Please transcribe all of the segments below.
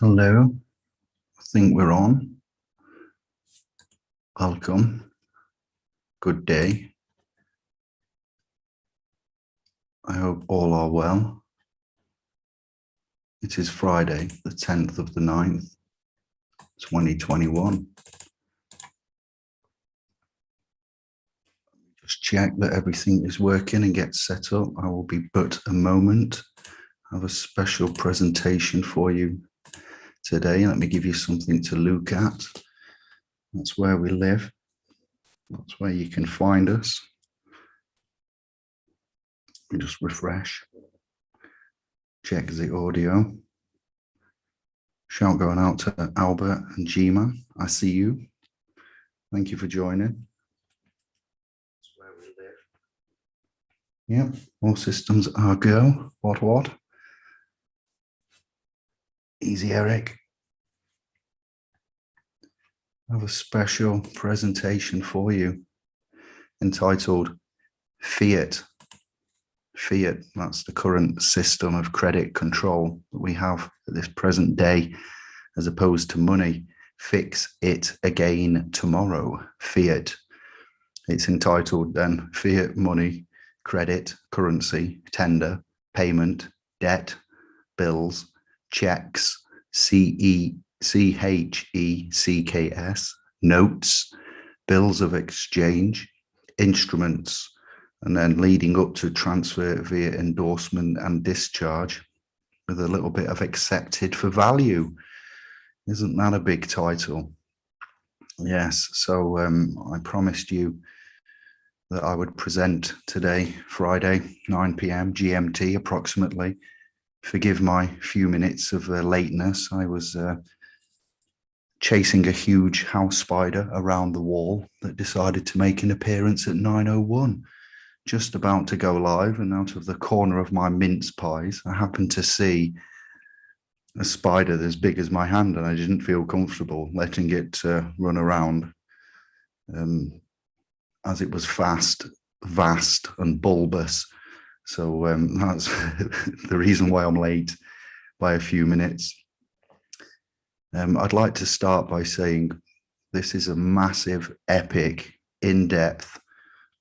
Hello, I think we're on. Welcome. Good day. I hope all are well. It is Friday, the 10th of the 9th, 2021. Just check that everything is working and get set up. I will be but a moment. I have a special presentation for you today. Let me give you something to look at. That's where we live. That's where you can find us. We just refresh. Check the audio. Shout going out to Albert and Gima. I see you. Thank you for joining. That's where we live. Yep, all systems are go. What? Easy, Eric. I have a special presentation for you entitled Fiat. Fiat, that's the current system of credit control that we have at this present day, as opposed to money. Fix it again tomorrow. Fiat. It's entitled then Fiat money, credit, currency, tender, payment, debt, bills, checks, CHECKS, notes, bills of exchange, instruments, and then leading up to transfer via endorsement and discharge with a little bit of accepted for value. Isn't that a big title? Yes, so I promised you that I would present today, Friday, 9 p.m. GMT approximately. Forgive my few minutes of lateness. I was chasing a huge house spider around the wall that decided to make an appearance at 9:01. Just about to go live, and out of the corner of my mince pies, I happened to see a spider as big as my hand, and I didn't feel comfortable letting it run around, as it was fast, vast, and bulbous. So that's the reason why I'm late by a few minutes. I'd like to start by saying this is a massive, epic, in-depth,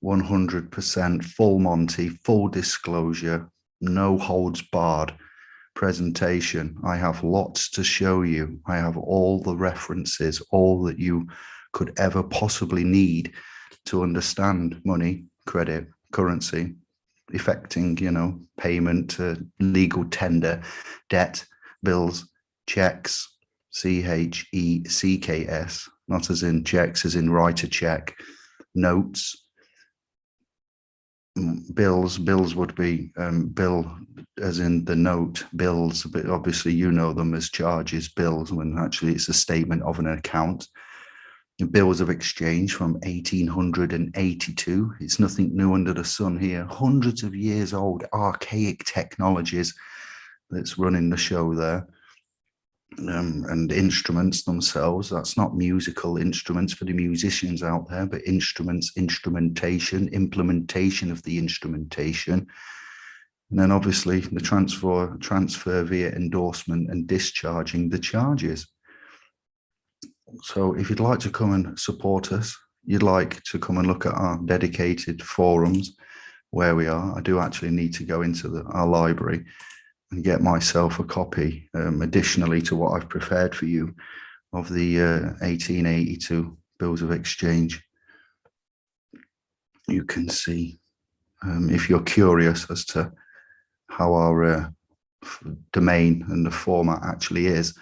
100% full Monty, full disclosure, no holds barred presentation. I have lots to show you. I have all the references, all that you could ever possibly need to understand money, credit, currency, effecting, payment, legal tender, debt, bills, checks, CHECKS, not as in checks, as in write a check, notes, bills would be bill as in the note, bills, but obviously you know them as charges, bills, when actually it's a statement of an account. Bills of exchange from 1882. It's nothing new under the sun here. Hundreds of years old, archaic technologies that's running the show there. And instruments themselves, that's not musical instruments for the musicians out there, but instruments, instrumentation, implementation of the instrumentation. And then obviously the transfer via endorsement and discharging the charges. So if you'd like to come and support us, you'd like to come and look at our dedicated forums where we are. I do actually need to go into our library and get myself a copy, additionally to what I've prepared for you, of the 1882 bills of exchange. You can see, if you're curious as to how our domain and the format actually is,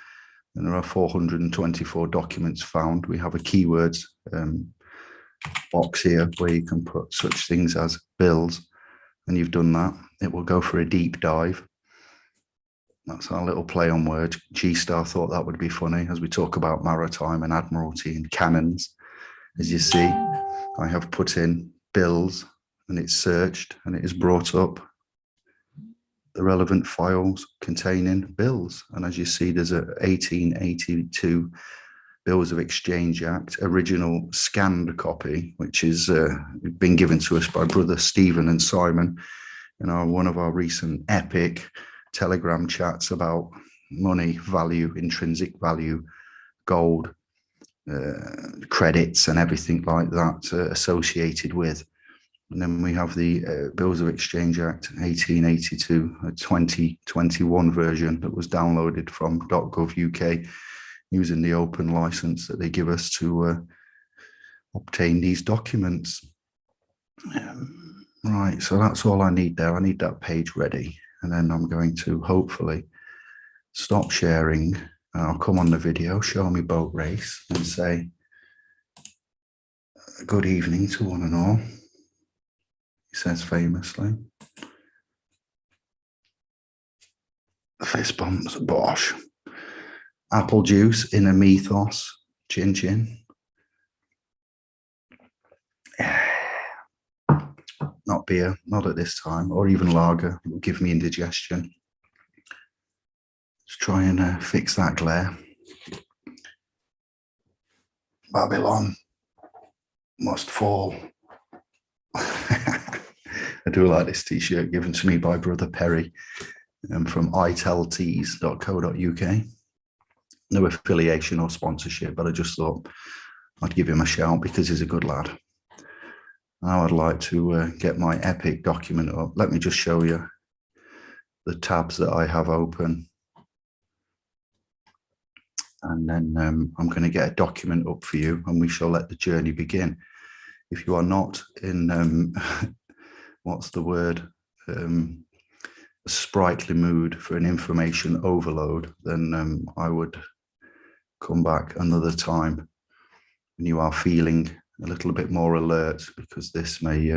and there are 424 documents found. We have a keywords box here where you can put such things as bills, and you've done that. It will go for a deep dive. That's our little play on words. G-Star thought that would be funny as we talk about maritime and admiralty and cannons. As you see, I have put in bills and it's searched and it is brought up the relevant files containing bills. And as you see, there's a 1882 Bills of Exchange Act, original scanned copy, which is been given to us by brother Stephen and Simon in one of our recent epic Telegram chats about money, value, intrinsic value, gold, credits and everything like that associated with. And then we have the Bills of Exchange Act 1882, a 2021 version that was downloaded from .gov UK using the open license that they give us to obtain these documents. Right, so that's all I need there. I need that page ready. And then I'm going to hopefully stop sharing. I'll come on the video, show me boat race and say good evening to one and all. He says famously. Fist bumps, bosh. Apple juice in a mythos, chin chin. Not beer, not at this time, or even lager. It will give me indigestion. Let's try and fix that glare. Babylon must fall. I do like this t-shirt given to me by Brother Perry from itelltees.co.uk. No affiliation or sponsorship, but I just thought I'd give him a shout because he's a good lad. Now I'd like to get my epic document up. Let me just show you the tabs that I have open. And then I'm going to get a document up for you and we shall let the journey begin. If you are not in, what's the word, a sprightly mood for an information overload, then I would come back another time when you are feeling a little bit more alert, because this may,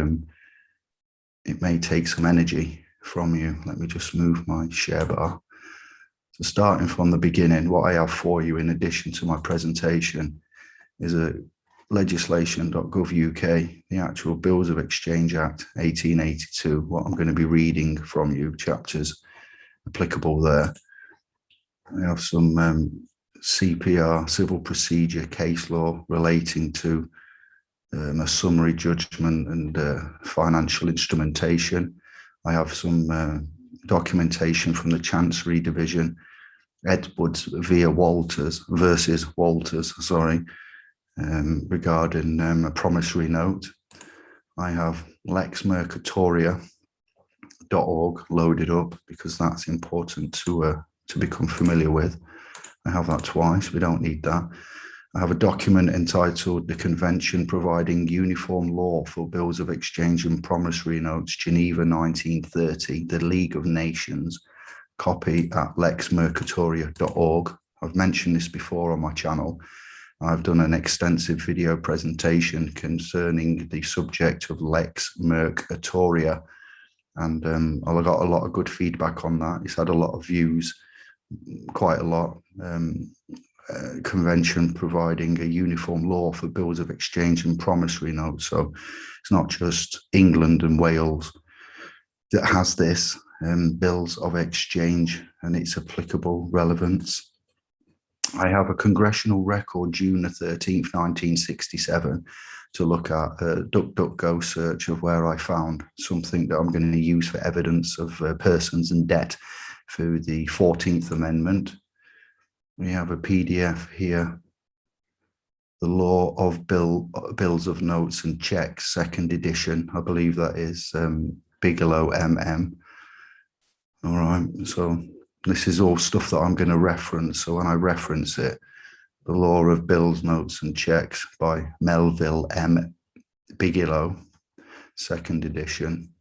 it may take some energy from you. Let me just move my share bar. So starting from the beginning, what I have for you in addition to my presentation is a legislation.gov UK, the actual Bills of Exchange Act 1882, what I'm going to be reading from you, chapters applicable there. I have some CPR, civil procedure case law relating to a summary judgment and financial instrumentation. I have some documentation from the Chancery Division, Edwards versus Walters, sorry, regarding a promissory note. I have lexmercatoria.org loaded up because that's important to become familiar with. I have that twice, we don't need that. I have a document entitled The Convention Providing Uniform Law for Bills of Exchange and Promissory Notes, Geneva 1930, the League of Nations, copy at lexmercatoria.org. I've mentioned this before on my channel. I've done an extensive video presentation concerning the subject of Lex Mercatoria, and I got a lot of good feedback on that. It's had a lot of views, quite a lot. Convention providing a uniform law for bills of exchange and promissory notes. So it's not just England and Wales that has this bills of exchange and its applicable relevance. I have a congressional record, June the 13th, 1967, to look at a DuckDuckGo search of where I found something that I'm going to use for evidence of persons and debt through the 14th Amendment. We have a PDF here, the Law of Bills of Notes and Checks, second edition. I believe that is Bigelow MM. All right, so this is all stuff that I'm going to reference. So when I reference it, the Law of Bills, Notes and Checks by Melville M. Bigelow, second edition,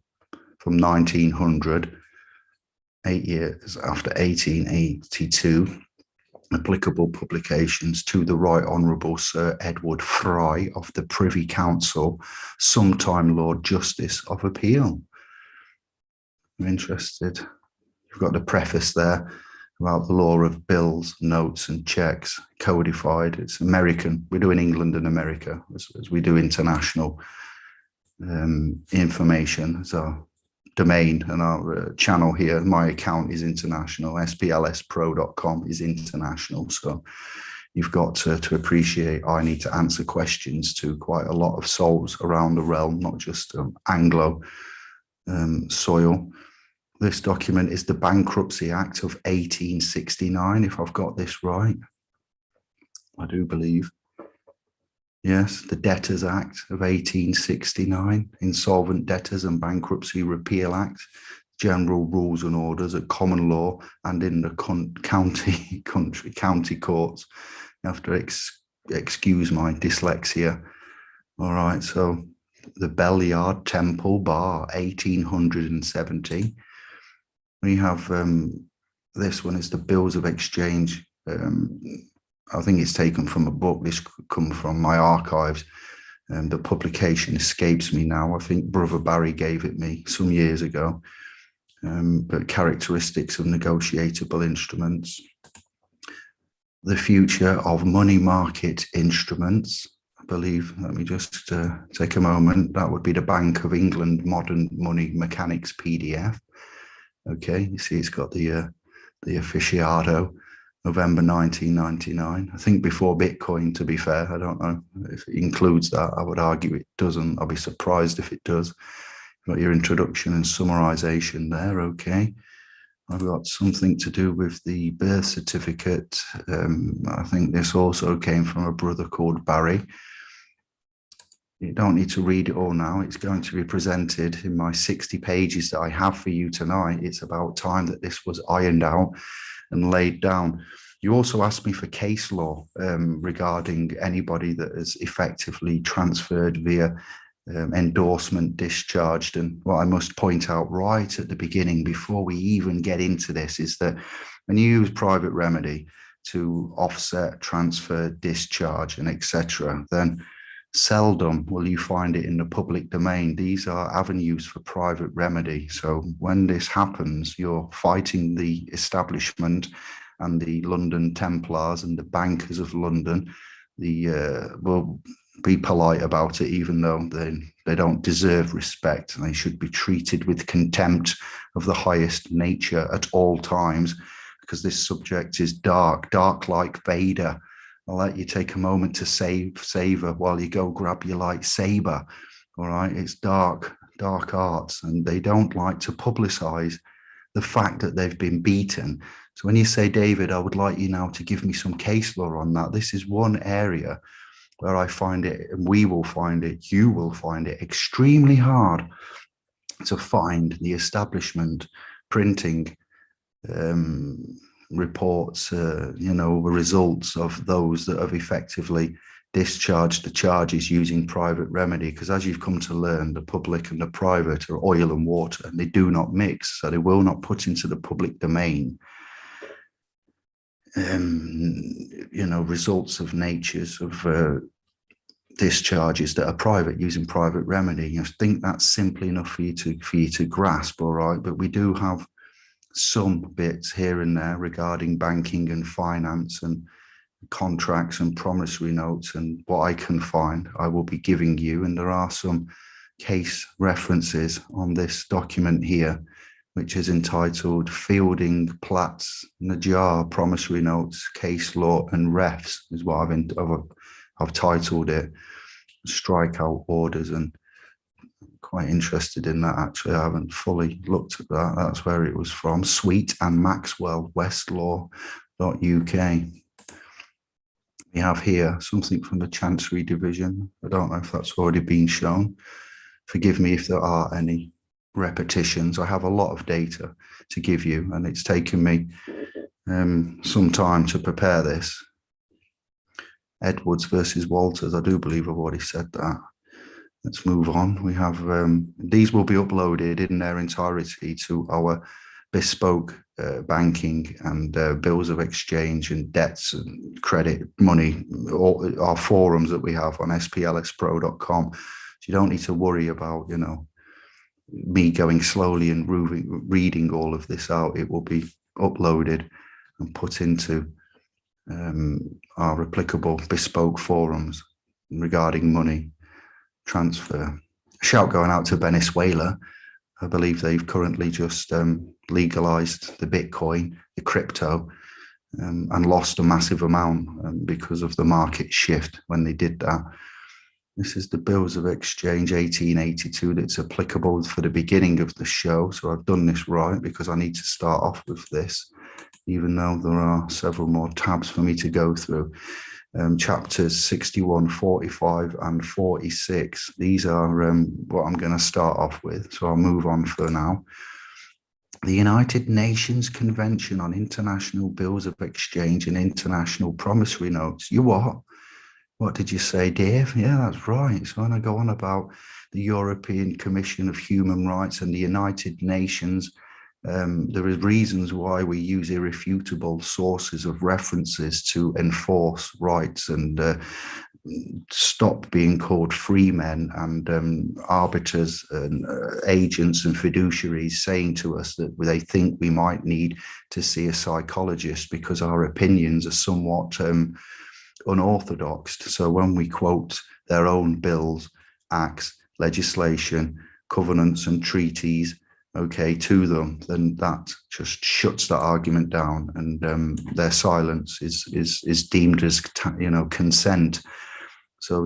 from 1900, 8 years after 1882. Applicable publications to the Right Honourable Sir Edward Fry of the Privy Council, sometime Lord Justice of Appeal. I'm interested. You've got the preface there about the law of bills, notes and checks, codified. It's American. We're doing England and America as we do international information. So domain and our channel here, my account is international, splspro.com is international. So you've got to appreciate I need to answer questions to quite a lot of souls around the realm, not just Anglo soil. This document is the Bankruptcy Act of 1869, if I've got this right. I do believe. Yes, the Debtors Act of 1869, Insolvent Debtors and Bankruptcy Repeal Act, general rules and orders at common law and in the county courts. You have to excuse my dyslexia. All right, so the Belliard Temple Bar, 1870. We have this one is the Bills of Exchange. I think it's taken from a book. This could come from my archives. The publication escapes me now. I think Brother Barry gave it me some years ago. But characteristics of negotiable instruments. The future of money market instruments. I believe, let me just take a moment. That would be the Bank of England Modern Money Mechanics PDF. Okay, you see it's got the officiado, November 1999. I think before Bitcoin, to be fair. I don't know if it includes that. I would argue it doesn't. I'll be surprised if it does. You've got your introduction and summarization there, okay. I've got something to do with the birth certificate. I think this also came from a brother called Barry. You don't need to read it all now. It's going to be presented in my 60 pages that I have for you tonight. It's about time that this was ironed out and laid down. You also asked me for case law regarding anybody that has effectively transferred via endorsement, discharged. And what I must point out right at the beginning, before we even get into this, is that when you use private remedy to offset, transfer, discharge, and etc., then seldom will you find it in the public domain. These are avenues for private remedy. So when this happens, you're fighting the establishment and the London Templars and the bankers of London. Will be polite about it, even though they don't deserve respect, and they should be treated with contempt of the highest nature at all times, because this subject is dark like Vader. I'll let you take a moment to savor while you go grab your lightsaber. All right, it's dark arts, and they don't like to publicize the fact that they've been beaten. So when you say, David, I would like you now to give me some case law on that, this is one area where I find it, and we will find it, you will find it extremely hard to find the establishment printing reports, results of those that have effectively discharged the charges using private remedy. Because as you've come to learn, the public and the private are oil and water, and they do not mix. So they will not put into the public domain results of natures of discharges that are private using private remedy. I think that's simply enough for you to grasp, all right? But we do have some bits here and there regarding banking and finance and contracts and promissory notes, and what I can find, I will be giving you. And there are some case references on this document here, which is entitled Fielding Platts Najar Promissory Notes, Case Law and Refs, is what I've titled it. Strikeout orders, and quite interested in that, actually. I haven't fully looked at that. That's where it was from. Sweet and Maxwell, Westlaw.uk. We have here something from the Chancery Division. I don't know if that's already been shown. Forgive me if there are any repetitions. I have a lot of data to give you, and it's taken me some time to prepare this. Edwards versus Walters. I do believe I've already said that. Let's move on. We have these will be uploaded in their entirety to our bespoke banking and bills of exchange and debts and credit money, all our forums that we have on splspro.com. So you don't need to worry about, me going slowly and reading all of this out. It will be uploaded and put into our applicable bespoke forums regarding money transfer. A shout going out to Venezuela. I believe they've currently just legalized the Bitcoin, the crypto, and lost a massive amount because of the market shift when they did that. This is the Bills of Exchange 1882 that's applicable for the beginning of the show. So I've done this right because I need to start off with this, even though there are several more tabs for me to go through. Chapters 61, 45, and 46. These are what I'm going to start off with. So I'll move on for now. The United Nations Convention on International Bills of Exchange and International Promissory Notes. You what? What did you say, Dave? Yeah, that's right. So when I go on about the European Commission of Human Rights and the United Nations, there are reasons why we use irrefutable sources of references to enforce rights and stop being called free men and arbiters and agents and fiduciaries saying to us that they think we might need to see a psychologist because our opinions are somewhat unorthodox. So when we quote their own bills, acts, legislation, covenants and treaties, okay, to them, then that just shuts that argument down, and their silence is deemed as, consent. So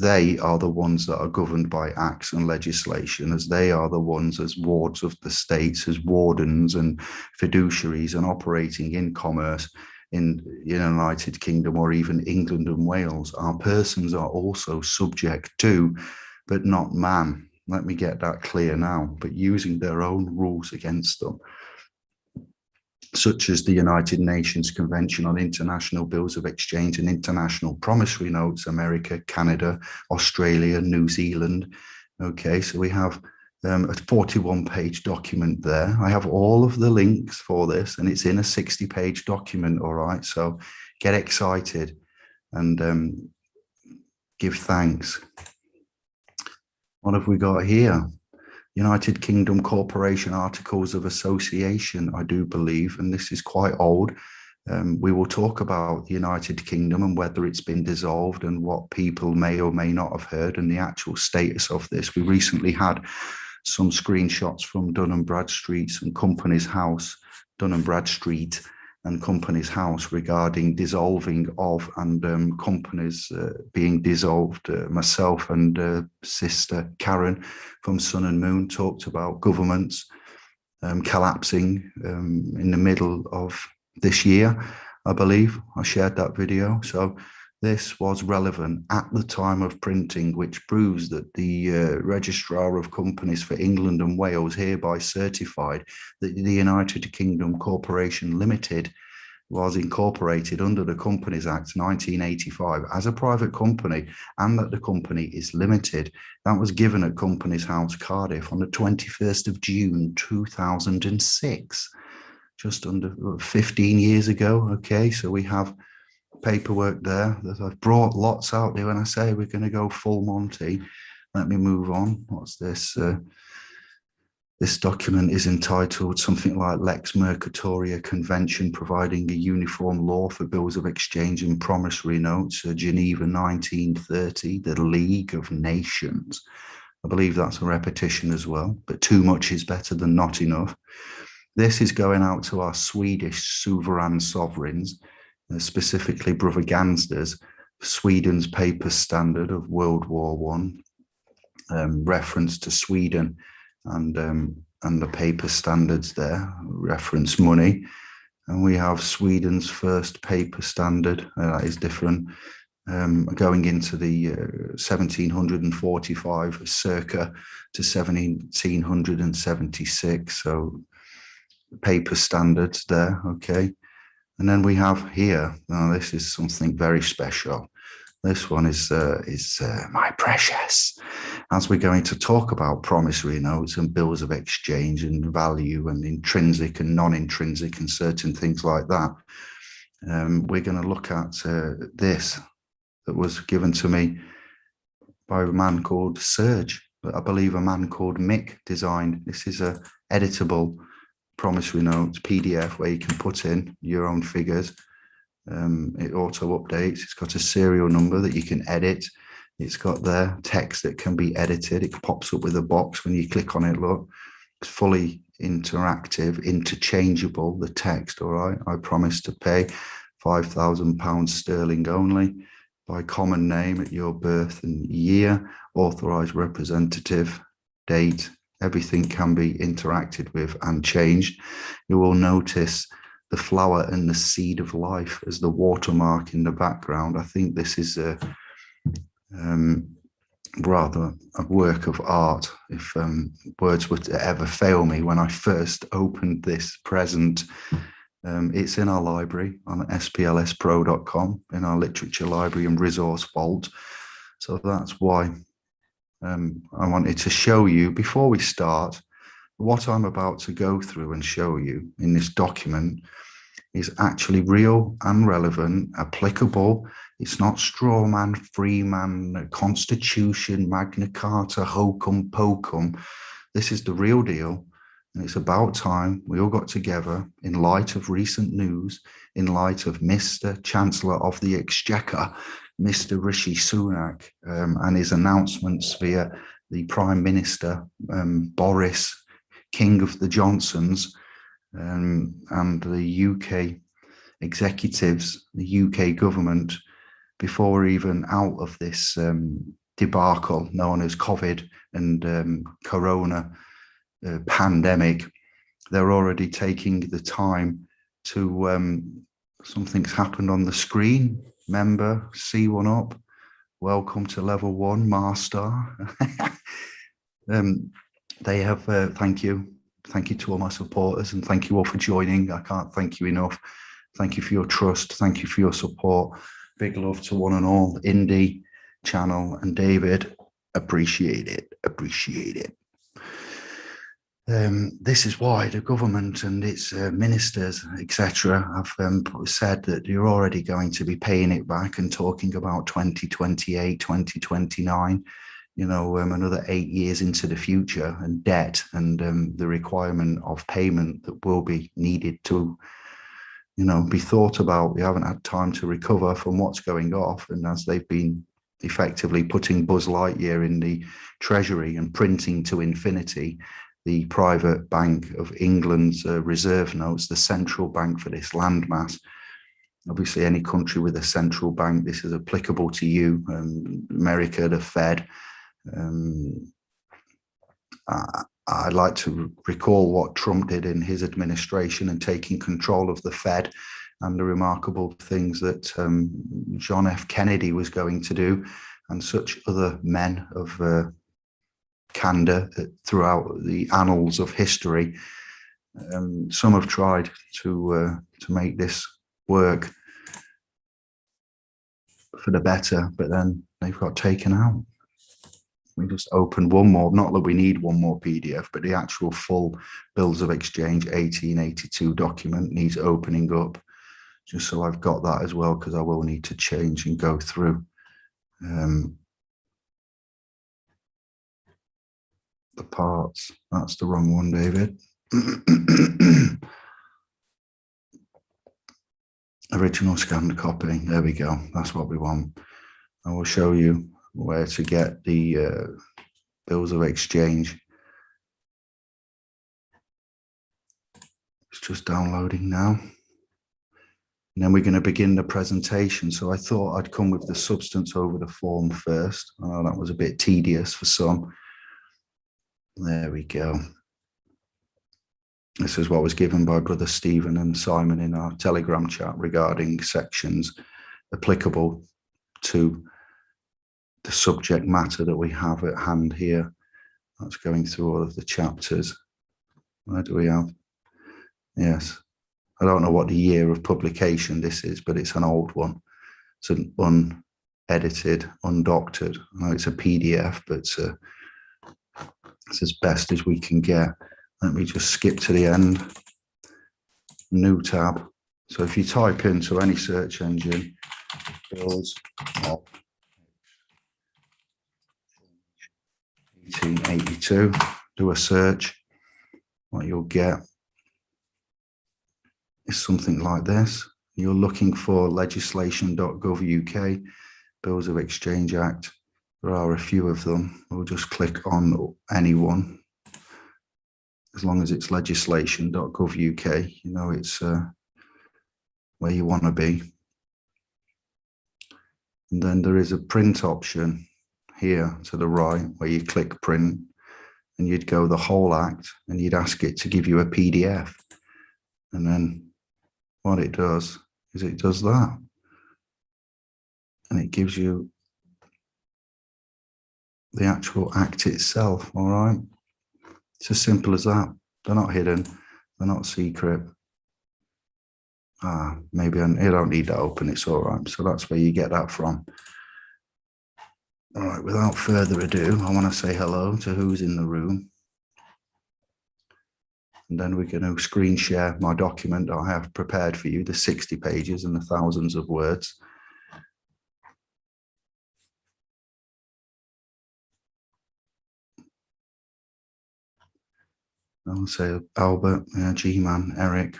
they are the ones that are governed by acts and legislation, as they are the ones as wards of the states, as wardens and fiduciaries and operating in commerce in the United Kingdom or even England and Wales. Our persons are also subject to, but not man. Let me get that clear now, but using their own rules against them, such as the United Nations Convention on International Bills of Exchange and International Promissory Notes, America, Canada, Australia, New Zealand. Okay, so we have a 41-page document there. I have all of the links for this, and it's in a 60-page document, all right? So get excited and give thanks. What have we got here? United Kingdom Corporation Articles of Association, I do believe, and this is quite old. We will talk about the United Kingdom and whether it's been dissolved and what people may or may not have heard and the actual status of this. We recently had some screenshots from Dun & Bradstreet and Companies House, Dun & Bradstreet and Companies House regarding dissolving of and companies being dissolved. Myself and sister Karen from Sun and Moon talked about governments collapsing in the middle of this year, I believe. I shared that video. So this was relevant at the time of printing, which proves that the Registrar of Companies for England and Wales hereby certified that the United Kingdom Corporation Limited was incorporated under the Companies Act 1985 as a private company, and that the company is limited. That was given at Companies House, Cardiff on the 21st of June 2006, just under 15 years ago. Okay, so we have paperwork there that I've brought lots out there. When I say we're going to go full Monty, let me move on. What's this? This document is entitled something like Lex Mercatoria Convention Providing a Uniform Law for Bills of Exchange and Promissory Notes, Geneva 1930, the League of Nations. I believe that's a repetition as well, but too much is better than not enough. This is going out to our Swedish sovereign sovereigns, specifically Brother Gansder's Sweden's paper standard of World War I, reference to Sweden and the paper standards there, reference money. And we have Sweden's first paper standard, that is different, going into the 1745 circa to 1776. So paper standards there, okay. And then we have here, now this is something very special. This one is my precious, as we're going to talk about promissory notes and bills of exchange and value and intrinsic and non-intrinsic and certain things like that. We're going to look at this that was given to me by a man called Serge, but I believe a man called Mick designed. This is a editable promissory notes PDF where you can put in your own figures. It auto updates. It's got a serial number that you can edit. It's got there text that can be edited. It pops up with a box when you click on it. Look, it's fully interactive, interchangeable, the text. All right. I promise to pay £5,000 sterling only. by common name at your birth and year, authorised representative, date, everything can be interacted with and changed. You will notice the flower and the seed of life as the watermark in the background. I think this is a rather a work of art, if words were to ever fail me. When I first opened this present, it's in our library on splspro.com, in our literature library and resource vault. So that's why I wanted to show you, before we start, what I'm about to go through and show you in this document is actually real and relevant, applicable. It's not straw man, free man, constitution, Magna Carta, hokum pokum. This is the real deal. And it's about time we all got together in light of recent news, in light of Mr. Chancellor of the Exchequer, Mr. Rishi Sunak, and his announcements via the Prime Minister, Boris, King of the Johnsons, and the UK executives, the UK government, before we're even out of this debacle known as COVID and Corona pandemic. They're already taking the time to, something's happened on the screen. Member, C1 up. Welcome to level 1, Master. They have, thank you. Thank you to all my supporters, and thank you all for joining. I can't thank you enough. Thank you for your trust. Thank you for your support. Big love to one and all. Indy, Channel, and David. Appreciate it. Appreciate it. This is why the government and its ministers, etc., have said that you're already going to be paying it back and talking about 2028, 2029. You know, another 8 years into the future, and debt and the requirement of payment that will be needed to, you know, be thought about. We haven't had time to recover from what's going off. And as they've been effectively putting Buzz Lightyear in the Treasury and printing to infinity the private Bank of England's reserve notes, the central bank for this landmass. Obviously, any country with a central bank, this is applicable to you. America, the Fed. I'd like to recall what Trump did in his administration and taking control of the Fed, and the remarkable things that John F. Kennedy was going to do, and such other men of candor throughout the annals of history. Some have tried to make this work for the better, but then they've got taken out. We just opened one more, not that we need one more PDF, but the actual full Bills of Exchange 1882 document needs opening up, just so I've got that as well, because I will need to change and go through the parts. That's the wrong one, David. Original scanned copy. There we go. That's what we want. I will show you where to get the Bills of Exchange. It's just downloading now. And then we're going to begin the presentation. So I thought I'd come with the substance over the form first. I know that was a bit tedious for some. There we go. This is what was given by Brother Stephen and Simon in our Telegram chat regarding sections applicable to the subject matter that we have at hand here. That's going through all of the chapters. Where do we have? Yes. I don't know what the year of publication this is, but it's an old one. It's an unedited, undoctored. I know it's a PDF, but it's as best as we can get. Let me just skip to the end. New tab. So if you type into any search engine, Bills of 1882, do a search, what you'll get is something like this. You're looking for legislation.gov.uk, Bills of Exchange Act. There are a few of them. We'll just click on any one. As long as it's legislation.gov.uk, you know it's where you want to be. And then there is a print option here to the right where you click print, and you'd go the whole act and you'd ask it to give you a PDF. And then what it does is it does that. And it gives you the actual act itself, all right? It's as simple as that. They're not hidden. They're not secret. Maybe you don't need that open. It's all right. So that's where you get that from. All right, without further ado, I want to say hello to who's in the room. And then we're going to screen share my document that I have prepared for you, the 60 pages and the thousands of words. I'll say Albert, G-Man, Eric,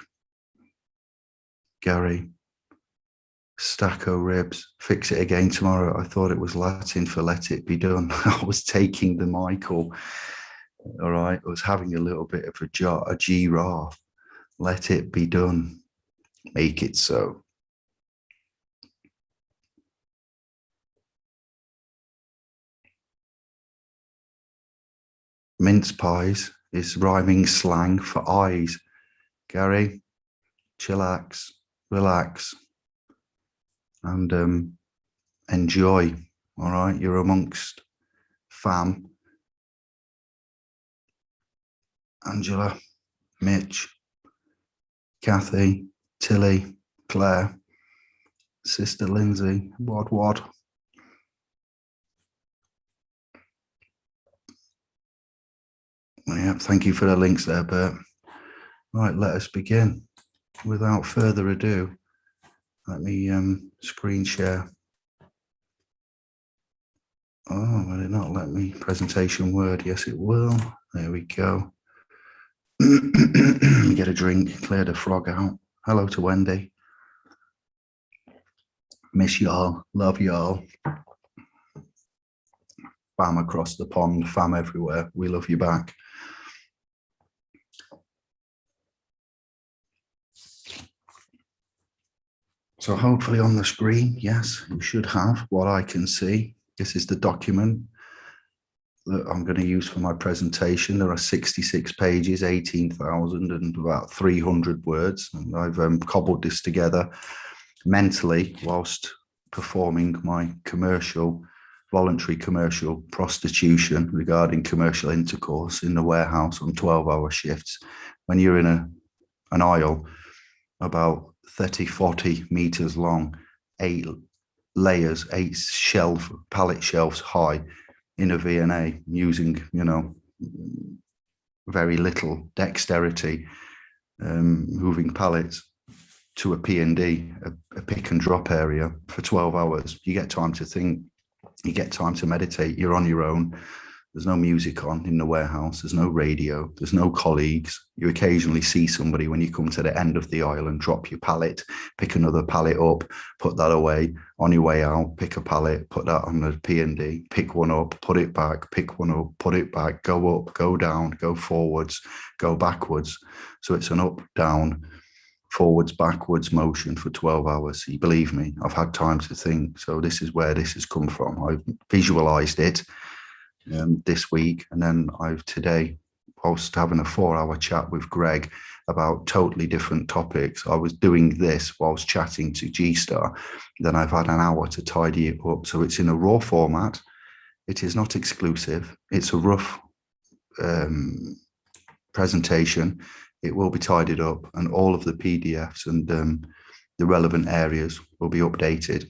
Gary, Stacko ribs, fix it again tomorrow. I thought it was Latin for let it be done. I was taking the Michael. All right, I was having a little bit of a giraffe. Let it be done. Make it so. Mince pies is rhyming slang for eyes. Gary, chillax, relax, and enjoy. All right, you're amongst fam. Angela, Mitch, Kathy, Tilly, Claire, Sister Lindsay, Wad. Yeah, thank you for the links there, Bert. Right, let us begin. Without further ado, let me screen share. Oh, will it not let me? Presentation Word, yes it will. There we go. Get a drink, clear the frog out. Hello to Wendy. Miss y'all, love y'all. Fam across the pond, fam everywhere. We love you back. So hopefully on the screen, yes, you should have what I can see. This is the document that I'm going to use for my presentation. There are 66 pages, 18,000 and about 300 words. And I've cobbled this together mentally whilst performing my voluntary commercial prostitution regarding commercial intercourse in the warehouse on 12-hour shifts. When you're in an aisle about 30, 40 meters long, 8 layers, 8 pallet shelves high in a V&A using, very little dexterity, moving pallets to a P&D, a pick and drop area for 12 hours. You get time to think, you get time to meditate, you're on your own. There's no music on in the warehouse. There's no radio. There's no colleagues. You occasionally see somebody when you come to the end of the aisle and drop your pallet, pick another pallet up, put that away. On your way out, pick a pallet, put that on the P&D, pick one up, put it back, pick one up, put it back, go up, go down, go forwards, go backwards. So it's an up, down, forwards, backwards motion for 12 hours. You believe me, I've had time to think. So this is where this has come from. I've visualized it this week, and then I've today, whilst having a 4-hour chat with Greg about totally different topics, I was doing this whilst chatting to G-Star. Then I've had an hour to tidy it up. So it's in a raw format. It is not exclusive. It's a rough presentation. It will be tidied up, and all of the PDFs and the relevant areas will be updated,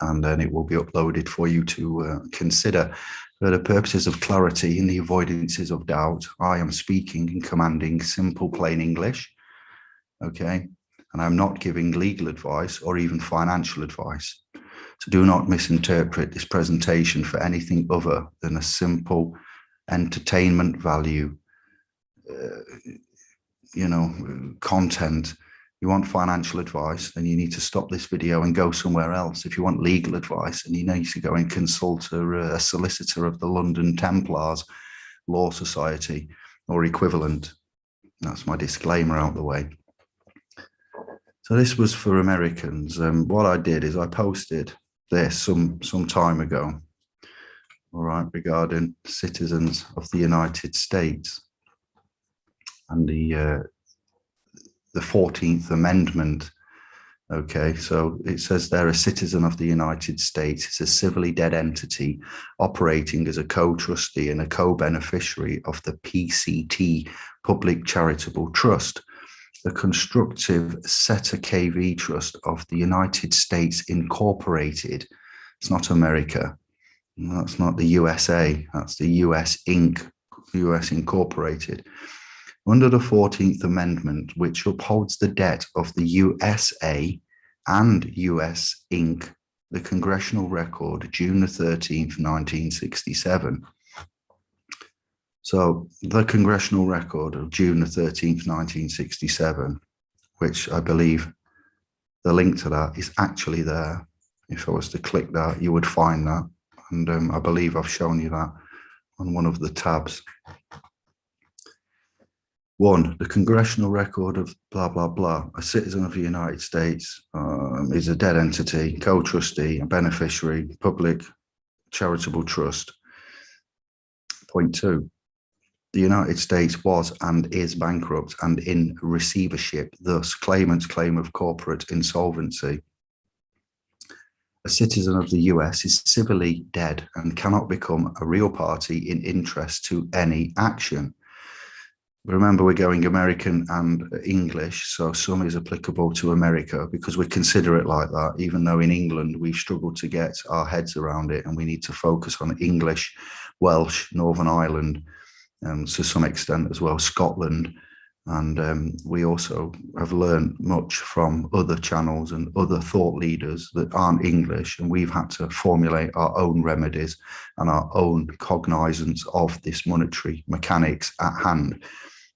and then it will be uploaded for you to consider. For the purposes of clarity and the avoidances of doubt, I am speaking and commanding simple, plain English, okay? And I'm not giving legal advice or even financial advice. So do not misinterpret this presentation for anything other than a simple entertainment value, content. You want financial advice, then you need to stop this video and go somewhere else. If you want legal advice, then you need to go and consult a solicitor of the London Templars Law Society or equivalent. That's my disclaimer out the way. So this was for Americans. What I did is I posted this some time ago, all right, regarding citizens of the United States and the 14th Amendment. Okay, so it says they're a citizen of the United States. It's a civilly dead entity operating as a co-trustee and a co-beneficiary of the PCT, Public Charitable Trust, the Constructive Setter KV Trust of the United States Incorporated. It's not America. That's not the USA. That's the US Inc., US Incorporated. Under the 14th Amendment, which upholds the debt of the USA and US Inc., the Congressional Record, June the 13th, 1967. So the Congressional Record of June the 13th, 1967, which I believe the link to that is actually there. If I was to click that, you would find that. And I believe I've shown you that on one of the tabs. 1, the Congressional Record of blah, blah, blah. A citizen of the United States is a dead entity, co-trustee, a beneficiary, public charitable trust. Point 2, the United States was and is bankrupt and in receivership, thus claimant's claim of corporate insolvency. A citizen of the US is civilly dead and cannot become a real party in interest to any action. Remember, we're going American and English, so some is applicable to America because we consider it like that, even though in England we've struggled to get our heads around it and we need to focus on English, Welsh, Northern Ireland, to some extent as well, Scotland. And we also have learned much from other channels and other thought leaders that aren't English, and we've had to formulate our own remedies and our own cognizance of this monetary mechanics at hand.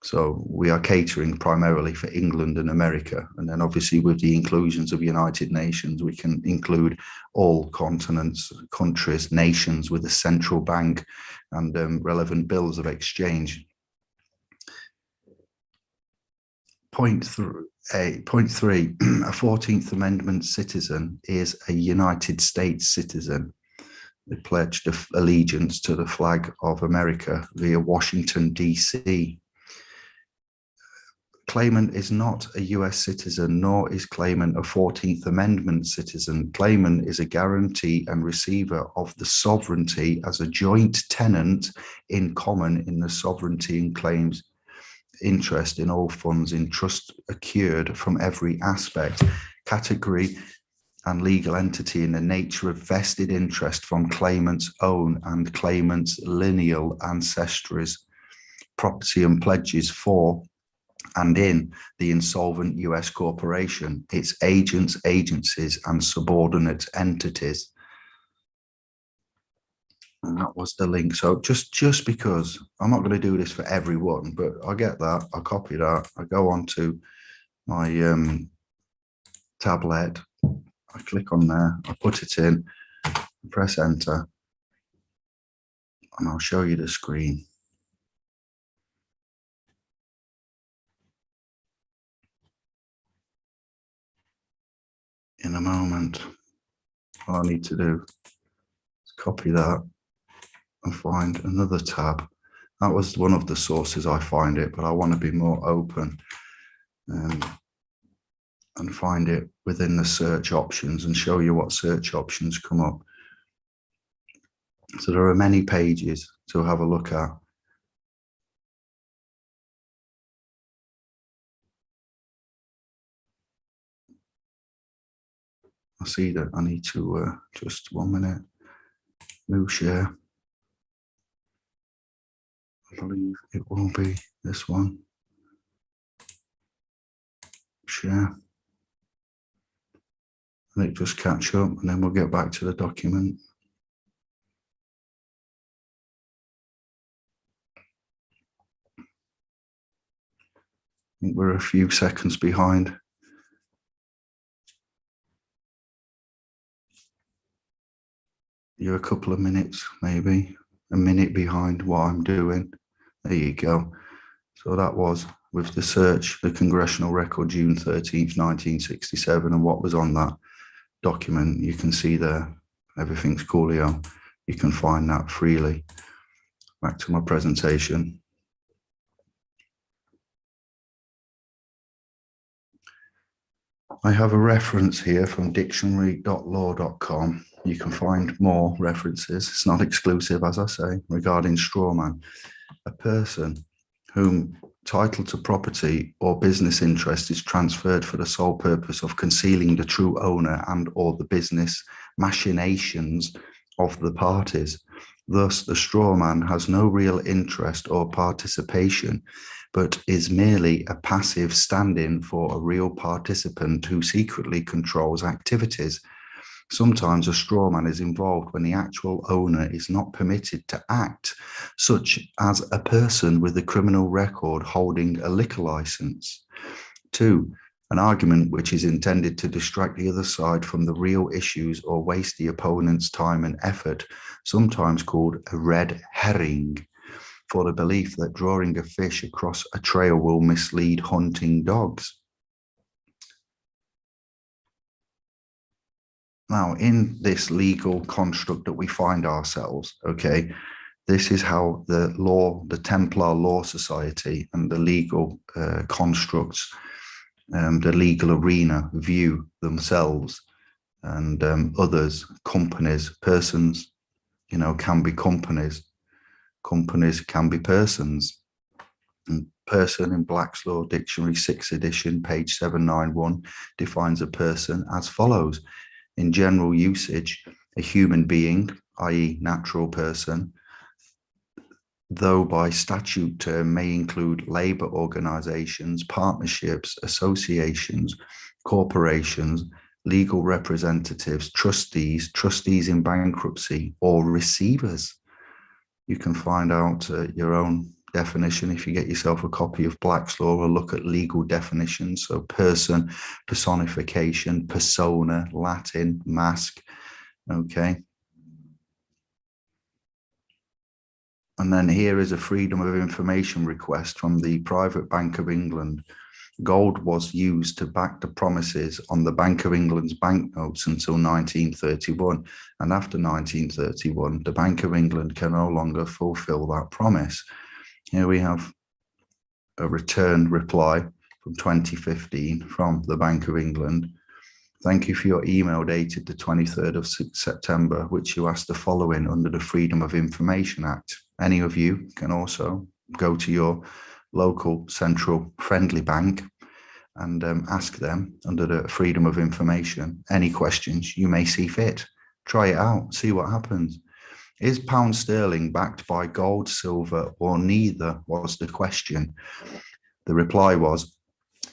So we are catering primarily for England and America. And then obviously with the inclusions of United Nations, we can include all continents, countries, nations with a central bank and relevant bills of exchange. Point 3, a 14th Amendment citizen is a United States citizen. They pledged allegiance to the flag of America via Washington, D.C. Claimant is not a US citizen, nor is claimant a 14th Amendment citizen. Claimant is a guarantee and receiver of the sovereignty as a joint tenant in common in the sovereignty and claims interest in all funds in trust accrued from every aspect, category, and legal entity in the nature of vested interest from claimant's own and claimant's lineal ancestries, property and pledges for and in the insolvent US corporation, its agents, agencies, and subordinate entities. And that was the link. So just because I'm not going to do this for everyone, but I get that, I copy that, I go on to my tablet, I click on there, I put it in, press enter, and I'll show you the screen. In a moment. All I need to do is copy that and find another tab. That was one of the sources I find it, but I want to be more open and find it within the search options and show you what search options come up. So there are many pages to have a look at. I see that I need to just 1 minute, new share. I believe it will be this one. Share. And it just catch up and then we'll get back to the document. I think we're a few seconds behind. You're a couple of minutes, maybe a minute behind what I'm doing. There you go. So that was with the search, the Congressional Record, June 13th, 1967, and what was on that document. You can see there everything's coolio. You can find that freely. Back to my presentation. I have a reference here from dictionary.law.com. You can find more references. It's not exclusive, as I say, regarding strawman. A person whom title to property or business interest is transferred for the sole purpose of concealing the true owner and or the business machinations of the parties. Thus, the strawman has no real interest or participation, but is merely a passive stand-in for a real participant who secretly controls activities. Sometimes a strawman is involved when the actual owner is not permitted to act, such as a person with a criminal record holding a liquor license. 2. An argument which is intended to distract the other side from the real issues or waste the opponent's time and effort, sometimes called a red herring, for the belief that drawing a fish across a trail will mislead hunting dogs. Now, in this legal construct that we find ourselves, okay, this is how the law, the Templar Law Society and the legal constructs, the legal arena view themselves and others, companies, persons, you know, can be companies. Companies can be persons. And person in Black's Law Dictionary, 6th edition, page 791, defines a person as follows. In general usage, a human being, i.e. natural person, though by statute term may include labour organisations, partnerships, associations, corporations, legal representatives, trustees, trustees in bankruptcy, or receivers. You can find out your own definition if you get yourself a copy of Black's Law or look at legal definitions. So person, personification, persona, Latin, mask, okay. And then here is a Freedom of Information request from the Private Bank of England. Gold was used to back the promises on the Bank of England's banknotes until 1931. And after 1931, the Bank of England can no longer fulfill that promise. Here we have a return reply from 2015 from the Bank of England. Thank you for your email dated the 23rd of September, which you asked the following under the Freedom of Information Act. Any of you can also go to your local central friendly bank and ask them under the Freedom of Information any questions you may see fit. Try it out, see what happens. Is pound sterling backed by gold, silver, or neither, was the question. The reply was,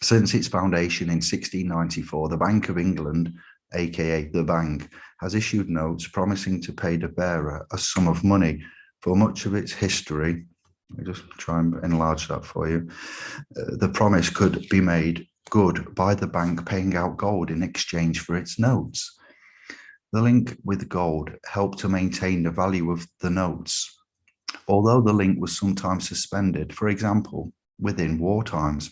since its foundation in 1694, the Bank of England, aka the bank, has issued notes promising to pay the bearer a sum of money. For much of its history, let me just try and enlarge that for you, the promise could be made good by the bank paying out gold in exchange for its notes. The link with gold helped to maintain the value of the notes, although the link was sometimes suspended, for example, within war times.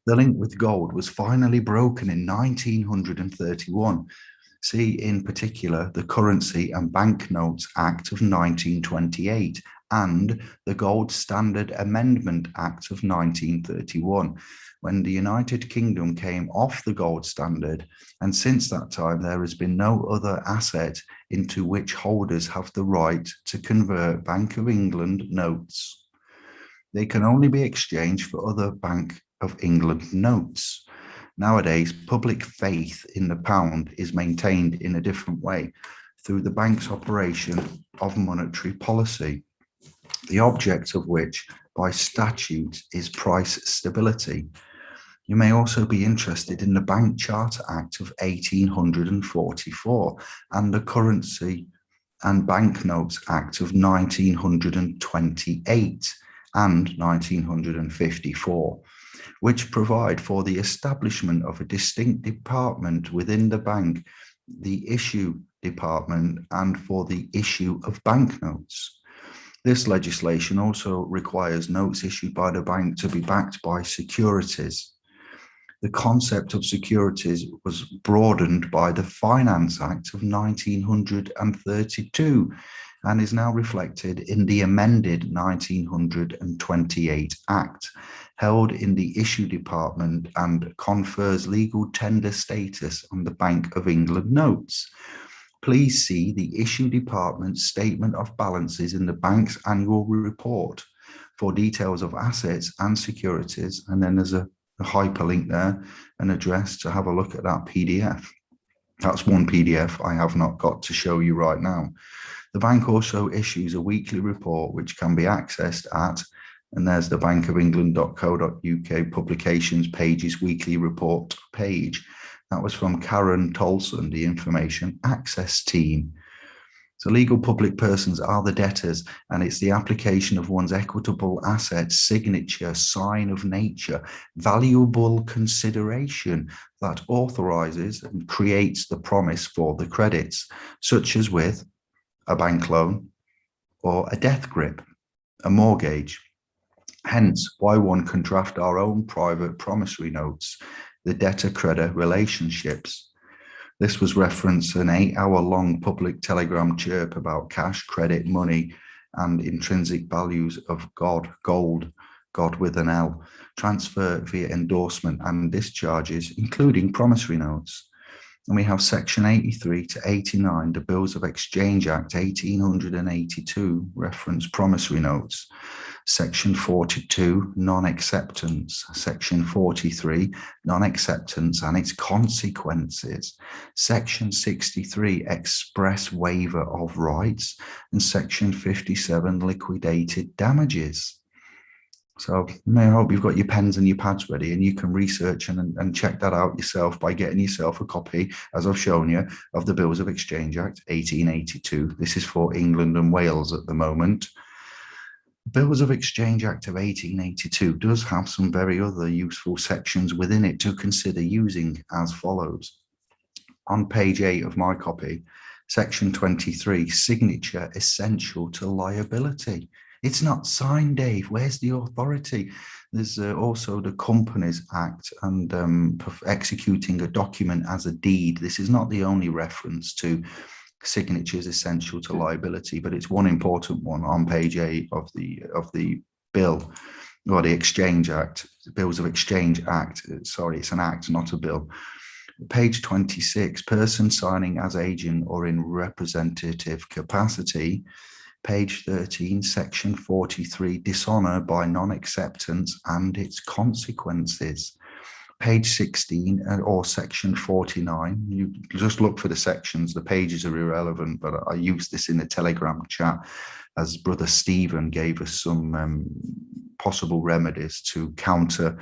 The link with gold was finally broken in 1931. See in particular the Currency and Banknotes Act of 1928 and the Gold Standard Amendment Act of 1931, when the United Kingdom came off the gold standard, and since that time there has been no other asset into which holders have the right to convert Bank of England notes. They can only be exchanged for other Bank of England notes. Nowadays, public faith in the pound is maintained in a different way through the bank's operation of monetary policy, the object of which by statute is price stability. You may also be interested in the Bank Charter Act of 1844 and the Currency and Banknotes Act of 1928 and 1954. Which provide for the establishment of a distinct department within the bank, the issue department, and for the issue of banknotes. This legislation also requires notes issued by the bank to be backed by securities. The concept of securities was broadened by the Finance Act of 1932 and is now reflected in the amended 1928 Act, held in the issue department and confers legal tender status on the Bank of England notes. Please see the issue department's statement of balances in the bank's annual report for details of assets and securities. And then there's a hyperlink there, an address to have a look at that PDF. That's one PDF I have not got to show you right now. The bank also issues a weekly report which can be accessed at, and there's the bankofengland.co.uk publications pages weekly report page. That was from Karen Tolson, the information access team. So legal public persons are the debtors, and it's the application of one's equitable assets, signature, sign of nature, valuable consideration that authorizes and creates the promise for the credits, such as with a bank loan or a death grip, a mortgage. Hence, why one can draft our own private promissory notes, the debtor-creditor relationships. This was referenced an 8-hour-long public telegram chirp about cash, credit, money, and intrinsic values of gold with an L, transfer via endorsement and discharges, including promissory notes. And we have section 83 to 89, the Bills of Exchange Act 1882, reference promissory notes. Section 42, non-acceptance. Section 43, non-acceptance and its consequences. Section 63, express waiver of rights. And Section 57, liquidated damages. So I hope you've got your pens and your pads ready, and you can research and check that out yourself by getting yourself a copy, as I've shown you, of the Bills of Exchange Act 1882. This is for England and Wales at the moment. Bills of Exchange Act of 1882 does have some very other useful sections within it to consider using as follows. On page 8 of my copy, section 23, signature essential to liability. It's not signed, Dave. Where's the authority? There's also the Companies Act and executing a document as a deed. This is not the only reference to signatures essential to liability, but it's one important one on page 8 of the bill, or the Exchange Act, Bills of Exchange Act. Sorry, it's an act, not a bill. Page 26, person signing as agent or in representative capacity. Page 13, section 43, dishonor by non-acceptance and its consequences. Page 16 or section 49, you just look for the sections, the pages are irrelevant, but I used this in the Telegram chat as Brother Stephen gave us some possible remedies to counter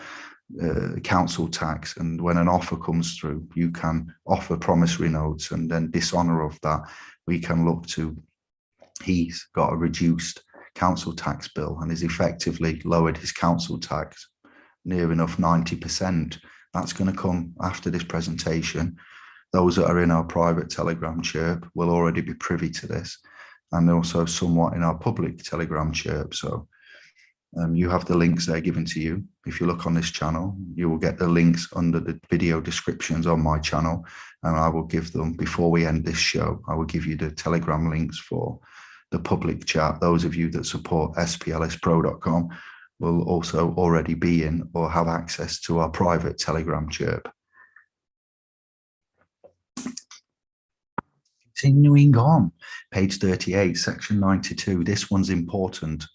council tax. And when an offer comes through, you can offer promissory notes, and then dishonor of that, we can look to, he's got a reduced council tax bill and has effectively lowered his council tax near enough 90%. That's going to come after this presentation. Those that are in our private Telegram chirp will already be privy to this, and also somewhat in our public Telegram chirp. So you have the links there given to you. If you look on this channel, you will get the links under the video descriptions on my channel, and I will give them before we end this show. I will give you the Telegram links for the public chat. Those of you that support splspro.com will also already be in or have access to our private Telegram chirp. Continuing on, page 38, section 92. This one's important.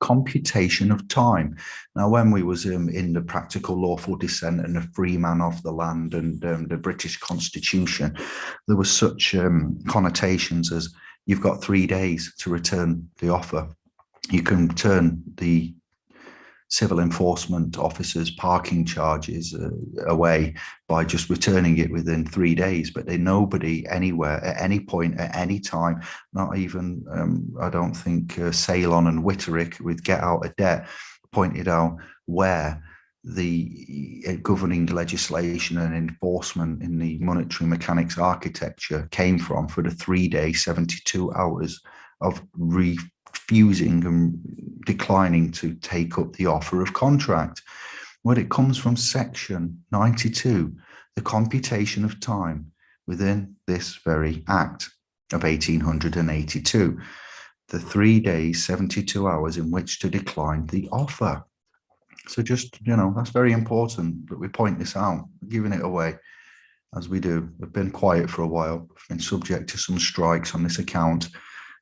Computation of time. Now, when we was in the practical lawful descent and the free man of the land and the British Constitution, there was such connotations as you've got 3 days to return the offer. You can turn the civil enforcement officers' parking charges away by just returning it within 3 days, but nobody anywhere at any point at any time, not even I don't think Ceylon and Witterick with Get Out of Debt pointed out where the governing legislation and enforcement in the monetary mechanics architecture came from for the 3-day 72 hours of refusing and declining to take up the offer of contract. Well, it comes from section 92, the computation of time within this very act of 1882, the 3 days, 72 hours in which to decline the offer. So just, that's very important that we point this out, giving it away as we do. We've been quiet for a while, we've been subject to some strikes on this account,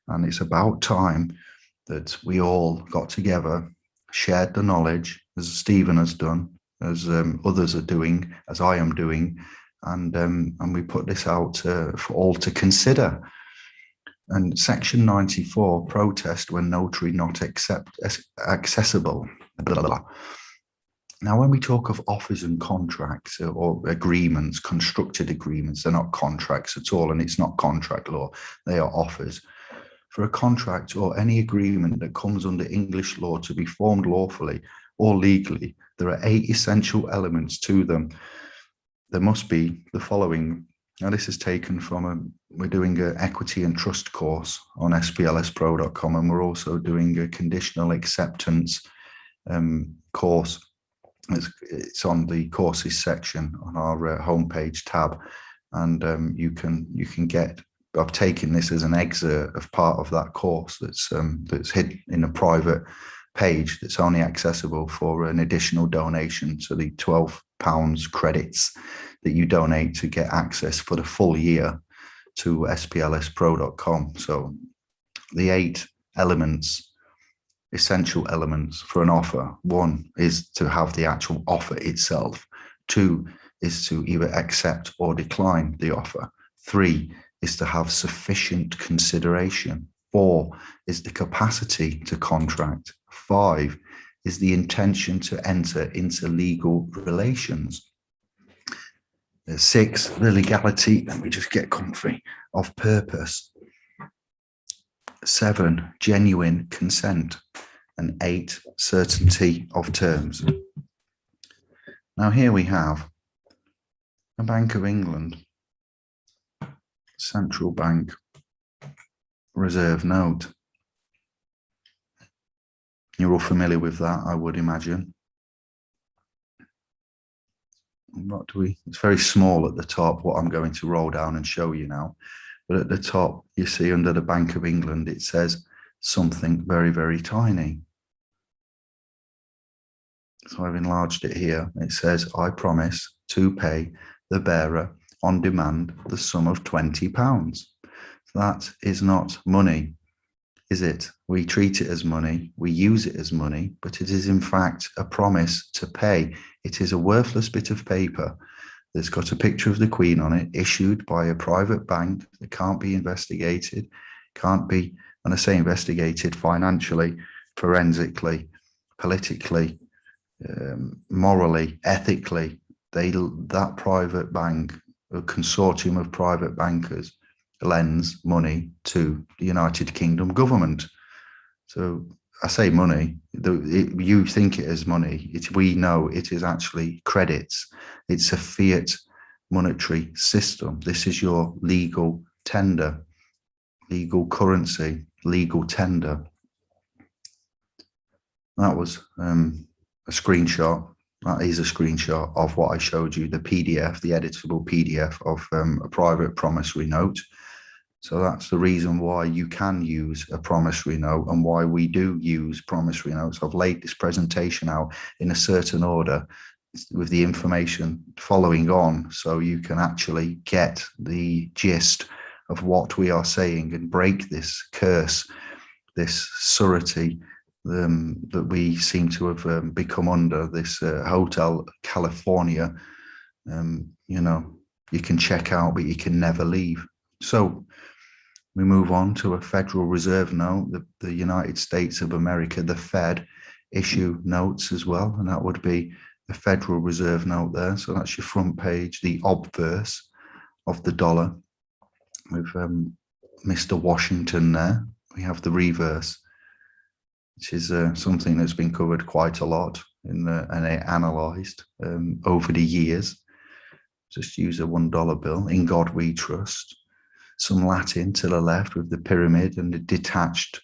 and it's about time that we all got together, shared the knowledge, as Stephen has done, as others are doing, as I am doing, and we put this out for all to consider. And section 94, protest when notary not accessible. Blah, blah, blah. Now, when we talk of offers and contracts or agreements, constructed agreements, they're not contracts at all, and it's not contract law, they are offers. For a contract or any agreement that comes under English law to be formed lawfully or legally, there are 8 essential elements to them. There must be the following. Now, this is taken from we're doing an equity and trust course on splspro.com, and we're also doing a conditional acceptance course. It's on the courses section on our homepage tab, and you can get. I've taken this as an excerpt of part of that course that's hidden in a private page that's only accessible for an additional donation. So the £12 credits that you donate to get access for the full year to splspro.com. So the 8 elements, essential elements for an offer. 1 is to have the actual offer itself. 2 is to either accept or decline the offer. 3 is to have sufficient consideration. 4 is the capacity to contract. 5 is the intention to enter into legal relations. 6, the legality, let me just get comfy, of purpose. 7, genuine consent. And 8, certainty of terms. Now here we have a Bank of England central bank reserve note. You're all familiar with that, I would imagine. What do we? It's very small at the top, what I'm going to roll down and show you now. But at the top, you see under the Bank of England, it says something very, very tiny. So I've enlarged it here. It says, I promise to pay the bearer on demand the sum of £20. That is not money, is it? We treat it as money, we use it as money, but it is in fact a promise to pay. It is a worthless bit of paper that's got a picture of the Queen on it, issued by a private bank that can't be investigated, can't be, and I say investigated financially, forensically, politically, morally, ethically. That private bank, a consortium of private bankers, lends money to the United Kingdom government. So I say money, you think it as money. We know it is actually credits. It's a fiat monetary system. This is your legal tender, legal currency, legal tender. That was a screenshot. That is a screenshot of what I showed you, the PDF, the editable PDF of a private promissory note. So that's the reason why you can use a promissory note and why we do use promissory notes. I've laid this presentation out in a certain order with the information following on, so you can actually get the gist of what we are saying and break this curse, this surety that we seem to have become under, this Hotel California. You can check out, but you can never leave. So we move on to a Federal Reserve note. The United States of America, the Fed, issue notes as well, and that would be the Federal Reserve note there. So that's your front page, the obverse of the dollar with Mr. Washington there. We have the reverse, which is something that's been covered quite a lot and analysed over the years. Just use a $1 bill, in God we trust. Some Latin to the left with the pyramid and the detached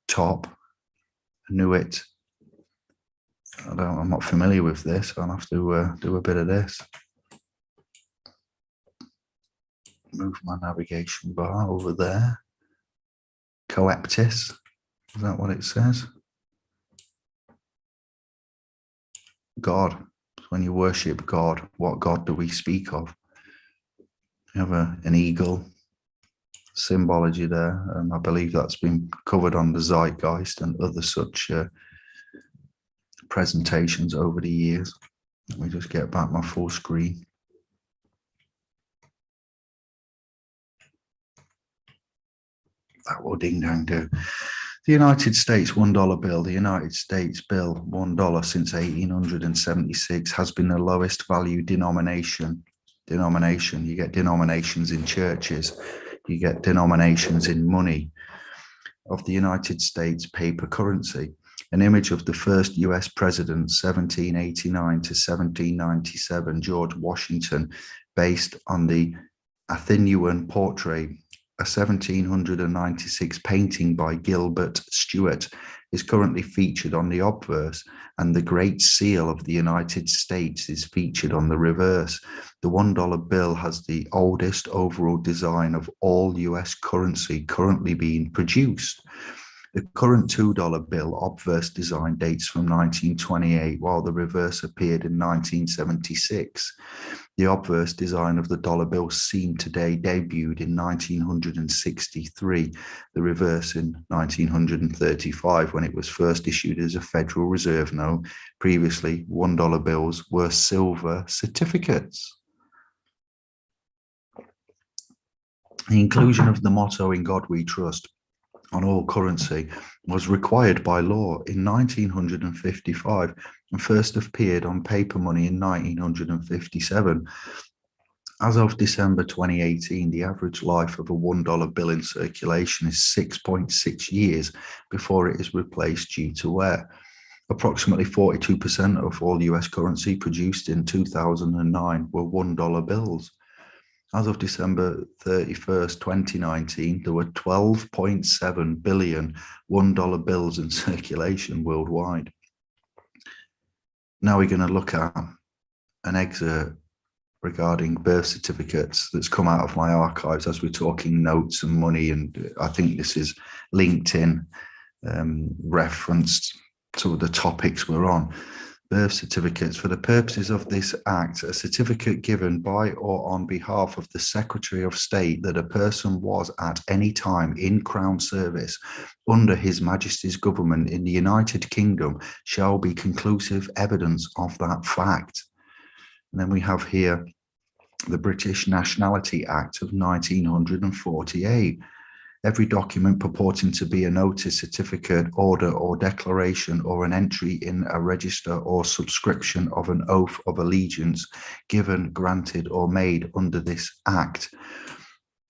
top. Nuit I'm not familiar with this. I'll have to do a bit of this. Move my navigation bar over there. Coeptis, is that what it says? God. When you worship God, what God do we speak of? You have an eagle symbology there. I believe that's been covered on the Zeitgeist and other such presentations over the years. Let me just get back my full screen. That will ding dang do. The United States $1 bill, the United States bill, $1 since 1876, has been the lowest value denomination. You get denominations in churches, you get denominations in money of the United States paper currency. An image of the first US president, 1789 to 1797, George Washington, based on the Athenaeum portrait. A 1796 painting by Gilbert Stuart is currently featured on the obverse, and the Great Seal of the United States is featured on the reverse. The $1 bill has the oldest overall design of all US currency currently being produced. The current $2 bill obverse design dates from 1928, while the reverse appeared in 1976. The obverse design of the dollar bill seen today debuted in 1963, the reverse in 1935 when it was first issued as a Federal Reserve note. Previously, $1 bills were silver certificates. The inclusion of the motto "In God We Trust" on all currency was required by law in 1955 and first appeared on paper money in 1957. As of December 2018, the average life of a $1 bill in circulation is 6.6 years before it is replaced due to wear. Approximately 42% of all US currency produced in 2009 were $1 bills. As of December 31st, 2019, there were 12.7 billion $1 bills in circulation worldwide. Now we're going to look at an excerpt regarding birth certificates that's come out of my archives as we're talking notes and money, and I think this is linked in, referenced to the topics we're on. Birth certificates. For the purposes of this Act, a certificate given by or on behalf of the Secretary of State that a person was at any time in Crown service under His Majesty's government in the United Kingdom shall be conclusive evidence of that fact. And then we have here the British Nationality Act of 1948. Every document purporting to be a notice, certificate, order, or declaration, or an entry in a register or subscription of an oath of allegiance given, granted, or made under this Act.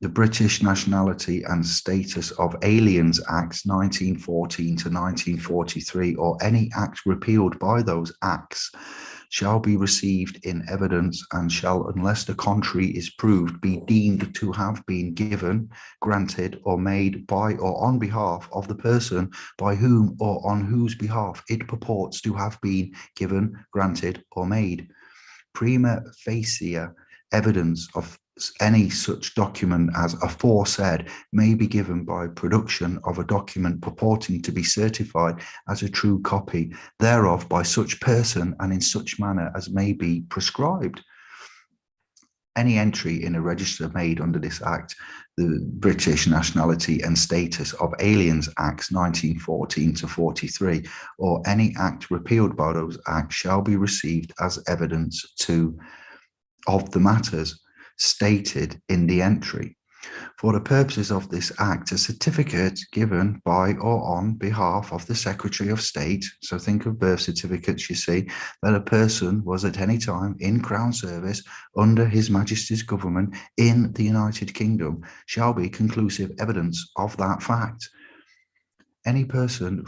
The British Nationality and Status of Aliens Acts 1914 to 1943, or any act repealed by those acts, shall be received in evidence and shall, unless the contrary is proved, be deemed to have been given, granted, or made by or on behalf of the person by whom or on whose behalf it purports to have been given, granted, or made. Prima facie evidence of any such document as aforesaid may be given by production of a document purporting to be certified as a true copy thereof by such person and in such manner as may be prescribed. Any entry in a register made under this Act, the British Nationality and Status of Aliens Acts 1914 to 43, or any act repealed by those acts shall be received as evidence of the matters stated in the entry. For the purposes of this Act, a certificate given by or on behalf of the Secretary of State, so think of birth certificates, you see, that a person was at any time in Crown service under His Majesty's government in the United Kingdom, shall be conclusive evidence of that fact. Any person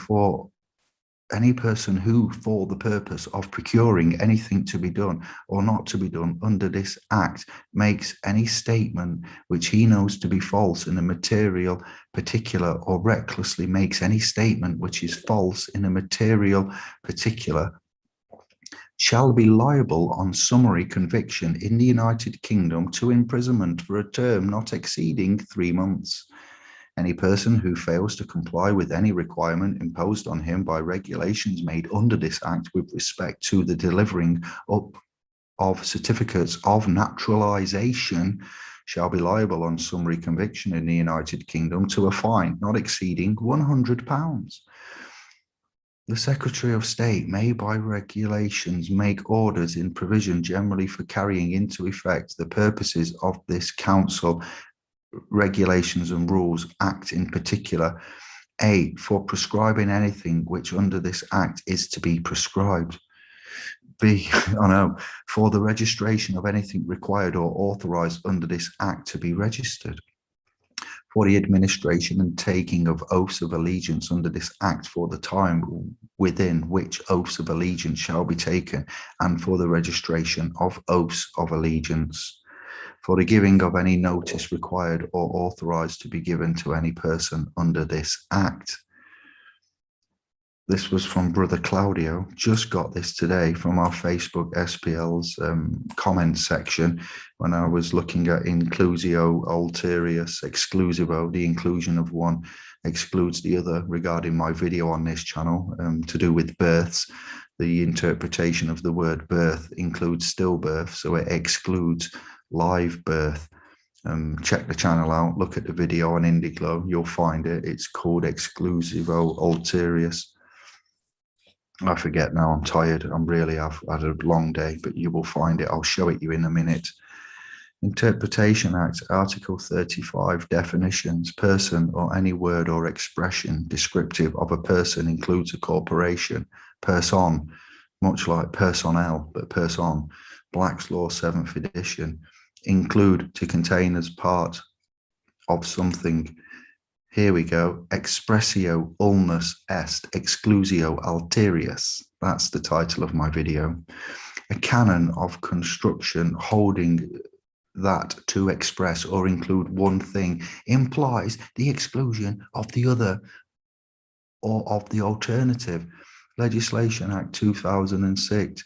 who, for the purpose of procuring anything to be done or not to be done under this Act, makes any statement which he knows to be false in a material particular, or recklessly makes any statement which is false in a material particular, shall be liable on summary conviction in the United Kingdom to imprisonment for a term not exceeding 3 months. Any person who fails to comply with any requirement imposed on him by regulations made under this Act with respect to the delivering up of certificates of naturalisation shall be liable on summary conviction in the United Kingdom to a fine not exceeding £100. The Secretary of State may by regulations make orders in provision generally for carrying into effect the purposes of this Council, regulations and rules, Act in particular. A, for prescribing anything which under this Act is to be prescribed. B, for the registration of anything required or authorised under this Act to be registered. For the administration and taking of oaths of allegiance under this Act for the time within which oaths of allegiance shall be taken, and for the registration of oaths of allegiance. For the giving of any notice required or authorised to be given to any person under this Act. This was from Brother Claudio. Just got this today from our Facebook SPL's comment section when I was looking at inclusio ulterius exclusivo, the inclusion of one excludes the other, regarding my video on this channel to do with births. The interpretation of the word birth includes stillbirth, so it excludes live birth. Check the channel out, look at the video on Indiglo, you'll find it. It's called exclusivo ulterius. I forget now, I'm tired. I've had a long day, but you will find it. I'll show it you in a minute. Interpretation Act, Article 35, definitions. Person or any word or expression descriptive of a person includes a corporation. Person, much like personnel, but person. Black's Law 7th edition. Include, to contain as part of something. Here we go. Expressio ulmus est exclusio alterius. That's the title of my video. A canon of construction holding that to express or include one thing implies the exclusion of the other or of the alternative. Legislation Act 2006.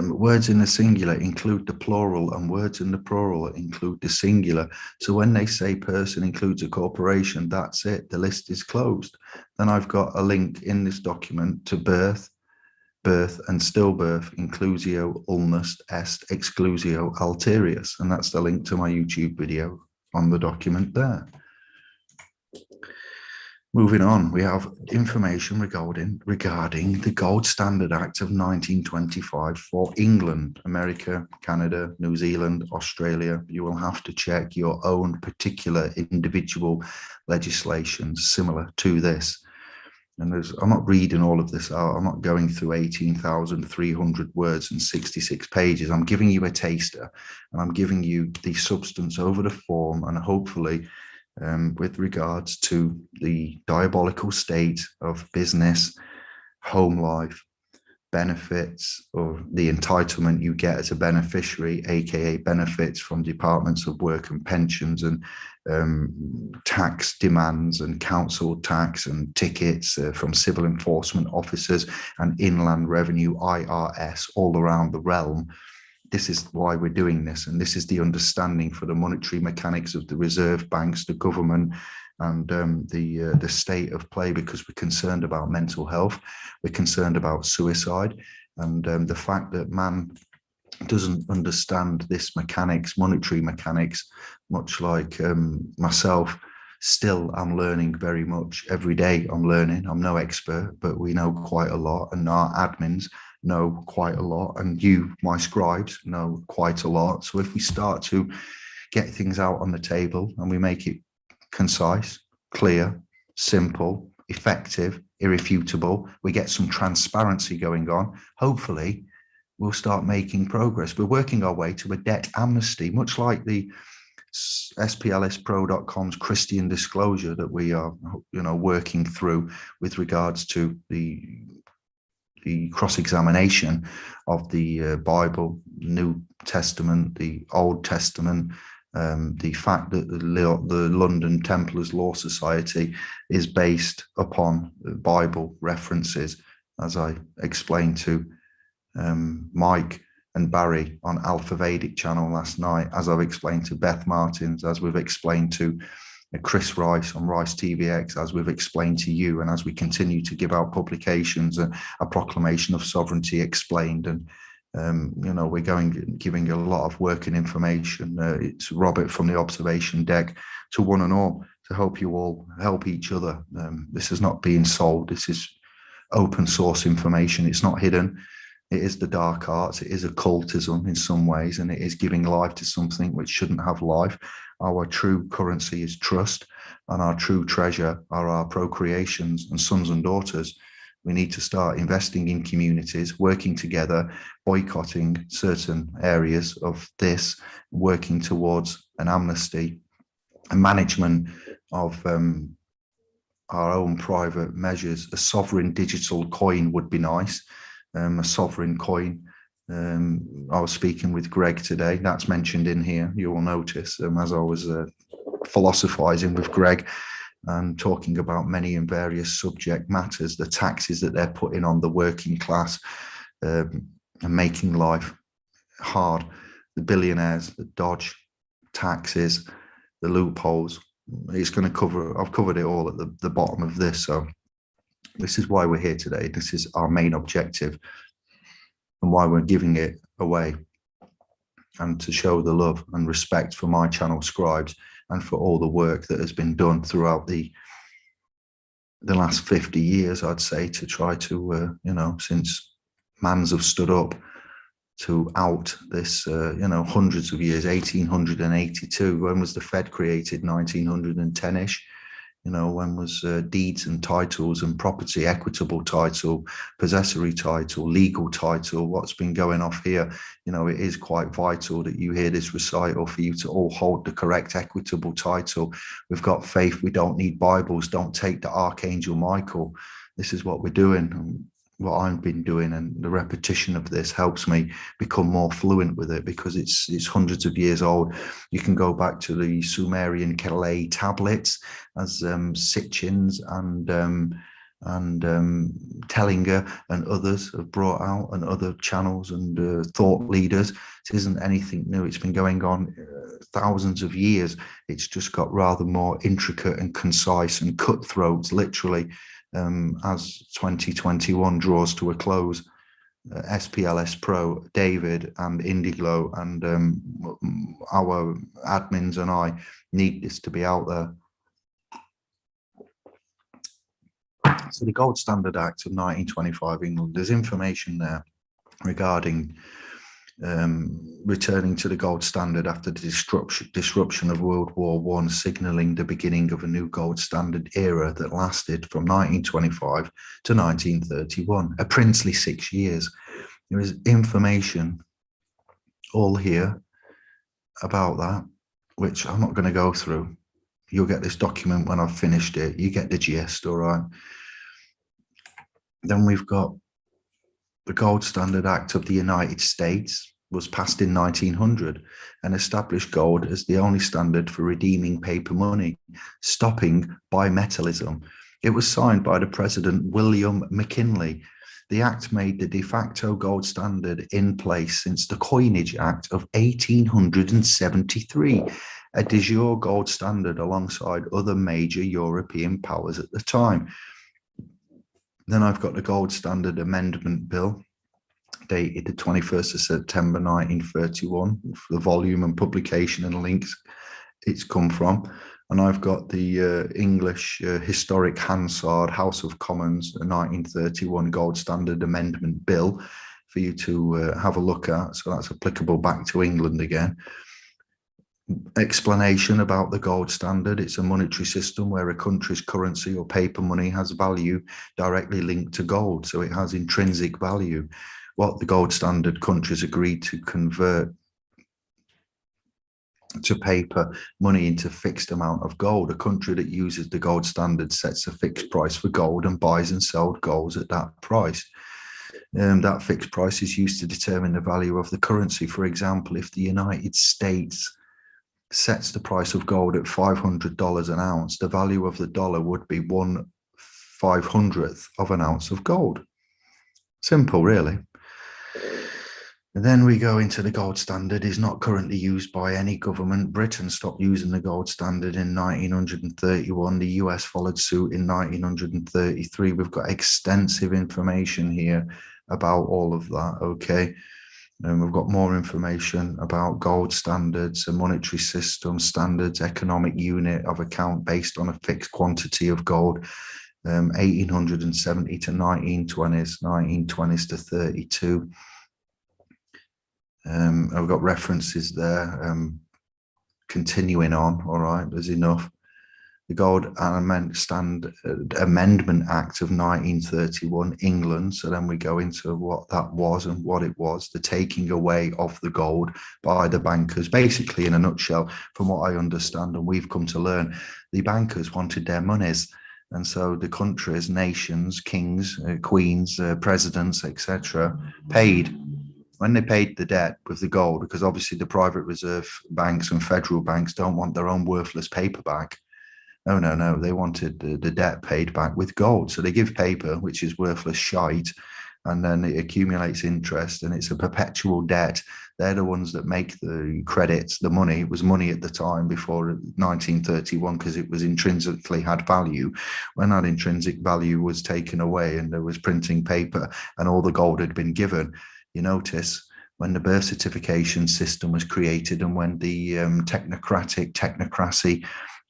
Words in the singular include the plural, and words in the plural include the singular. So when they say person includes a corporation, that's it. The list is closed. Then I've got a link in this document to birth, and stillbirth, inclusio ulmus est exclusio alterius. And that's the link to my YouTube video on the document there. Moving on, we have information regarding the Gold Standard Act of 1925 for England, America, Canada, New Zealand, Australia. You will have to check your own particular individual legislations similar to this. And I'm not reading all of this out. I'm not going through 18,300 words and 66 pages. I'm giving you a taster, and I'm giving you the substance over the form, and hopefully with regards to the diabolical state of business, home life, benefits, or the entitlement you get as a beneficiary, aka benefits from departments of work and pensions, and tax demands and council tax and tickets from civil enforcement officers and inland revenue, IRS, all around the realm. This is why we're doing this, and this is the understanding for the monetary mechanics of the reserve banks, the government, and the state of play, because we're concerned about mental health, we're concerned about suicide, and the fact that man doesn't understand this mechanics, monetary mechanics, much like myself. Still, I'm learning very much every day. I'm learning. I'm no expert, but we know quite a lot, and our admins know quite a lot, and you, my scribes, know quite a lot. So if we start to get things out on the table and we make it concise, clear, simple, effective, irrefutable, we get some transparency going on, hopefully we'll start making progress. We're working our way to a debt amnesty, much like the splspro.com's Christian disclosure that we are, working through with regards to the cross-examination of the Bible, New Testament, the Old Testament, the fact that the London Templars Law Society is based upon Bible references, as I explained to Mike and Barry on Alpha Vedic channel last night, as I've explained to Beth Martins, as we've explained to Chris Rice on Rice TVX, as we've explained to you, and as we continue to give out publications, a proclamation of sovereignty explained, and we're giving a lot of work and information. It's Robert from the observation deck to one and all to help you all help each other. This is not being sold. This is open source information. It's not hidden. It is the dark arts. It is occultism in some ways, and it is giving life to something which shouldn't have life. Our true currency is trust, and our true treasure are our procreations and sons and daughters. We need to start investing in communities, working together, boycotting certain areas of this, working towards an amnesty, a management of our own private measures. A sovereign digital coin would be nice. A sovereign coin. I was speaking with Greg today. That's mentioned in here. You will notice as I was philosophizing with Greg and talking about many and various subject matters, the taxes that they're putting on the working class and making life hard. The billionaires, the dodge taxes, the loopholes. It's going to cover. I've covered it all at the bottom of this. So this is why we're here today. This is our main objective and why we're giving it away, and to show the love and respect for my channel scribes and for all the work that has been done throughout the last 50 years, I'd say, to try to, since mans have stood up to out this, hundreds of years, 1882. When was the Fed created? 1910-ish. When was deeds and titles and property, equitable title, possessory title, legal title, what's been going off here? It is quite vital that you hear this recital for you to all hold the correct equitable title. We've got faith. We don't need Bibles. Don't take the Archangel Michael. This is what we're doing. What I've been doing, and the repetition of this helps me become more fluent with it, because it's hundreds of years old. You can go back to the Sumerian Kalei tablets, as Sitchins and Tellinger and others have brought out, and other channels and thought leaders. It isn't anything new. It's been going on thousands of years. It's just got rather more intricate and concise and cutthroats, literally. As 2021 draws to a close, splspro, David and Indigo and our admins and I need this to be out there. So the Gold Standard Act of 1925 England, there's information there regarding returning to the gold standard after the disruption of World War I, signalling the beginning of a new gold standard era that lasted from 1925 to 1931, a princely 6 years. There is information all here about that, which I'm not going to go through. You'll get this document when I've finished it. You get the gist, all right? Then we've got the Gold Standard Act of the United States, was passed in 1900 and established gold as the only standard for redeeming paper money, stopping bimetallism. It was signed by the President William McKinley. The act made the de facto gold standard in place since the Coinage Act of 1873, a de jure gold standard alongside other major European powers at the time. Then I've got the Gold Standard Amendment Bill, dated the 21st of September 1931, for the volume and publication and links it's come from. And I've got the English Historic Hansard House of Commons 1931 Gold Standard Amendment Bill for you to have a look at. So that's applicable back to England again. Explanation about the gold standard. It's a monetary system where a country's currency or paper money has value directly linked to gold, so it has intrinsic value. What the gold standard countries agreed to convert to paper money into fixed amount of gold. A country that uses the gold standard sets a fixed price for gold and buys and sells gold at that price. That fixed price is used to determine the value of the currency. For example, if the United States sets the price of gold at $500 an ounce, the value of the dollar would be 1/500th of an ounce of gold. Simple, really. And then we go into the gold standard is not currently used by any government. Britain stopped using the gold standard in 1931. The US followed suit in 1933. We've got extensive information here about all of that, okay? And we've got more information about gold standards, a monetary system, standards, economic unit of account based on a fixed quantity of gold, 1870 to 1920s, 1920s to 32. I've got references there. Continuing on, all right, there's enough. The Gold Amendment Act of 1931, England. So then we go into what that was and what it was, the taking away of the gold by the bankers. Basically, in a nutshell, from what I understand, and we've come to learn, the bankers wanted their monies. And so the countries, nations, kings, queens, presidents, etc., paid. When they paid the debt with the gold, because obviously the private reserve banks and federal banks don't want their own worthless paper back. No. They wanted the debt paid back with gold. So they give paper, which is worthless shite, and then it accumulates interest, and it's a perpetual debt. They're the ones that make the credits, the money. It was money at the time before 1931 because it was intrinsically had value. When that intrinsic value was taken away and there was printing paper and all the gold had been given, you notice when the birth certification system was created and when the technocracy,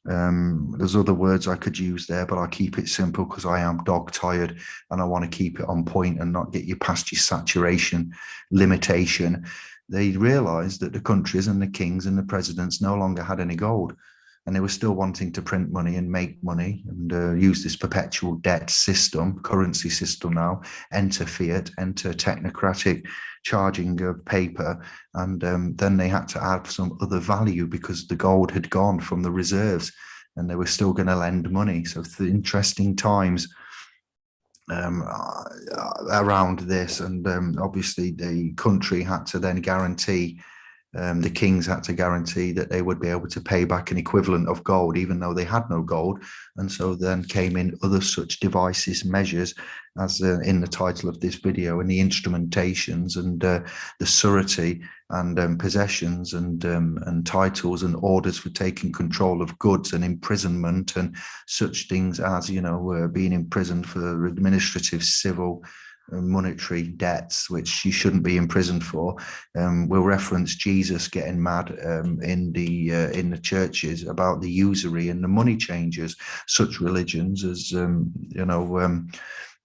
there's other words I could use there, but I'll keep it simple because I am dog tired and I want to keep it on point and not get you past your saturation limitation. They realized that the countries and the kings and the presidents no longer had any gold, and they were still wanting to print money and make money and use this perpetual debt system, currency system now, enter fiat, enter technocratic charging of paper. And then they had to add some other value because the gold had gone from the reserves and they were still going to lend money. So interesting times around this. And obviously the country had to then guarantee, the kings had to guarantee that they would be able to pay back an equivalent of gold, even though they had no gold. And so then came in other such devices, measures, as in the title of this video, and the instrumentations and the surety and possessions and titles and orders for taking control of goods and imprisonment and such things as, being imprisoned for administrative, civil, monetary debts, which you shouldn't be imprisoned for. We'll reference Jesus getting mad in the churches about the usury and the money changers. Such religions as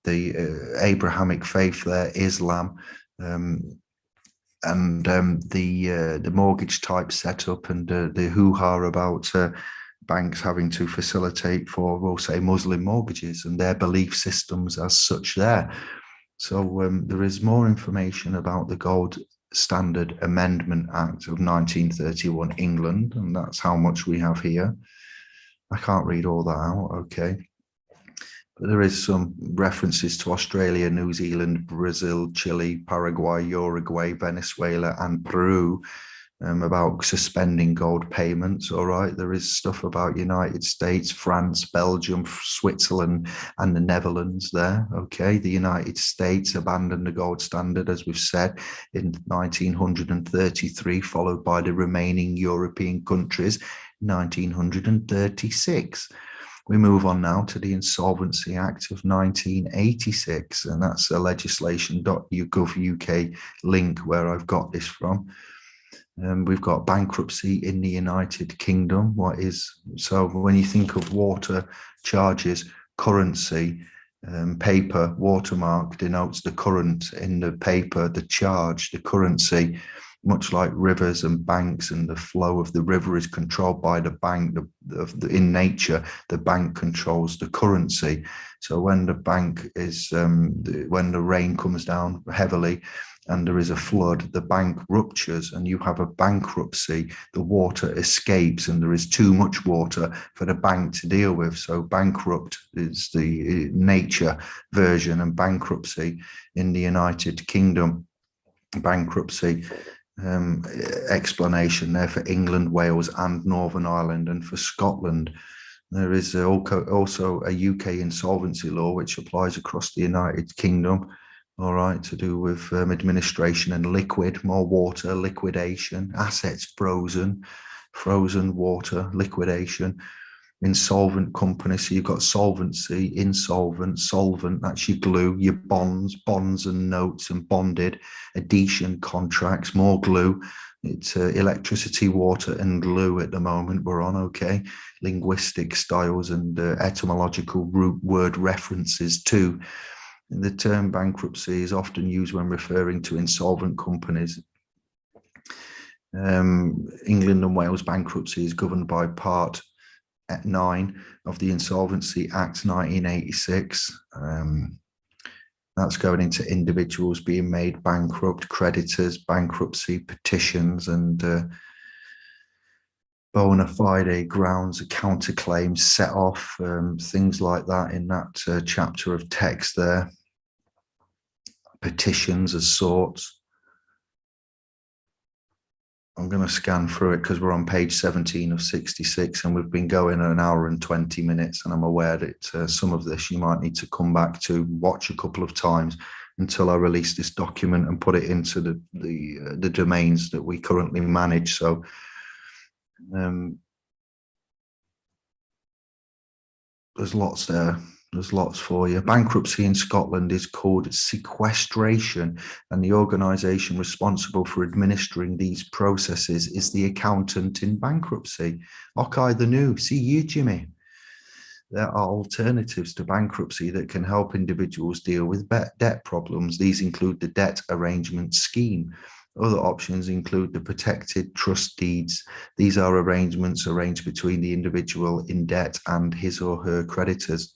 the Abrahamic faith there, Islam, and the mortgage type setup and the hoo-ha about banks having to facilitate for, we'll say, Muslim mortgages and their belief systems as such there. So there is more information about the Gold Standard Amendment Act of 1931, England, and that's how much we have here. I can't read all that out, okay. But there is some references to Australia, New Zealand, Brazil, Chile, Paraguay, Uruguay, Venezuela, and Peru, about suspending gold payments. All right, there is stuff about United States, France, Belgium, Switzerland, and the Netherlands there. Okay, the United States abandoned the gold standard, as we've said, in 1933, followed by the remaining European countries, 1936. We move on now to the Insolvency Act of 1986, and that's a legislation.gov UK link where I've got this from. We've got bankruptcy in the United Kingdom. So when you think of water charges, currency, paper, watermark denotes the current in the paper, the charge, the currency, much like rivers and banks, and the flow of the river is controlled by the bank. In nature, the bank controls the currency. So when the bank is, when the rain comes down heavily, and there is a flood, the bank ruptures and you have a bankruptcy. The water escapes and there is too much water for the bank to deal with. So bankrupt is the nature version, and bankruptcy in the United Kingdom. Bankruptcy explanation there for England, Wales, and Northern Ireland, and for Scotland. There is also a UK insolvency law which applies across the United Kingdom. all right, to do with administration and liquid, more water, liquidation, assets frozen, frozen water, liquidation, insolvent companies. So you've got solvency, insolvent, solvent, that's your glue, your bonds and notes and bonded, adhesion contracts, more glue. It's electricity, water, and glue at the moment we're on, okay? Linguistic styles and etymological root word references too. The term bankruptcy is often used when referring to insolvent companies. England and Wales bankruptcy is governed by Part 9 of the Insolvency Act 1986. That's going into individuals being made bankrupt, creditors, bankruptcy petitions, and bona fide grounds, counterclaims set off, things like that in that chapter of text there. Petitions of sorts. I'm going to scan through it because we're on page 17 of 66 and we've been going an hour and 20 minutes, and I'm aware that some of this you might need to come back to watch a couple of times until I release this document and put it into the domains that we currently manage. So there's lots there. There's lots for you. Bankruptcy in Scotland is called sequestration, and the organisation responsible for administering these processes is the accountant in bankruptcy. Okay, the new. See you, Jimmy. There are alternatives to bankruptcy that can help individuals deal with debt problems. These include the debt arrangement scheme. Other options include the protected trust deeds. These are arrangements arranged between the individual in debt and his or her creditors.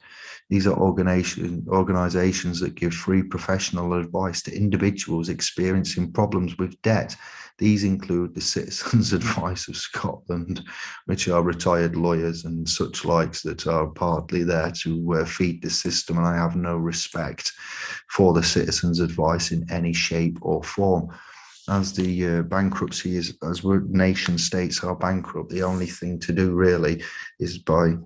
These are organizations that give free professional advice to individuals experiencing problems with debt. These include the Citizens Advice of Scotland, which are retired lawyers and such likes that are partly there to feed the system. And I have no respect for the Citizens Advice in any shape or form. As the bankruptcy is, as nation states are bankrupt, the only thing to do really is by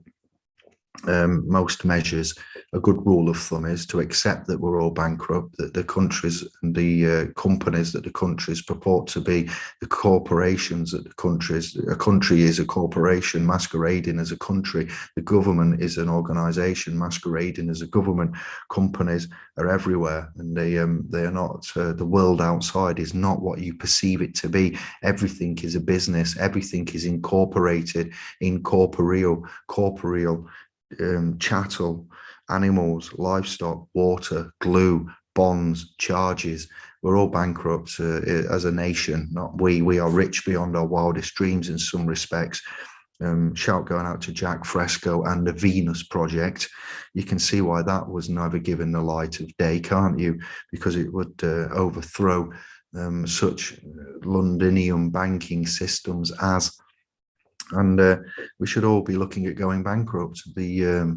most measures, a good rule of thumb is to accept that we're all bankrupt, that the countries and the companies that the countries purport to be, the corporations that a country is a corporation masquerading as a country, the government is an organization masquerading as a government, companies are everywhere, and they are not, the world outside is not what you perceive it to be. Everything is a business, everything is incorporated, incorporeal, corporeal, chattel, animals, livestock, water, glue, bonds, charges. We're all bankrupt as a nation. Not we. We are rich beyond our wildest dreams in some respects. Shout going out to Jack Fresco and the Venus Project. You can see why that was never given the light of day, can't you? Because it would overthrow such Londinium banking systems as. And we should all be looking at going bankrupt. The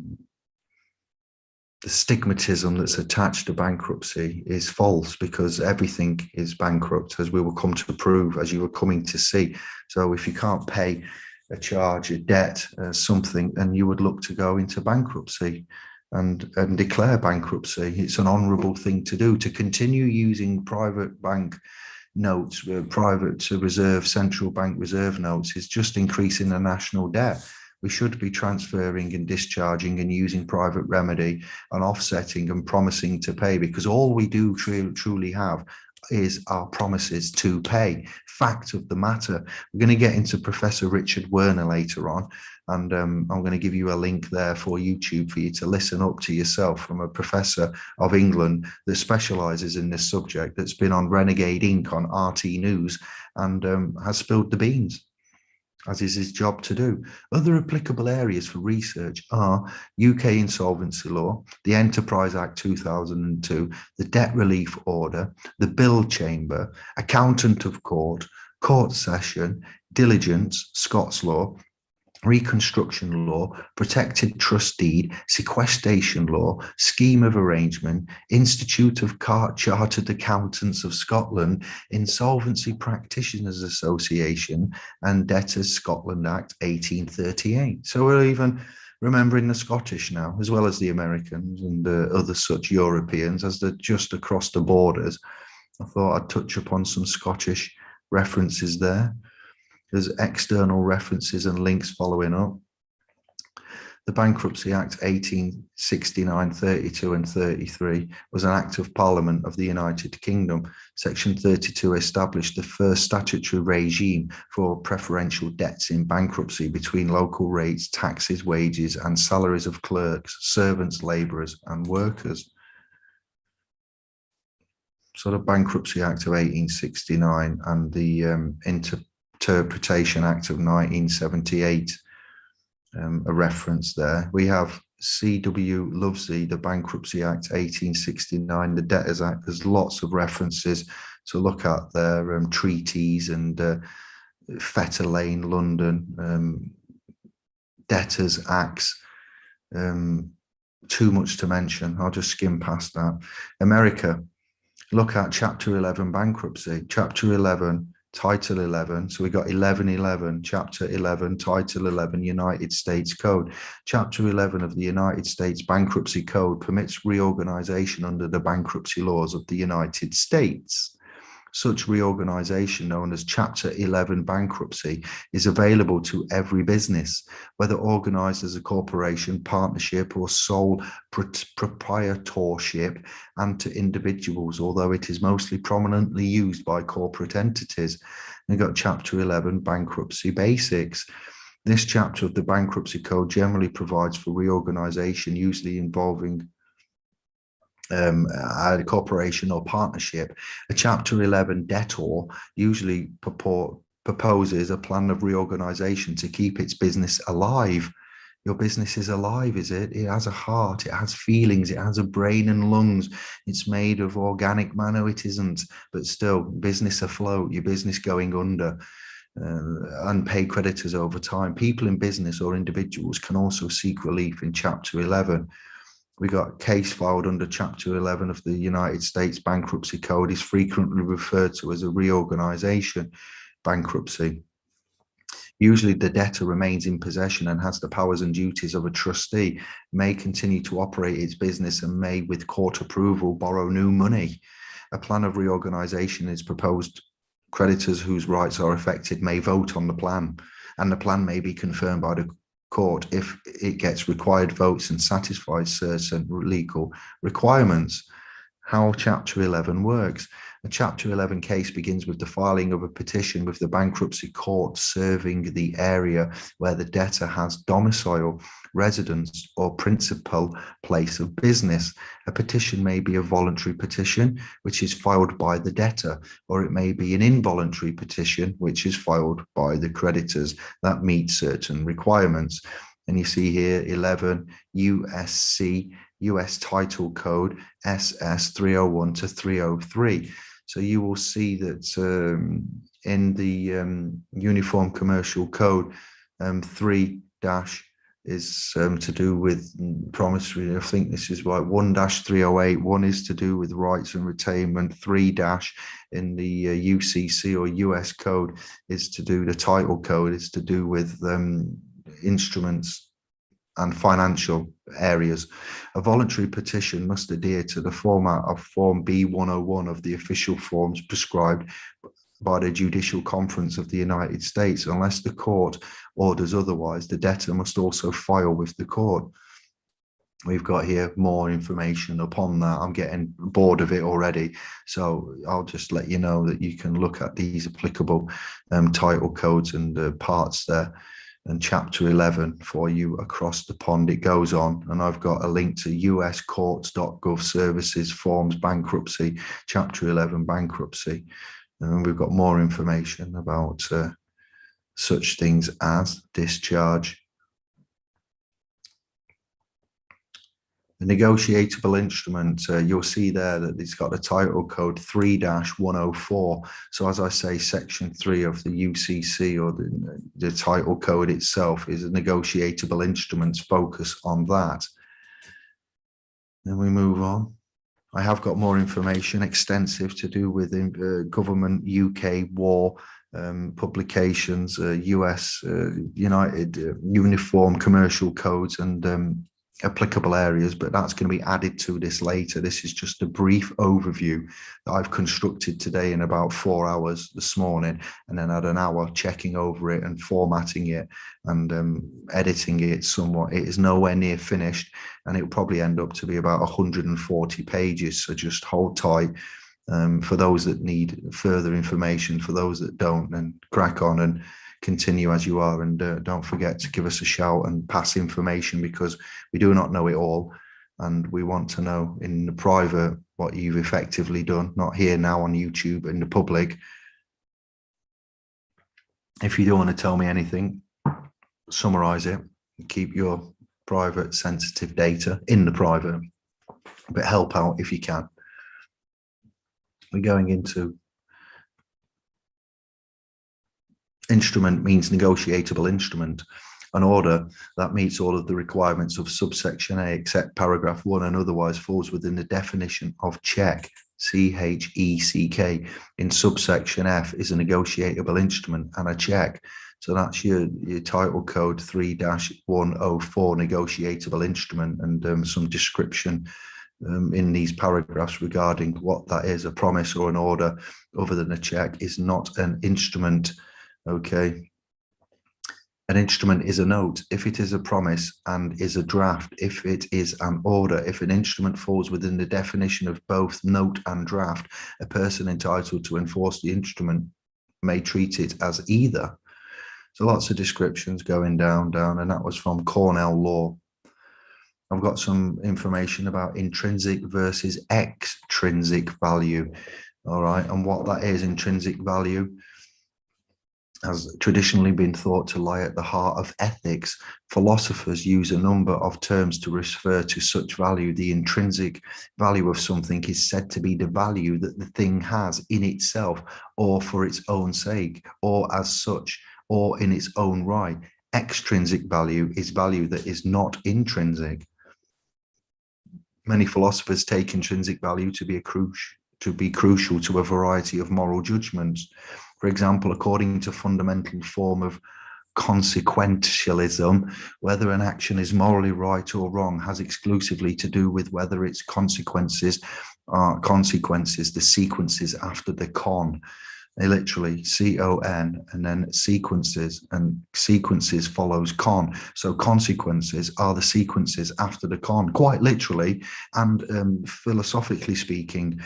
stigmatism that's attached to bankruptcy is false, because everything is bankrupt, as we will come to prove, as you were coming to see. So if you can't pay a charge, a debt, something, then you would look to go into bankruptcy and declare bankruptcy. It's an honourable thing to do. To continue using private bank notes, private reserve, central bank reserve notes, is just increasing the national debt. We should be transferring and discharging and using private remedy and offsetting and promising to pay, because all we do truly have is our promises to pay. Fact of the matter. We're going to get into Professor Richard Werner later on, and I'm going to give you a link there for YouTube for you to listen up to yourself from a professor of England that specialises in this subject, that's been on Renegade Inc. on RT News and has spilled the beans, as is his job to do. Other applicable areas for research are UK insolvency law, the Enterprise Act 2002, the Debt Relief Order, the Bill Chamber, accountant of court, court session, diligence, Scots law, reconstruction law, protected trust deed, sequestration law, scheme of arrangement, Institute of Chartered Accountants of Scotland, Insolvency Practitioners Association, and Debtors Scotland Act 1838. So we're remembering the Scottish now, as well as the Americans and other such Europeans, as they're just across the borders. I thought I'd touch upon some Scottish references there. There's external references and links following up. The Bankruptcy Act 1869, 32 and 33 was an act of Parliament of the United Kingdom. Section 32 established the first statutory regime for preferential debts in bankruptcy between local rates, taxes, wages and salaries of clerks, servants, labourers and workers. So the Bankruptcy Act of 1869 and the Interpretation Act of 1978, a reference there. We have C.W. Lovesey, the Bankruptcy Act 1869, the Debtors Act. There's lots of references to look at there, treaties and Fetter Lane, London, Debtors Acts. Too much to mention. I'll just skim past that. America, look at Chapter 11 bankruptcy. Chapter 11, Title 11. So we got 1111, Chapter 11, Title 11, United States Code. Chapter 11 of the United States Bankruptcy Code permits reorganization under the bankruptcy laws of the United States. Such reorganization, known as Chapter 11 bankruptcy, is available to every business, whether organized as a corporation, partnership, or sole proprietorship, and to individuals, although it is mostly prominently used by corporate entities. We've got Chapter 11 bankruptcy basics. This chapter of the Bankruptcy Code generally provides for reorganization, usually involving a corporation or partnership. A Chapter 11 debtor usually proposes a plan of reorganization to keep its business alive. Your business is alive, is it? It has a heart, it has feelings, it has a brain and lungs. It's made of organic matter. No, it isn't, but still, business afloat, your business going under. Unpaid creditors over time. People in business or individuals can also seek relief in Chapter 11. We got a case filed under Chapter 11 of the United States Bankruptcy Code is frequently referred to as a reorganization bankruptcy. Usually the debtor remains in possession and has the powers and duties of a trustee, may continue to operate its business and may, with court approval, borrow new money. A plan of reorganization is proposed. Creditors whose rights are affected may vote on the plan, and the plan may be confirmed by the court if it gets required votes and satisfies certain legal requirements. How Chapter 11 works. A Chapter 11 case begins with the filing of a petition with the bankruptcy court serving the area where the debtor has domicile, residence, or principal place of business. A petition may be a voluntary petition, which is filed by the debtor, or it may be an involuntary petition, which is filed by the creditors that meet certain requirements. And you see here 11 USC, US Title Code SS 301 to 303. So you will see that in the Uniform Commercial Code, 3- is to do with promissory. I think this is right. 1-308. 1 is to do with rights and retainment. 3- in the UCC or US Code is to do, the Title Code is to do with instruments and financial areas. A voluntary petition must adhere to the format of Form B101 of the official forms prescribed by the Judicial Conference of the United States. Unless the court orders otherwise, the debtor must also file with the court. We've got here more information upon that. I'm getting bored of it already, so I'll just let you know that you can look at these applicable title codes and parts there, and Chapter 11 for you across the pond. It goes on, and I've got a link to uscourts.gov services forms bankruptcy, Chapter 11 bankruptcy, and we've got more information about such things as discharge. The negotiable instrument, you'll see there that it's got a title code 3-104. So as I say, Section 3 of the UCC, or the title code itself, is a negotiable instruments. Focus on that. Then we move on. I have got more information, extensive, to do with government, UK, war, publications, US, United, uniform commercial codes, and applicable areas, but that's going to be added to this later. This is just a brief overview that I've constructed today in about 4 hours this morning, and then had an hour checking over it and formatting it and editing it somewhat. It is nowhere near finished, and it will probably end up to be about 140 pages, so just hold tight. For those that need further information, for those that don't, then crack on and continue as you are, and don't forget to give us a shout and pass information, because we do not know it all, and we want to know in the private what you've effectively done, not here now on YouTube in the public. If you don't want to tell me anything, summarize it, keep your private sensitive data in the private, but help out if you can. We're going into instrument. Means negotiable instrument, an order that meets all of the requirements of subsection A except paragraph 1 and otherwise falls within the definition of check, CHECK, in subsection F is a negotiable instrument and a check. So that's your title code 3-104 negotiable instrument, and some description in these paragraphs regarding what that is. A promise or an order other than a check is not an instrument. Okay. An instrument is a note if it is a promise, and is a draft if it is an order. If an instrument falls within the definition of both note and draft, a person entitled to enforce the instrument may treat it as either. So lots of descriptions going down, and that was from Cornell Law. I've got some information about intrinsic versus extrinsic value. All right, and what that is. Intrinsic value has traditionally been thought to lie at the heart of ethics. Philosophers use a number of terms to refer to such value. The intrinsic value of something is said to be the value that the thing has in itself, or for its own sake, or as such, or in its own right. Extrinsic value is value that is not intrinsic. Many philosophers take intrinsic value to be crucial to a variety of moral judgments. For example, according to fundamental form of consequentialism, whether an action is morally right or wrong has exclusively to do with whether its consequences are the sequences after the con. They literally C-O-N and then sequences, and sequences follows con. So consequences are the sequences after the con, quite literally, and philosophically speaking,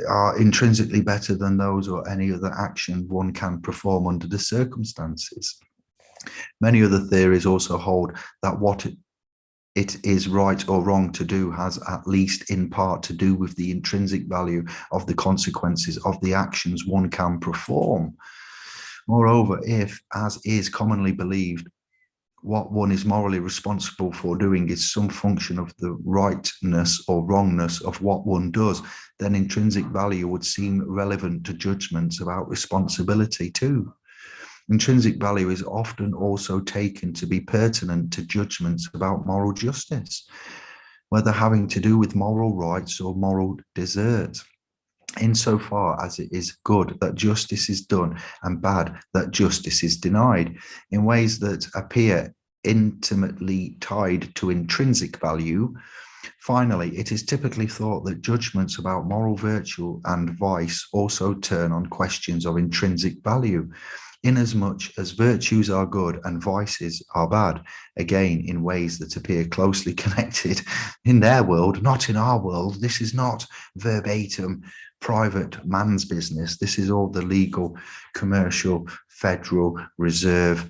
are intrinsically better than those or any other action one can perform under the circumstances. Many other theories also hold that what it is right or wrong to do has, at least in part, to do with the intrinsic value of the consequences of the actions one can perform. Moreover, if, as is commonly believed, what one is morally responsible for doing is some function of the rightness or wrongness of what one does, then intrinsic value would seem relevant to judgments about responsibility too. Intrinsic value is often also taken to be pertinent to judgments about moral justice, whether having to do with moral rights or moral desert, insofar as it is good that justice is done and bad that justice is denied, in ways that appear intimately tied to intrinsic value. Finally, it is typically thought that judgments about moral virtue and vice also turn on questions of intrinsic value, inasmuch as virtues are good and vices are bad, again in ways that appear closely connected in their world, not in our world. This is not verbatim private man's business. This is all the legal, commercial, Federal Reserve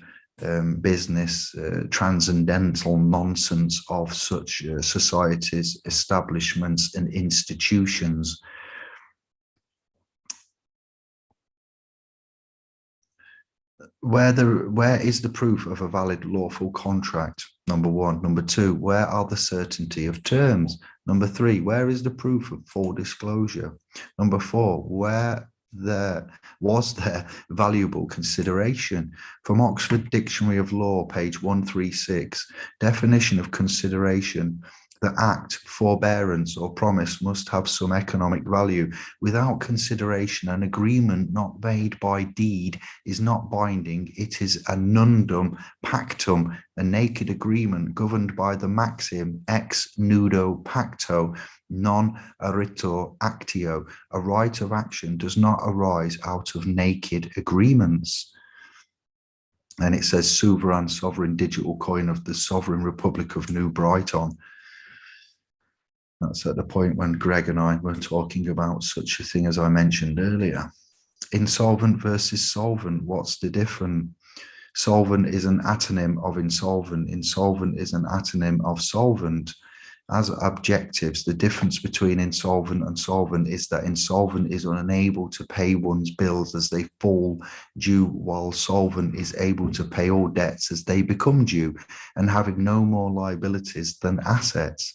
business, transcendental nonsense of such societies, establishments, and institutions. Where is the proof of a valid lawful contract? Number one. Number two, where are the certainty of terms? Number three, where is the proof of full disclosure? Number four, was there valuable consideration? From Oxford Dictionary of Law, page 136, definition of consideration: The act, forbearance, or promise must have some economic value. Without consideration, an agreement not made by deed is not binding. It is a nundum pactum, a naked agreement governed by the maxim ex nudo pacto, non aritor actio. A right of action does not arise out of naked agreements. And it says sovereign digital coin of the Sovereign Republic of New Brighton. That's at the point when Greg and I were talking about such a thing as I mentioned earlier. Insolvent versus solvent, what's the difference? Solvent is an antonym of insolvent. Insolvent is an antonym of solvent. As objectives, the difference between insolvent and solvent is that insolvent is unable to pay one's bills as they fall due, while solvent is able to pay all debts as they become due and having no more liabilities than assets.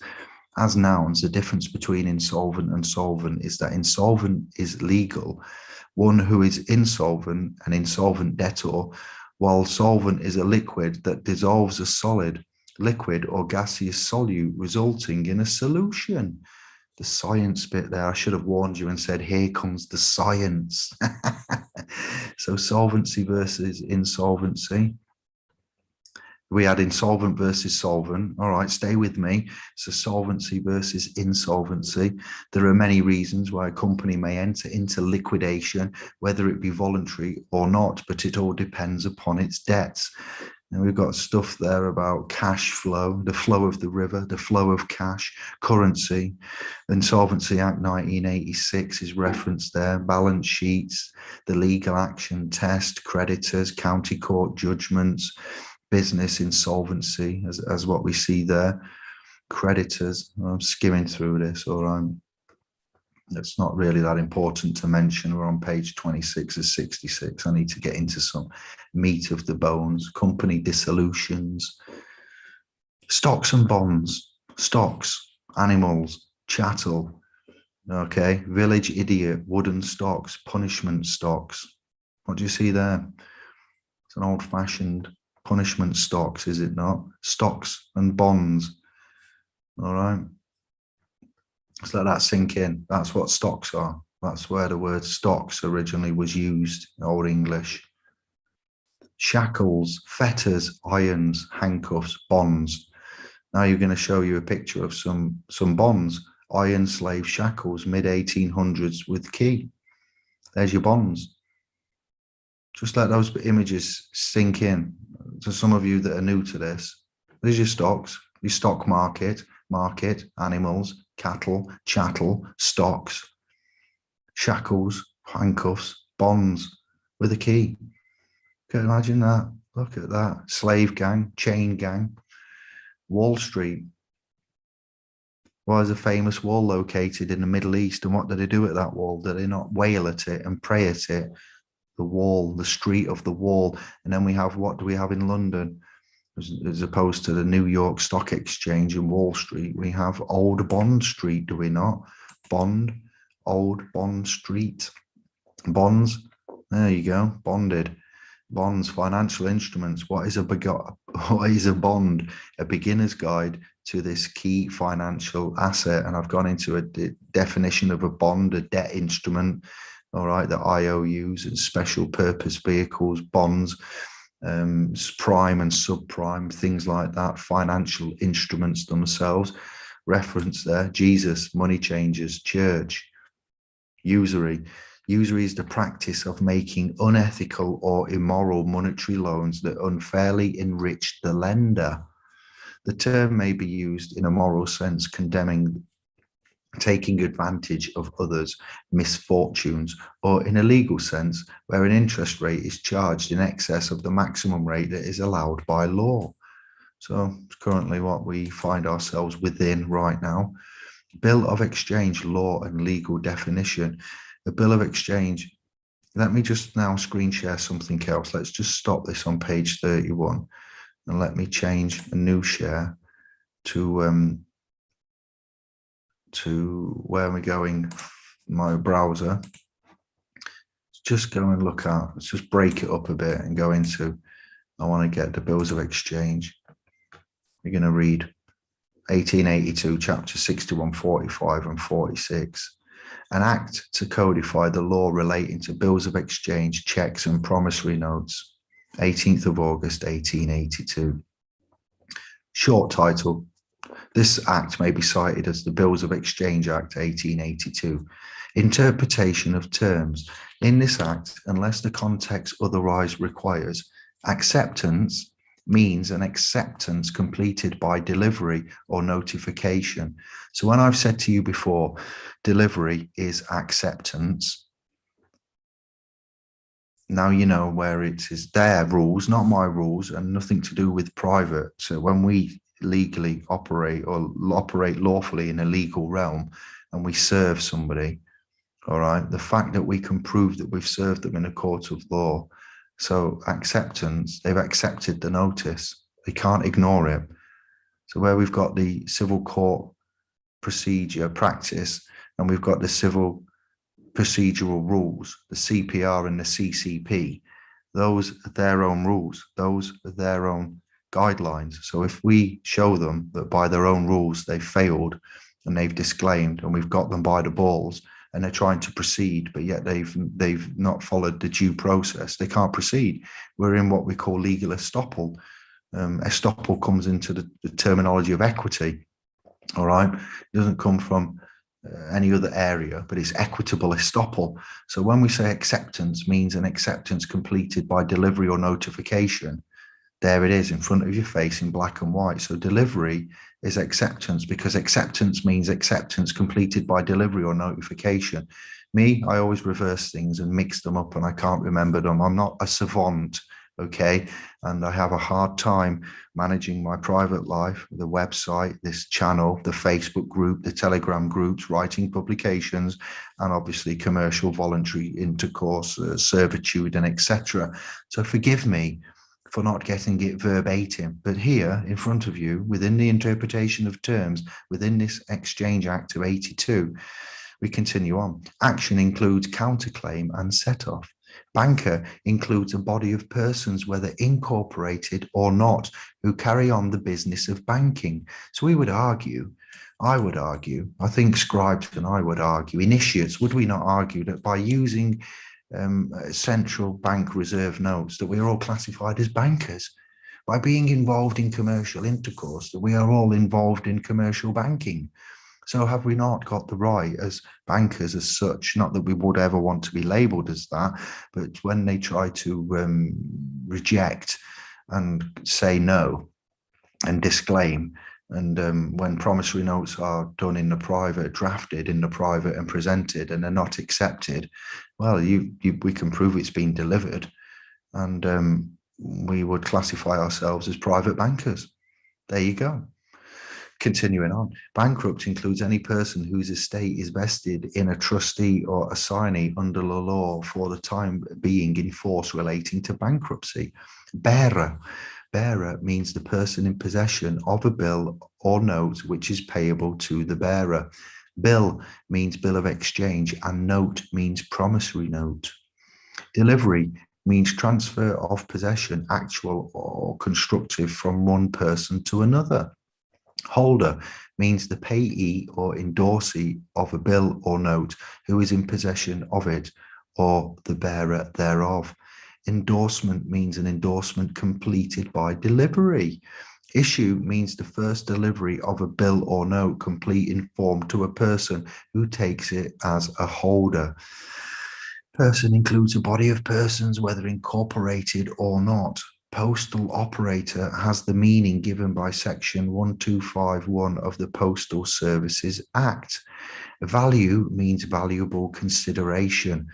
As nouns, the difference between insolvent and solvent is that insolvent is legal, one who is insolvent, an insolvent debtor, while solvent is a liquid that dissolves a solid, liquid or gaseous solute, resulting in a solution. The science bit there, I should have warned you and said, here comes the science. So solvency versus insolvency. We had insolvent versus solvent. All right, stay with me. So solvency versus insolvency. There are many reasons why a company may enter into liquidation, whether it be voluntary or not, but it all depends upon its debts. And we've got stuff there about cash flow, the flow of the river, the flow of cash, currency. Insolvency Act 1986 is referenced there, balance sheets, the legal action test, creditors, county court judgments, business insolvency as what we see there. Creditors, I'm skimming through this, or it's not really that important to mention. We're on page 26 of 66. I need to get into some meat of the bones. Company dissolutions, stocks and bonds, stocks, animals, chattel, okay, village idiot, wooden stocks, punishment stocks. What do you see there? It's an old-fashioned punishment stocks, is it not? Stocks and bonds. All right. Let's let that sink in. That's what stocks are. That's where the word stocks originally was used in Old English. Shackles, fetters, irons, handcuffs, bonds. Now you're going to show you a picture of some bonds. Iron slave shackles, mid-1800s with key. There's your bonds. Just let those images sink in. To some of you that are new to this, there's your stocks, your stock market, animals, cattle, chattel, stocks, shackles, handcuffs, bonds with a key. Can you imagine that? Look at that. Slave gang, chain gang, Wall Street. Why is a famous wall located in the Middle East? And what do they do at that wall? Do they not wail at it and pray at it? The wall, the street of the wall. And then we have, what do we have in London? As opposed to the New York Stock Exchange and Wall Street, we have Old Bond Street, do we not? Bond, Old Bond Street. Bonds, there you go, bonded. Bonds, financial instruments. What is a bond? A beginner's guide to this key financial asset. And I've gone into a definition of a bond, a debt instrument, all right, the IOUs and special purpose vehicles, bonds, prime and subprime, things like that, financial instruments themselves. Reference there, Jesus, money changers, church, usury. Usury is the practice of making unethical or immoral monetary loans that unfairly enrich the lender. The term may be used in a moral sense, condemning taking advantage of others' misfortunes, or in a legal sense, where an interest rate is charged in excess of the maximum rate that is allowed by law. So it's currently what we find ourselves within right now. Bill of exchange, law and legal definition. The bill of exchange, let me just now screen share something else. Let's just stop this on page 31 and let me change a new share to where we're going, my browser. Just go and look at, let's just break it up a bit and go into, I want to get the bills of exchange. We're going to read 1882, chapter 61, 45 and 46. An act to codify the law relating to bills of exchange, checks and promissory notes, 18th of August, 1882. Short title. This act may be cited as the Bills of Exchange Act 1882. Interpretation of terms. In this act, unless the context otherwise requires, acceptance means an acceptance completed by delivery or notification. So when I've said to you before, delivery is acceptance, now you know where it is their rules, not my rules, and nothing to do with private. So when we legally operate or operate lawfully in a legal realm and we serve somebody, all right, the fact that we can prove that we've served them in a court of law. So acceptance, they've accepted the notice. They can't ignore it. So where we've got the civil court procedure practice and we've got the civil procedural rules, the CPR and the CCP, those are their own rules. Those are their own guidelines. So if we show them that by their own rules they've failed and they've disclaimed and we've got them by the balls and they're trying to proceed, but yet they've not followed the due process, they can't proceed. We're in what we call legal estoppel. Estoppel comes into the terminology of equity. All right, it doesn't come from any other area, but it's equitable estoppel. So when we say acceptance means an acceptance completed by delivery or notification, there it is in front of your face in black and white. So delivery is acceptance because acceptance means acceptance completed by delivery or notification. Me, I always reverse things and mix them up and I can't remember them. I'm not a savant, okay? And I have a hard time managing my private life, the website, this channel, the Facebook group, the Telegram groups, writing publications, and obviously commercial voluntary intercourse, servitude, and etc. So forgive me for not getting it verbatim, but here in front of you, within the interpretation of terms, within this Exchange Act of 82, we continue on. Action includes counterclaim and set-off. Banker includes a body of persons, whether incorporated or not, who carry on the business of banking. So we would argue, I would argue, I think scribes and I would argue, initiates, would we not argue that by using central bank reserve notes that we are all classified as bankers? By being involved in commercial intercourse, that we are all involved in commercial banking. So have we not got the right as bankers as such? Not that we would ever want to be labelled as that, but when they try to reject and say no and disclaim, and when promissory notes are done in the private, drafted in the private and presented and they're not accepted, well, we can prove it's been delivered, and we would classify ourselves as private bankers. There you go. Continuing on, bankrupt includes any person whose estate is vested in a trustee or assignee under the law for the time being in force relating to bankruptcy. Bearer means the person in possession of a bill or note which is payable to the bearer. Bill means bill of exchange and note means promissory note. Delivery means transfer of possession, actual or constructive, from one person to another. Holder means the payee or endorsee of a bill or note who is in possession of it or the bearer thereof. Endorsement means an endorsement completed by delivery. Issue means the first delivery of a bill or note complete in form to a person who takes it as a holder. Person includes a body of persons, whether incorporated or not. Postal operator has the meaning given by section 1251 of the Postal Services Act. Value means valuable consideration.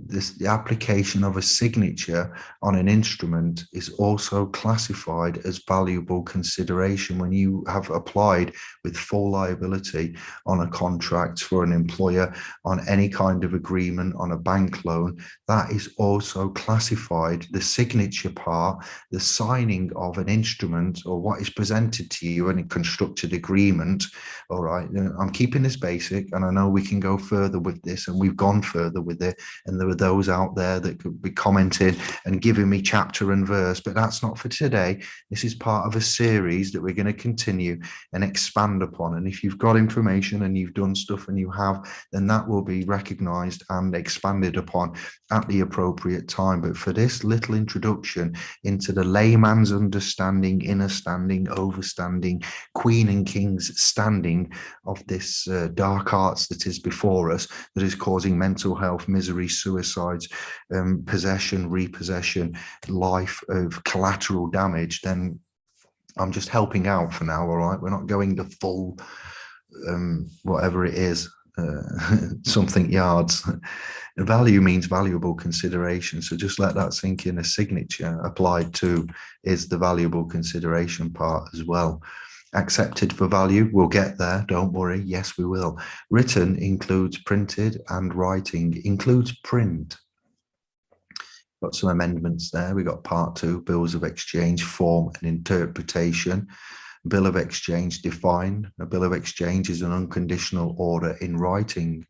The application of a signature on an instrument is also classified as valuable consideration when you have applied with full liability on a contract for an employer, on any kind of agreement, on a bank loan. That is also classified, the signature part, the signing of an instrument or what is presented to you in a constructed agreement. All right, I'm keeping this basic and I know we can go further with this and we've gone further with it, and and there were those out there that could be commenting and giving me chapter and verse, but that's not for today. This is part of a series that we're going to continue and expand upon. And if you've got information and you've done stuff and you have, then that will be recognized and expanded upon at the appropriate time. But for this little introduction into the layman's understanding, inner standing, overstanding, queen and king's standing of this dark arts that is before us, that is causing mental health, misery, suicides, possession, repossession, life of collateral damage, then I'm just helping out for now. All right, we're not going the full whatever it is, something yards. Value means valuable consideration, so just let that sink in. A signature applied to is the valuable consideration part as well. Accepted for value, we'll get there, don't worry. Yes, we will. Written includes printed, and writing includes print. Got some amendments there. We got part 2, bills of exchange, form and interpretation. Bill of exchange defined. A bill of exchange is an unconditional order in writing,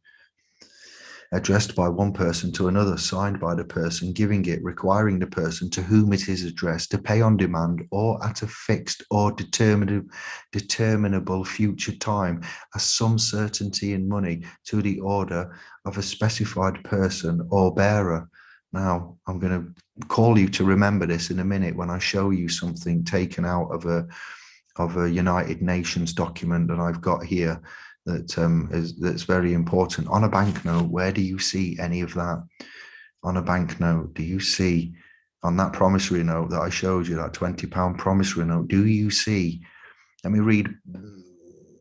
addressed by one person to another, signed by the person giving it, requiring the person to whom it is addressed to pay on demand or at a fixed or determinable future time a sum certainty in money to the order of a specified person or bearer. Now, I'm going to call you to remember this in a minute when I show you something taken out of a United Nations document that I've got here. That's very important. On a banknote, where do you see any of that? On a banknote, do you see on that promissory note that I showed you, that £20 promissory note, do you see, let me read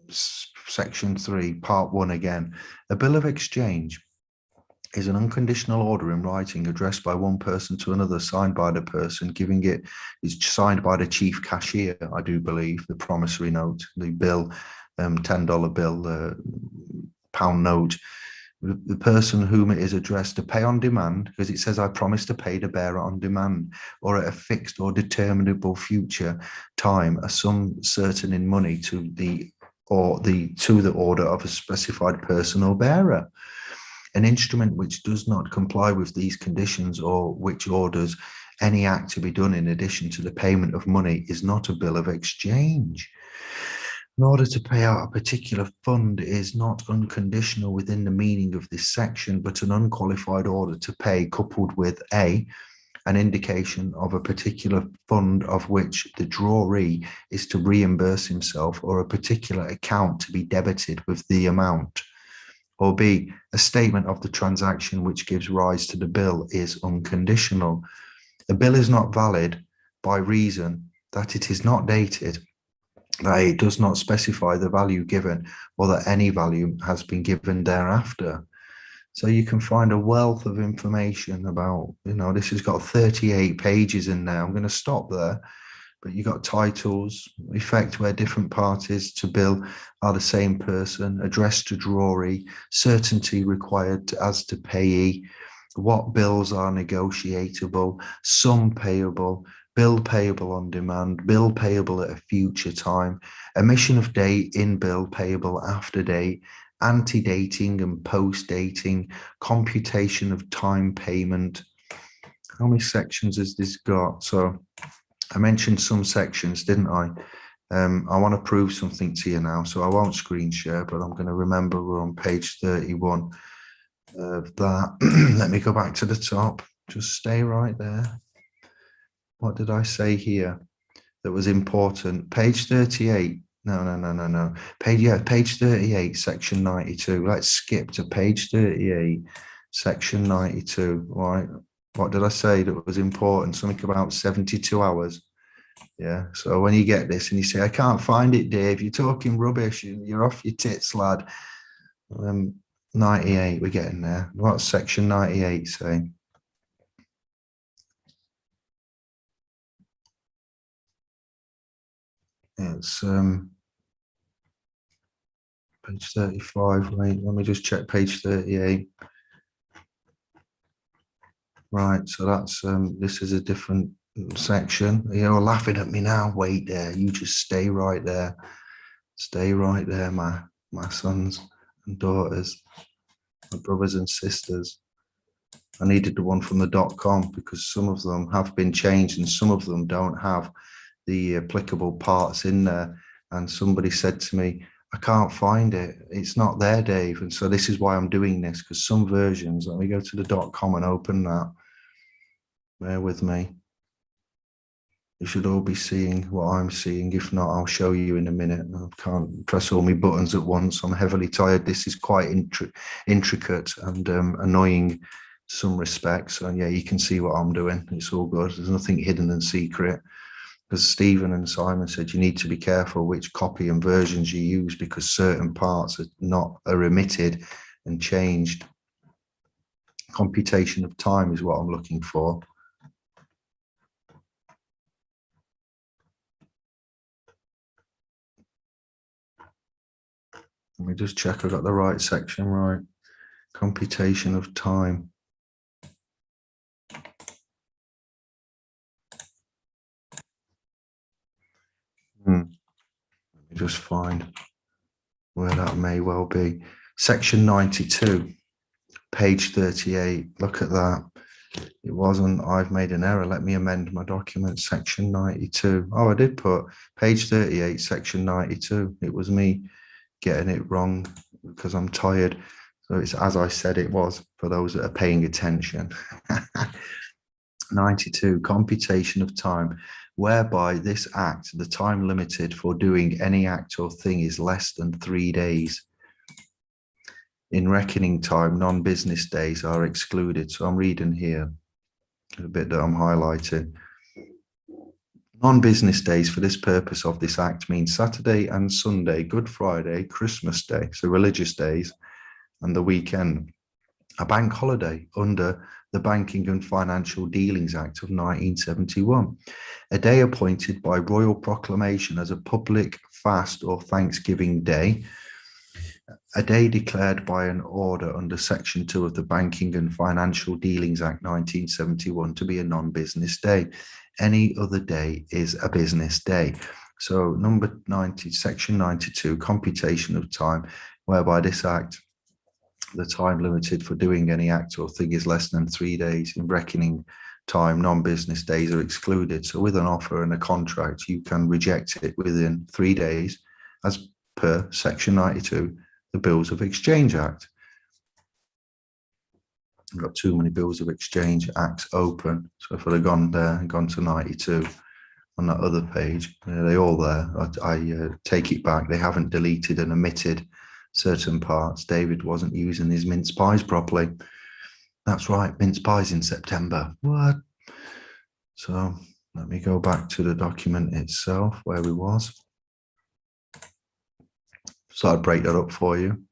section 3, part 1 again. A bill of exchange is an unconditional order in writing addressed by one person to another, signed by the person giving it, is signed by the chief cashier, I do believe. The promissory note, the bill, $10 bill, pound note, the person whom it is addressed to pay on demand, because it says I promise to pay the bearer on demand or at a fixed or determinable future time a sum certain in money to the order of a specified person or bearer. An instrument which does not comply with these conditions, or which orders any act to be done in addition to the payment of money, is not a bill of exchange. In order to pay out a particular fund is not unconditional within the meaning of this section, but an unqualified order to pay coupled with an indication of a particular fund of which the drawee is to reimburse himself, or a particular account to be debited with the amount. Or B, a statement of the transaction which gives rise to the bill is unconditional. A bill is not valid by reason that it is not dated, that it does not specify the value given, or that any value has been given thereafter. So you can find a wealth of information about, this has got 38 pages in there. I'm going to stop there. But you got titles, effect where different parties to bill are the same person, address to drawee, certainty required as to payee, what bills are negotiable, sum payable, bill payable on demand, bill payable at a future time, omission of date in bill payable after date, antedating and post-dating, computation of time payment. How many sections has this got? So I mentioned some sections, didn't I? I want to prove something to you now, so I won't screen share, but I'm going to remember we're on page 31 of that. Let me go back to the top. Just stay right there. What did I say here that was important? Page 38. No. Page 38, section 92. Let's skip to page 38, section 92. All right. What did I say that was important? Something about 72 hours. Yeah. So when you get this and you say, I can't find it, Dave, you're talking rubbish. You're off your tits, lad. 98, we're getting there. What's section 98 say? It's page 35. Wait, let me just check page 38. Right, so that's this is a different section. You're laughing at me now. Wait there, you just stay right there. Stay right there, my sons and daughters, my brothers and sisters. I needed the one from the .com because some of them have been changed and some of them don't have the applicable parts in there. And somebody said to me, I can't find it. It's not there, Dave. And so this is why I'm doing this, because some versions, let me go to the .com and open that. Bear with me. You should all be seeing what I'm seeing. If not, I'll show you in a minute. I can't press all my buttons at once. I'm heavily tired. This is quite intricate and annoying some respects. And yeah, you can see what I'm doing. It's all good. There's nothing hidden and secret. Because Stephen and Simon said you need to be careful which copy and versions you use because certain parts are omitted and changed. Computation of time is what I'm looking for. Let me just check I got the right section right. Computation of time. Let me just find where that may well be. Section 92, page 38. Look at that. It wasn't, I've made an error. Let me amend my document. Section 92. Oh, I did put page 38, section 92. It was me getting it wrong because I'm tired. So it's as I said it was, for those that are paying attention. 92, computation of time, whereby this act, the time limited for doing any act or thing is less than 3 days. In reckoning time, non-business days are excluded. So I'm reading here the bit that I'm highlighting. Non-business days for this purpose of this act means Saturday and Sunday, Good Friday, Christmas Day, so religious days, and the weekend. A bank holiday under the Banking and Financial Dealings Act of 1971. A day appointed by royal proclamation as a public fast or Thanksgiving day. A day declared by an order under Section 2 of the Banking and Financial Dealings Act 1971 to be a non-business day. Any other day is a business day. So number 90, Section 92, computation of time, whereby this act, the time limited for doing any act or thing is less than 3 days. In reckoning time, non-business days are excluded. So with an offer and a contract, you can reject it within 3 days as per Section 92, the Bills of Exchange Act. I've got too many Bills of Exchange Acts open. So if I'd have gone there and gone to 92 on that other page, they're all there. I take it back. They haven't deleted and omitted certain parts. David wasn't using his mince pies properly. That's right, mince pies in September. What? So let me go back to the document itself where we was. So I'd break that up for you.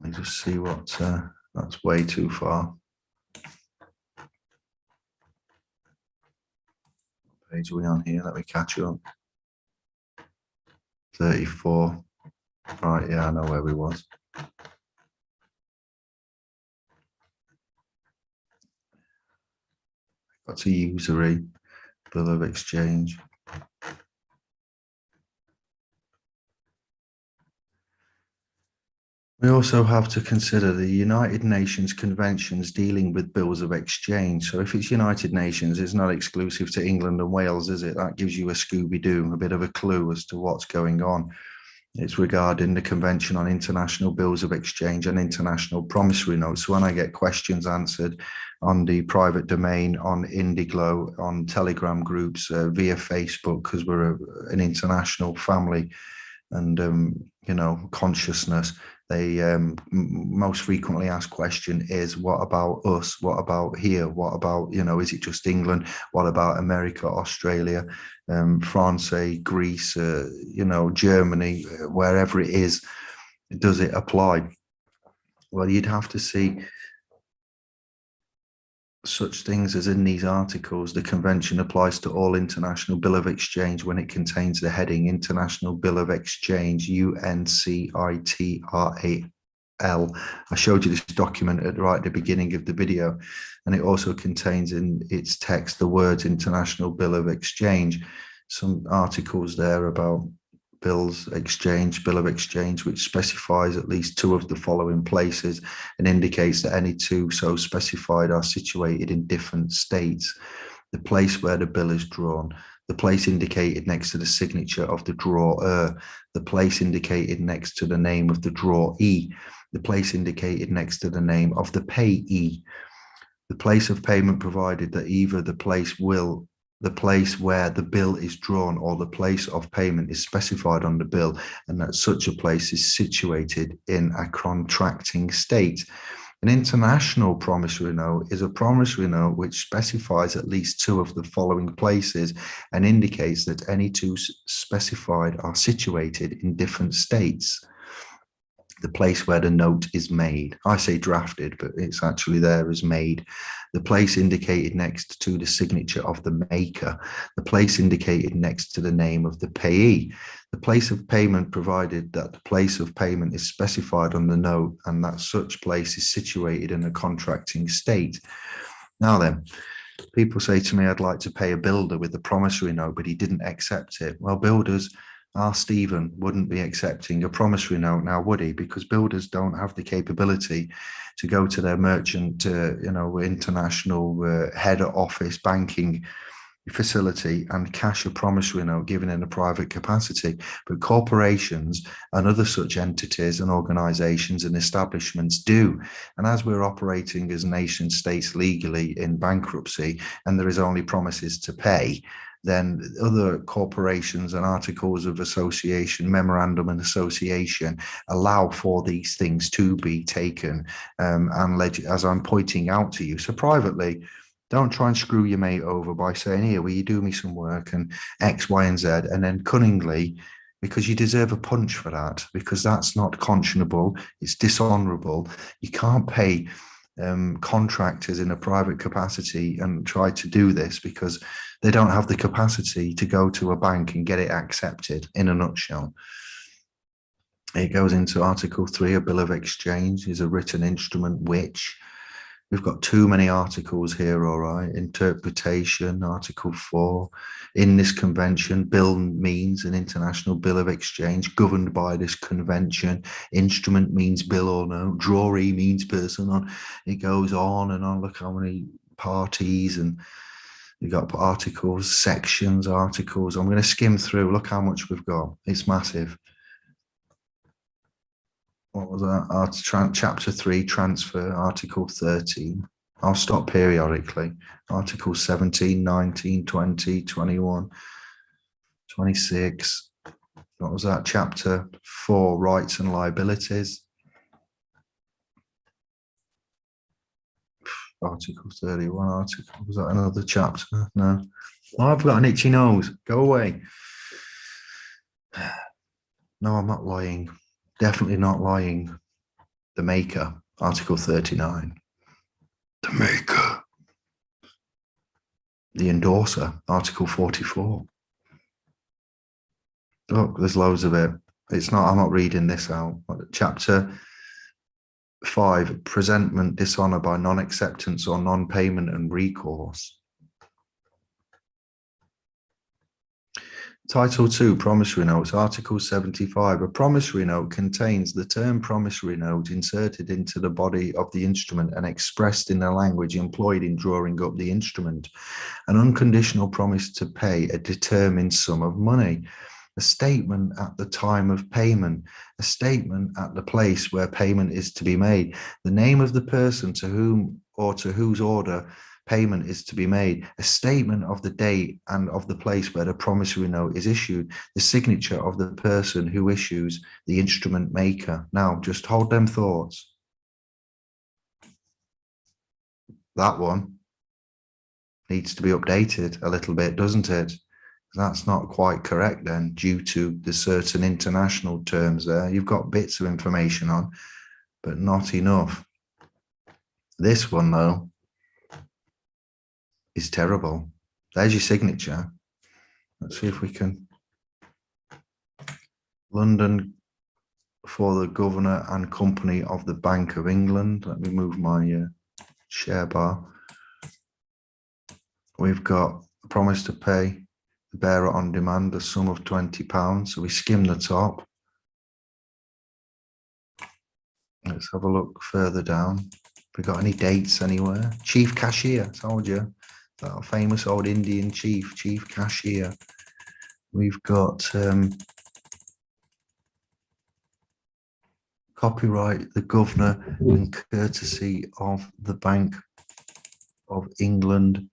Let me just see what, that's way too far. What page are we on here? Let me catch up. 34. Right, yeah, I know where we was. That's a usury bill of exchange. We also have to consider the United Nations conventions dealing with bills of exchange. So if it's United Nations, it's not exclusive to England and Wales, is it? That gives you a Scooby-Doo, a bit of a clue as to what's going on. It's regarding the Convention on International Bills of Exchange and International Promissory Notes. So when I get questions answered on the private domain, on Indiglo, on Telegram groups, via Facebook, because we're an international family and, you know, consciousness, they most frequently asked question is, what about us? What about here? What about, you know, is it just England? What about America, Australia, France, Greece, you know, Germany, wherever it is, does it apply? Well, you'd have to see such things as in these articles, the convention applies to all international bill of exchange when it contains the heading International Bill of Exchange, UNCITRAL. I showed you this document right at the beginning of the video, and it also contains in its text the words International Bill of Exchange. Some articles there about bill of exchange, which specifies at least two of the following places and indicates that any two so specified are situated in different states. The place where the bill is drawn, the place indicated next to the signature of the drawer, the place indicated next to the name of the drawee, the place indicated next to the name of the payee, the place of payment provided that either the place where the bill is drawn or the place of payment is specified on the bill, and that such a place is situated in a contracting state. An international promissory note is a promissory note which specifies at least two of the following places and indicates that any two specified are situated in different states. The place where the note is made. I say drafted, but it's actually there as made. The place indicated next to the signature of the maker. The place indicated next to the name of the payee. The place of payment provided that the place of payment is specified on the note and that such place is situated in a contracting state. Now then, people say to me, I'd like to pay a builder with the promissory note, but he didn't accept it. Well, builders, our Stephen wouldn't be accepting a promissory note now, would he? Because builders don't have the capability to go to their merchant, international head office banking facility and cash a promissory note given in a private capacity. But corporations and other such entities and organizations and establishments do. And as we're operating as nation states legally in bankruptcy and there is only promises to pay, then other corporations and articles of association, memorandum and association allow for these things to be taken as I'm pointing out to you. So privately, don't try and screw your mate over by saying, here, will you do me some work and X, Y, and Z, and then cunningly, because you deserve a punch for that, because that's not conscionable, it's dishonorable. You can't pay contractors in a private capacity and try to do this because they don't have the capacity to go to a bank and get it accepted. In a nutshell, it goes into Article 3. A bill of exchange is a written instrument which, we've got too many articles here, all right. Interpretation, Article 4. In this convention, bill means an international bill of exchange governed by this convention. Instrument means bill or note. Drawee means person on. It goes on and on. Look how many parties, and you've got articles, sections, articles. I'm going to skim through. Look how much we've got. It's massive. What was that? Chapter 3, transfer, Article 13. I'll stop periodically. Article 17, 19, 20, 21, 26. What was that? Chapter 4, rights and liabilities. Article 31, was that another chapter? No. Oh, I've got an itchy nose. Go away. No, I'm not lying. Definitely not lying. The maker, Article 39. The maker. The endorser, Article 44. Look, there's loads of it. It's not, I'm not reading this out. Chapter 5, presentment, dishonor by non-acceptance or non-payment and recourse. Title 2, promissory notes, Article 75. A promissory note contains the term promissory note inserted into the body of the instrument and expressed in the language employed in drawing up the instrument. An unconditional promise to pay a determined sum of money. A statement at the time of payment. A statement at the place where payment is to be made. The name of the person to whom or to whose order payment is to be made, a statement of the date and of the place where the promissory note is issued, the signature of the person who issues, the instrument maker. Now, just hold them thoughts. That one needs to be updated a little bit, doesn't it? That's not quite correct then, due to the certain international terms there. You've got bits of information on, but not enough. This one, though, is terrible. There's your signature. Let's see if we can. London for the Governor and Company of the Bank of England. Let me move my share bar. We've got a promise to pay bearer on demand, the sum of £20. So we skim the top. Let's have a look further down. Have we got any dates anywhere? Chief Cashier, told you. That famous old Indian chief, Chief Cashier. We've got copyright the governor and courtesy of the Bank of England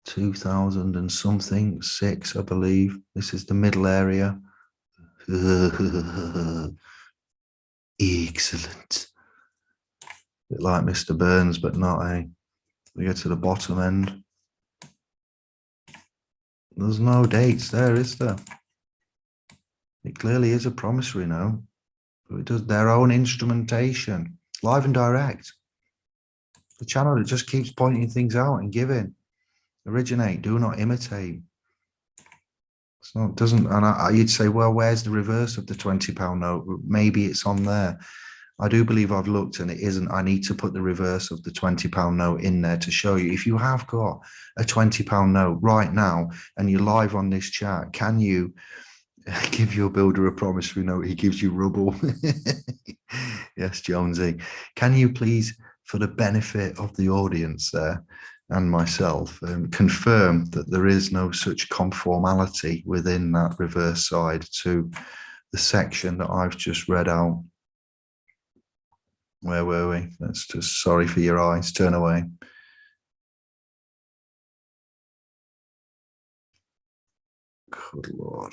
2000 and something, 6, I believe. This is the middle area. Excellent. Bit like Mr. Burns, but not a. We get to the bottom end. There's no dates there, is there? It clearly is a promissory note. It does their own instrumentation, live and direct. The channel that just keeps pointing things out and giving. Originate, do not imitate. It's not, doesn't, and you'd say, well, where's the reverse of the £20 note? Maybe it's on there. I do believe I've looked and it isn't. I need to put the reverse of the £20 note in there to show you. If you have got a £20 note right now and you're live on this chat, can you give your builder a promissory note? He gives you rubble. Yes, Jonesy. Can you please, for the benefit of the audience there and myself, confirm that there is no such conformality within that reverse side to the section that I've just read out? Where were we? That's just, sorry for your eyes, turn away. Good Lord.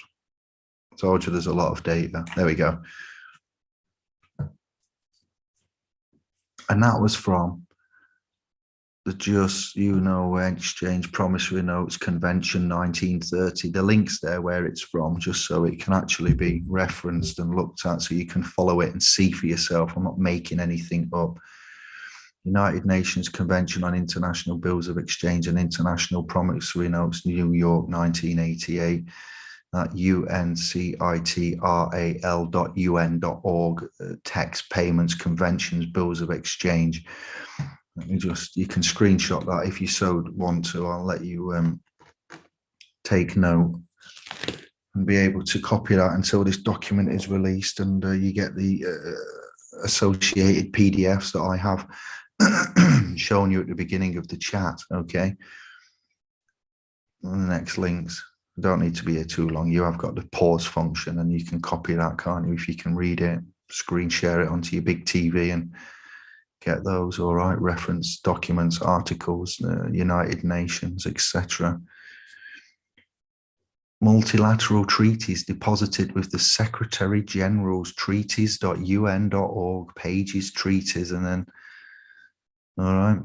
I told you there's a lot of data. There we go. And that was from the Just, Exchange Promissory Notes Convention 1930. The link's there where it's from, just so it can actually be referenced and looked at so you can follow it and see for yourself. I'm not making anything up. United Nations Convention on International Bills of Exchange and International Promissory Notes, New York, 1988. At uncitral.un.org, tax payments, conventions, bills of exchange. Let me just, you can screenshot that if you so want to. I'll let you take note and be able to copy that until this document is released and you get the associated PDFs that I have shown you at the beginning of the chat. Okay. And the next links. Don't need to be here too long. You have got the pause function and you can copy that, can't you? If you can read it, screen share it onto your big TV and get those. All right, reference documents, articles, United Nations, etc. Multilateral treaties deposited with the Secretary General's treaties.un.org, pages, treaties, and then, all right.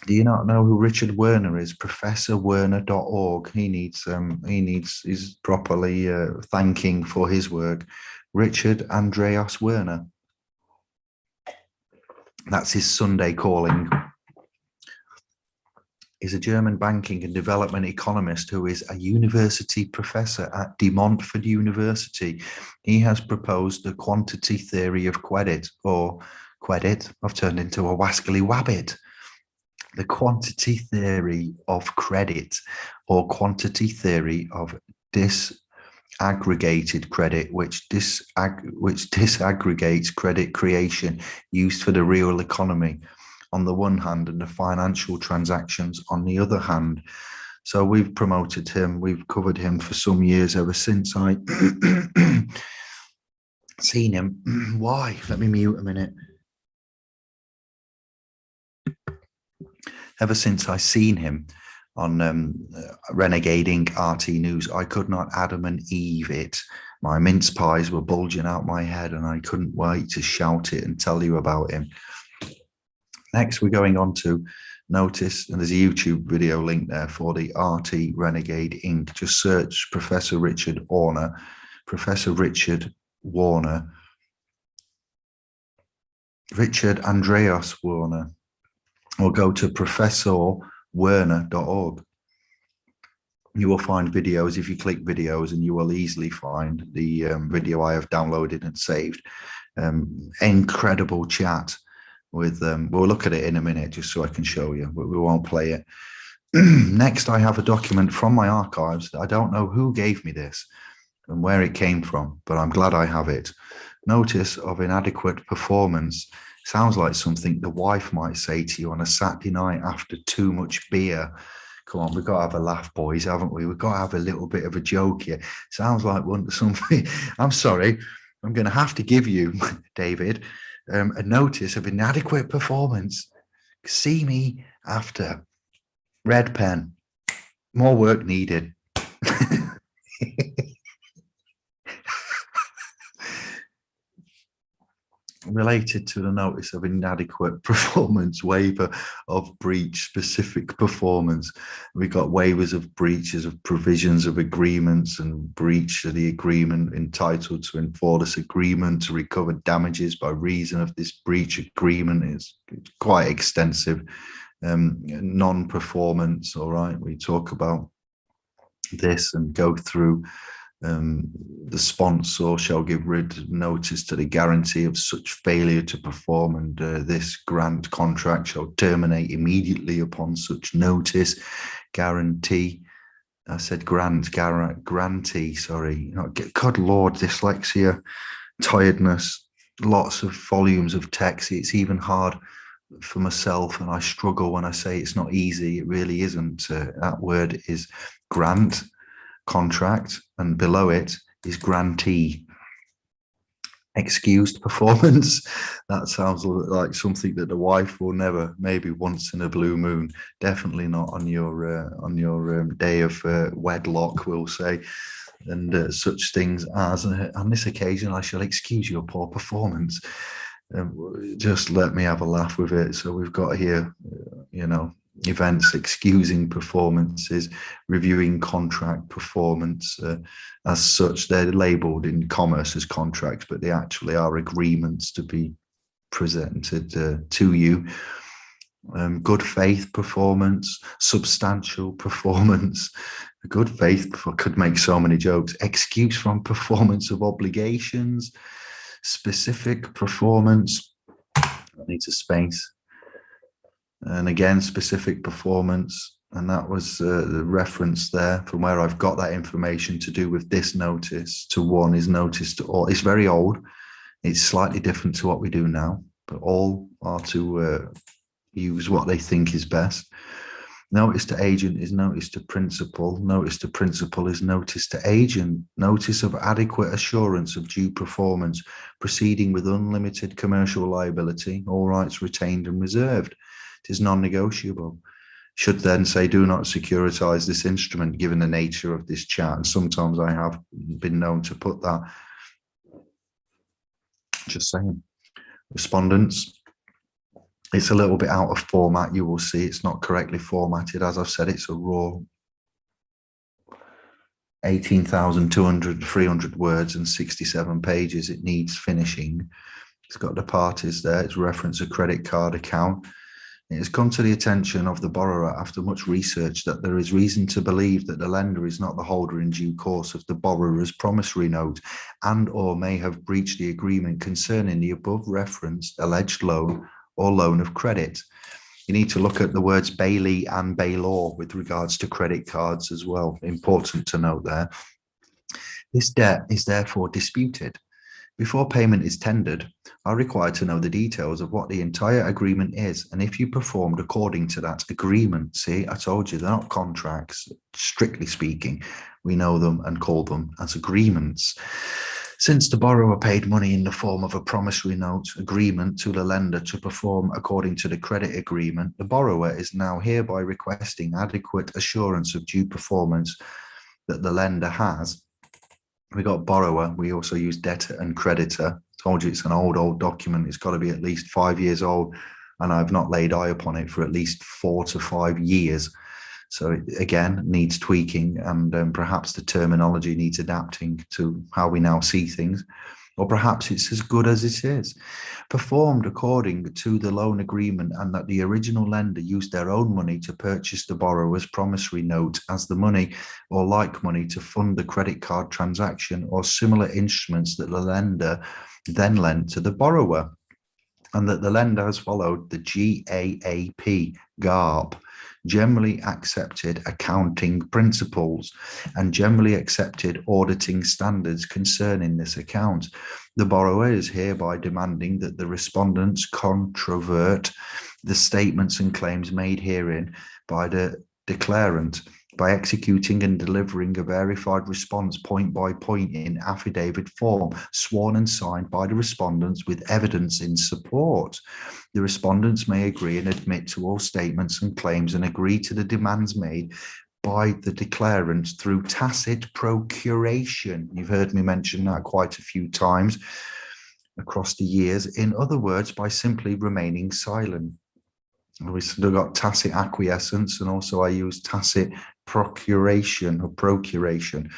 Do you not know who Richard Werner is? ProfessorWerner.org. He's properly thanking for his work. Richard Andreas Werner. That's his Sunday calling. He's a German banking and development economist who is a university professor at De Montfort University. He has proposed the quantity theory of credit, or credit. I've turned into a wascally wabbit. The quantity theory of credit, or quantity theory of disaggregated credit, which disaggregates credit creation used for the real economy on the one hand and the financial transactions on the other hand. So we've promoted him, we've covered him for some years, ever since I seen him. Why? Let me mute a minute. Ever since I seen him on Renegading RT News, I could not Adam and Eve it. My mince pies were bulging out my head and I couldn't wait to shout it and tell you about him. Next, we're going on to notice, and there's a YouTube video link there for the RT Renegade Inc. Just search Professor Richard Warner, Professor Richard Warner, Richard Andreas Warner, or go to professorwerner.org. You will find videos. If you click videos, and you will easily find the video I have downloaded and saved. Incredible chat with, we'll look at it in a minute just so I can show you, but we won't play it. Next, I have a document from my archives that I don't know who gave me this and where it came from, but I'm glad I have it. Notice of inadequate performance. Sounds like something the wife might say to you on a Saturday night after too much beer. Come on, we've got to have a laugh, boys, haven't we? We've got to have a little bit of a joke here. Sounds like something. I'm sorry. I'm going to have to give you, David, a notice of inadequate performance. See me after. Red pen. More work needed. Related to the notice of inadequate performance, waiver of breach specific performance. We got waivers of breaches of provisions of agreements and breach of the agreement, entitled to enforce agreement to recover damages by reason of this breach agreement. It's quite extensive. Non-performance, all right, we talk about this and go through. The sponsor shall give written notice to the guarantee of such failure to perform, and this grant contract shall terminate immediately upon such notice. Guarantee. I said grantee, sorry. God Lord, dyslexia, tiredness, lots of volumes of text. It's even hard for myself, and I struggle when I say it's not easy. It really isn't. That word is grant, contract, and below it is grantee. Excused performance. That sounds like something that the wife will never, maybe once in a blue moon, definitely not on your day of wedlock, we'll say. And such things as, on this occasion I shall excuse your poor performance. Just let me have a laugh with it. So we've got here, events excusing performances, reviewing contract performance. As such, they're labeled in commerce as contracts, but they actually are agreements to be presented to you. Good faith performance, substantial performance. Good faith could make so many jokes. Excuse from performance of obligations, specific performance. I need a space. And again, specific performance. And that was the reference there from where I've got that information to do with this notice to one is notice to all. It's very old. It's slightly different to what we do now, but all are to use what they think is best. Notice to agent is notice to principal. Notice to principal is notice to agent. Notice of adequate assurance of due performance, proceeding with unlimited commercial liability, all rights retained and reserved. It is non-negotiable. Should then say, do not securitize this instrument given the nature of this chat. And sometimes I have been known to put that. Just saying. Respondents. It's a little bit out of format. You will see it's not correctly formatted. As I've said, it's a raw 300 words and 67 pages. It needs finishing. It's got the parties there. It's reference a credit card account. It has come to the attention of the borrower after much research that there is reason to believe that the lender is not the holder in due course of the borrower's promissory note and or may have breached the agreement concerning the above referenced alleged loan or loan of credit. You need to look at the words Bailey and Baylor with regards to credit cards as well. Important to note there. This debt is therefore disputed. Before payment is tendered, are required to know the details of what the entire agreement is, and if you performed according to that agreement. See, I told you, they're not contracts. Strictly speaking, we know them and call them as agreements. Since the borrower paid money in the form of a promissory note agreement to the lender to perform according to the credit agreement, the borrower is now hereby requesting adequate assurance of due performance that the lender has. We got borrower. We also use debtor and creditor. Told you it's an old document. It's got to be at least 5 years old, and I've not laid eye upon it for at least 4 to 5 years. So it, again, needs tweaking, and perhaps the terminology needs adapting to how we now see things, or perhaps it's as good as it is. Performed according to the loan agreement, and that the original lender used their own money to purchase the borrower's promissory note as the money or like money to fund the credit card transaction or similar instruments that the lender then lent to the borrower, and that the lender has followed the GAAP, generally accepted accounting principles and generally accepted auditing standards concerning this account. The borrower is hereby demanding that the respondents controvert the statements and claims made herein by the declarant by executing and delivering a verified response point by point in affidavit form, sworn and signed by the respondents with evidence in support. The respondents may agree and admit to all statements and claims and agree to the demands made by the declarant through tacit procuration. You've heard me mention that quite a few times across the years. In other words, by simply remaining silent. We still got tacit acquiescence, and also I use tacit procuration or procuration.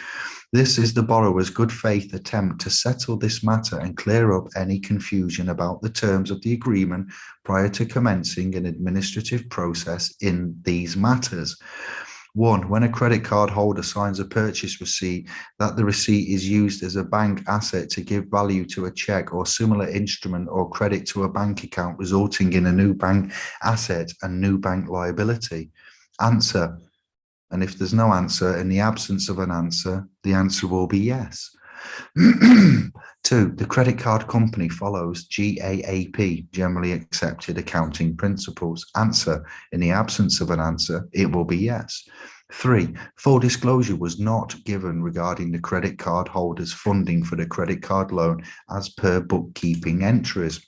This is the borrower's good faith attempt to settle this matter and clear up any confusion about the terms of the agreement prior to commencing an administrative process in these matters. 1. When a credit card holder signs a purchase receipt, that the receipt is used as a bank asset to give value to a check or similar instrument or credit to a bank account, resulting in a new bank asset and new bank liability. Answer. And if there's no answer, in the absence of an answer, the answer will be yes. 2. The credit card company follows GAAP, generally accepted accounting principles. Answer. In the absence of an answer, it will be yes. 3. Full disclosure was not given regarding the credit card holder's funding for the credit card loan as per bookkeeping entries.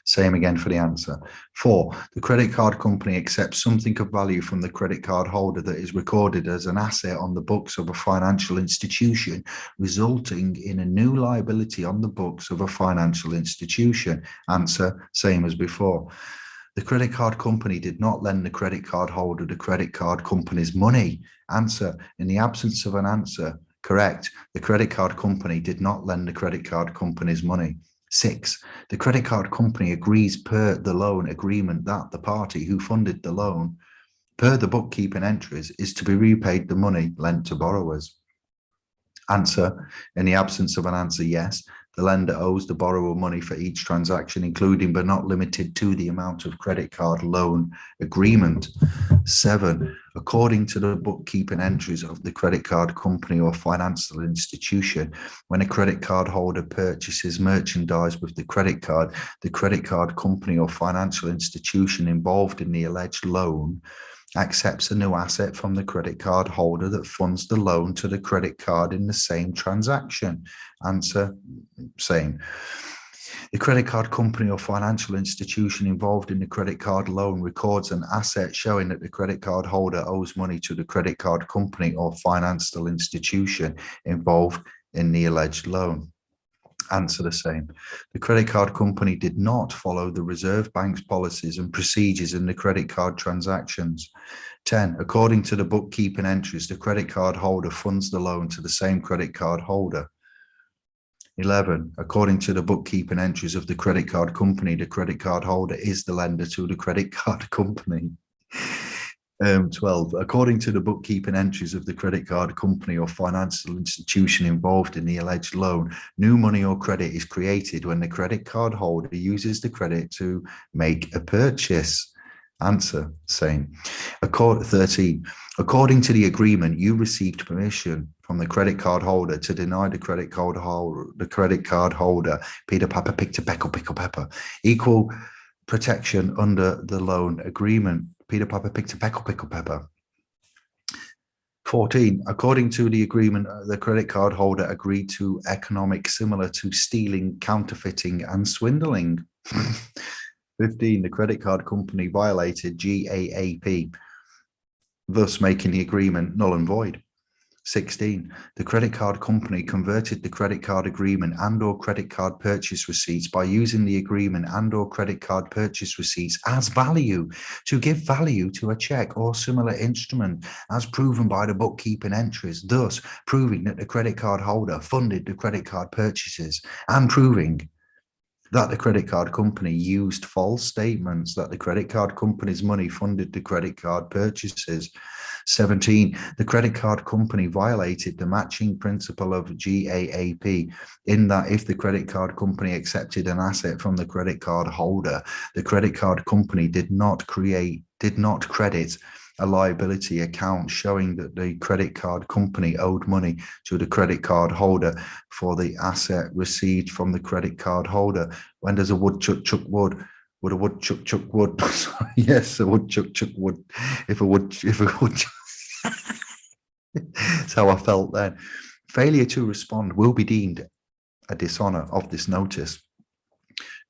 Same again for the answer. 4. The credit card company accepts something of value from the credit card holder that is recorded as an asset on the books of a financial institution, resulting in a new liability on the books of a financial institution. Answer, same as before. The credit card company did not lend the credit card holder the credit card company's money. Answer, in the absence of an answer, correct. The credit card company did not lend the credit card company's money. 6. The credit card company agrees per the loan agreement that the party who funded the loan, per the bookkeeping entries, is to be repaid the money lent to borrowers. Answer, in the absence of an answer, yes. The lender owes the borrower money for each transaction, including but not limited to the amount of credit card loan agreement. 7. According to the bookkeeping entries of the credit card company or financial institution, when a credit card holder purchases merchandise with the credit card company or financial institution involved in the alleged loan accepts a new asset from the credit card holder that funds the loan to the credit card in the same transaction. Answer, same. The credit card company or financial institution involved in the credit card loan records an asset showing that the credit card holder owes money to the credit card company or financial institution involved in the alleged loan. Answer, the same. The credit card company did not follow the Reserve Bank's policies and procedures in the credit card transactions. 10. According to the bookkeeping entries, the credit card holder funds the loan to the same credit card holder. 11. According to the bookkeeping entries of the credit card company, the credit card holder is the lender to the credit card company. 12. According to the bookkeeping entries of the credit card company or financial institution involved in the alleged loan, new money or credit is created when the credit card holder uses the credit to make a purchase. Answer, same. 13. According to the agreement, you received permission from the credit card holder to deny the credit card holder Peter Papa picked a pickle pepper equal protection under the loan agreement. Peter Papa picked a pickle pepper. 14. According to the agreement, the credit card holder agreed to economic similar to stealing, counterfeiting, and swindling. 15. The credit card company violated GAAP, thus making the agreement null and void. 16. The credit card company converted the credit card agreement and/or credit card purchase receipts by using the agreement and/or credit card purchase receipts as value to give value to a check or similar instrument, as proven by the bookkeeping entries, thus proving that the credit card holder funded the credit card purchases and proving that the credit card company used false statements that the credit card company's money funded the credit card purchases. 17, the credit card company violated the matching principle of GAAP in that if the credit card company accepted an asset from the credit card holder, the credit card company did not credit a liability account showing that the credit card company owed money to the credit card holder for the asset received from the credit card holder. When does a woodchuck chuck wood? Would a woodchuck chuck wood? Yes, a woodchuck chuck wood. If a woodchuck. That's how I felt then. Failure to respond will be deemed a dishonour of this notice.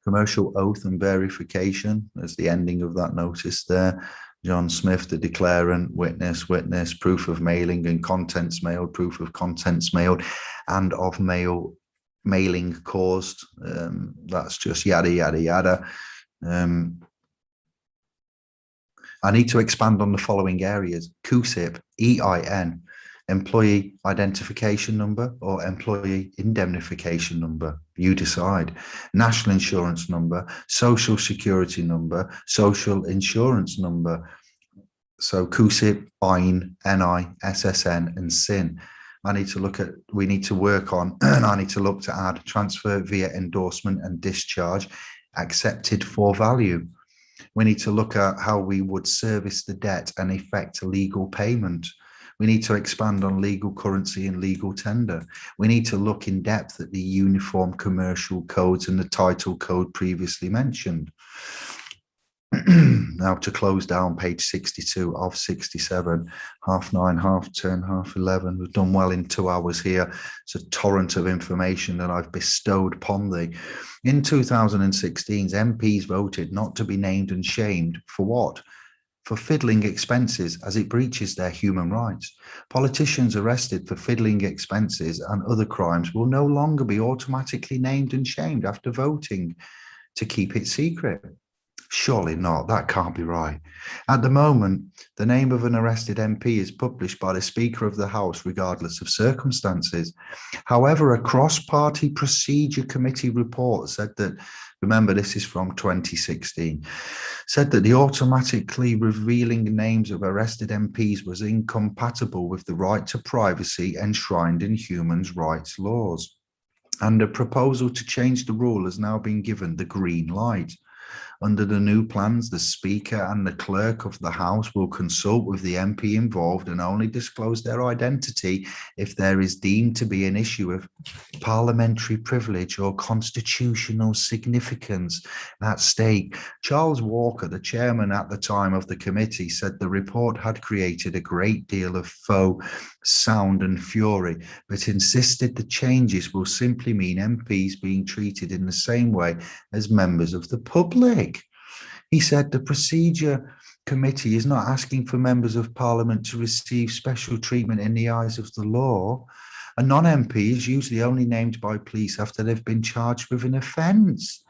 Commercial oath and verification, there's the ending of that notice there. John Smith, the declarant, witness, proof of mailing and contents mailed, proof of contents mailed, and of mailing caused. That's just yada, yada, yada. I need to expand on the following areas: CUSIP, EIN, employee identification number or employee indemnification number, you decide, national insurance number, social security number, social insurance number. So CUSIP, EIN, NI, SSN, and SIN. We need to work on, and I need to look to add transfer via endorsement and discharge, accepted for value. We need to look at how we would service the debt and effect legal payment. We need to expand on legal currency and legal tender. We need to look in depth at the uniform commercial codes and the title code previously mentioned. Now to close down page 62 of 67, 9:30, 10:30, 11:30. We've done well in 2 hours here. It's a torrent of information that I've bestowed upon thee. In 2016, MPs voted not to be named and shamed for what? For fiddling expenses, as it breaches their human rights. Politicians arrested for fiddling expenses and other crimes will no longer be automatically named and shamed after voting to keep it secret. Surely not. That can't be right. At the moment, the name of an arrested MP is published by the Speaker of the House, regardless of circumstances. However, a cross-party procedure committee report said that, remember, this is from 2016, said that the automatically revealing names of arrested MPs was incompatible with the right to privacy enshrined in human rights laws. And a proposal to change the rule has now been given the green light. Under the new plans, the Speaker and the Clerk of the House will consult with the MP involved and only disclose their identity if there is deemed to be an issue of parliamentary privilege or constitutional significance at stake. Charles Walker, the chairman at the time of the committee, said the report had created a great deal of faux sound and fury, but insisted the changes will simply mean MPs being treated in the same way as members of the public. He said the procedure committee is not asking for members of parliament to receive special treatment in the eyes of the law. A non-MP is usually only named by police after they've been charged with an offence.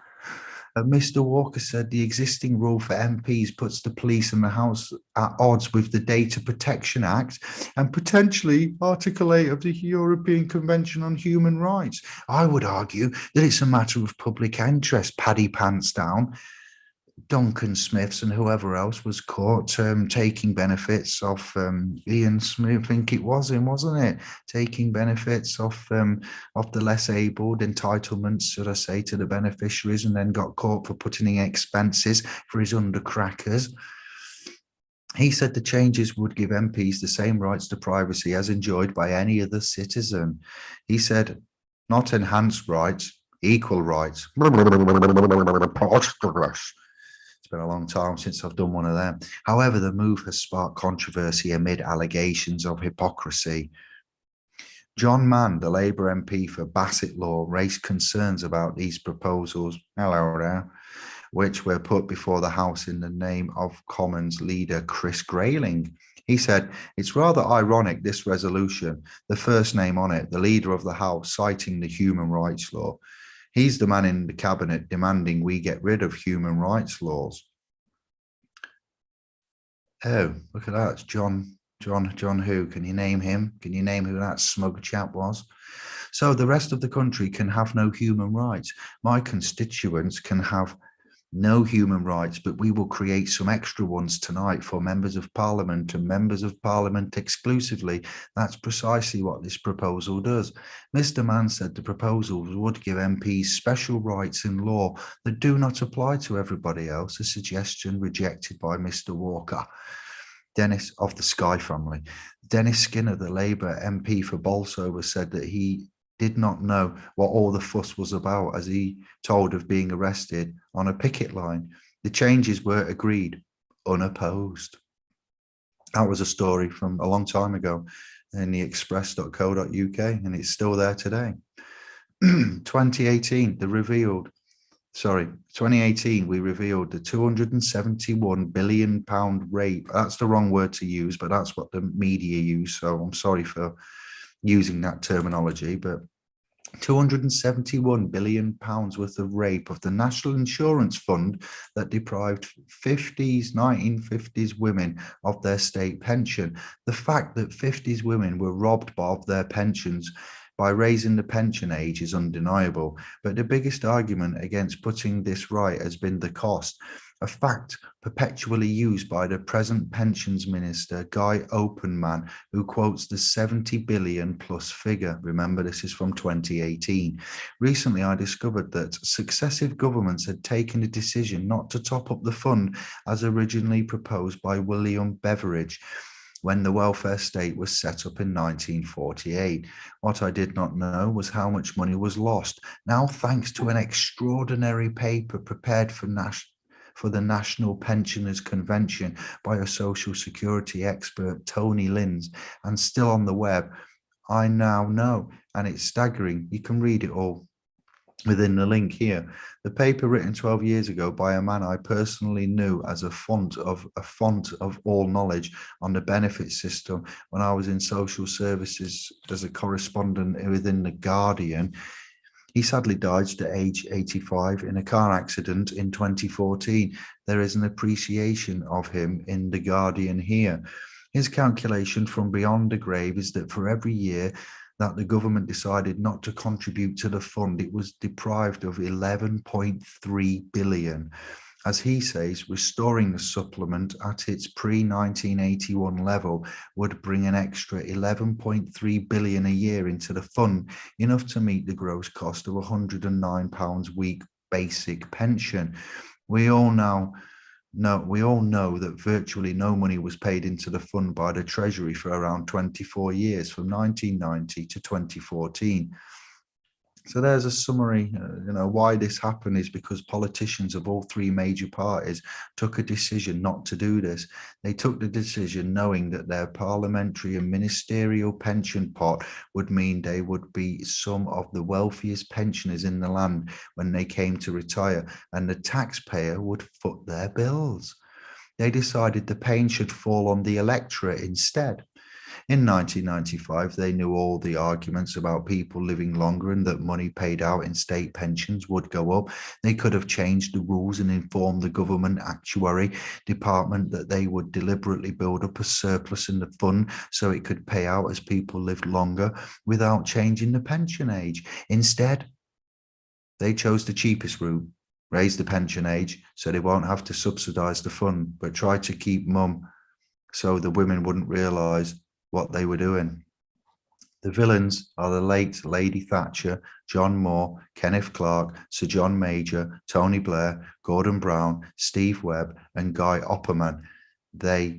Mr. Walker said the existing rule for MPs puts the police and the House at odds with the Data Protection Act and potentially Article 8 of the European Convention on Human Rights. I would argue that it's a matter of public interest. Paddy Pants down. Duncan Smiths and whoever else was caught taking benefits off Ian Smith, I think it was him, wasn't it? Taking benefits off the less abled, entitlements, should I say, to the beneficiaries, and then got caught for putting in expenses for his undercrackers. He said the changes would give MPs the same rights to privacy as enjoyed by any other citizen. He said, not enhanced rights, equal rights. It's been a long time since I've done one of them. However, the move has sparked controversy amid allegations of hypocrisy. John Mann, the Labour MP for Bassett Law, raised concerns about these proposals, which were put before the House in the name of Commons leader Chris Grayling. He said, it's rather ironic, this resolution, the first name on it, the leader of the House, citing the human rights law. He's the man in the cabinet demanding we get rid of human rights laws. Oh, look at that. It's John who? Can you name him? Can you name who that smug chap was? So the rest of the country can have no human rights. My constituents can have No human rights, but we will create some extra ones tonight for members of parliament and members of parliament exclusively. That's precisely what this proposal does. Mr. Mann said the proposals would give MPs special rights in law that do not apply to everybody else, a suggestion rejected by Mr. Walker. Dennis of the Sky family. Dennis Skinner, the Labour MP for Bolsover, said that he did not know what all the fuss was about, as he told of being arrested on a picket line. The changes were agreed, unopposed. That was a story from a long time ago in the express.co.uk, and it's still there today. 2018, 2018, we revealed the £271 billion rape. That's the wrong word to use, but that's what the media use. So I'm sorry for using that terminology, but £271 billion worth of rape of the National Insurance Fund that deprived 1950s women of their state pension. The fact that 50s women were robbed of their pensions by raising the pension age is undeniable, but the biggest argument against putting this right has been the cost, a fact perpetually used by the present pensions minister, Guy Openman, who quotes the 70 billion plus figure. Remember, this is from 2018. Recently, I discovered that successive governments had taken a decision not to top up the fund as originally proposed by William Beveridge when the welfare state was set up in 1948. What I did not know was how much money was lost. Now, thanks to an extraordinary paper prepared for the National Pensioners Convention by a Social Security expert, Tony Linds, and still on the web, I now know, and it's staggering. You can read it all within the link here. The paper written 12 years ago by a man I personally knew as a font of all knowledge on the benefit system when I was in social services as a correspondent within The Guardian. He sadly died at age 85 in a car accident in 2014. There is an appreciation of him in The Guardian here. His calculation from beyond the grave is that for every year that the government decided not to contribute to the fund, it was deprived of 11.3 billion. As he says, restoring the supplement at its pre-1981 level would bring an extra 11.3 billion a year into the fund, enough to meet the gross cost of £109 a week basic pension. We all know that virtually no money was paid into the fund by the Treasury for around 24 years, from 1990 to 2014. So there's a summary. Why this happened is because politicians of all three major parties took a decision not to do this. They took the decision knowing that their parliamentary and ministerial pension pot would mean they would be some of the wealthiest pensioners in the land when they came to retire, and the taxpayer would foot their bills. They decided the pain should fall on the electorate instead. In 1995, they knew all the arguments about people living longer and that money paid out in state pensions would go up. They could have changed the rules and informed the government actuary department that they would deliberately build up a surplus in the fund so it could pay out as people lived longer without changing the pension age. Instead, they chose the cheapest route, raise the pension age so they won't have to subsidise the fund, but try to keep mum so the women wouldn't realise what they were doing. The villains are the late Lady Thatcher, John Moore, Kenneth Clarke, Sir John Major, Tony Blair, Gordon Brown, Steve Webb, and Guy Operman. There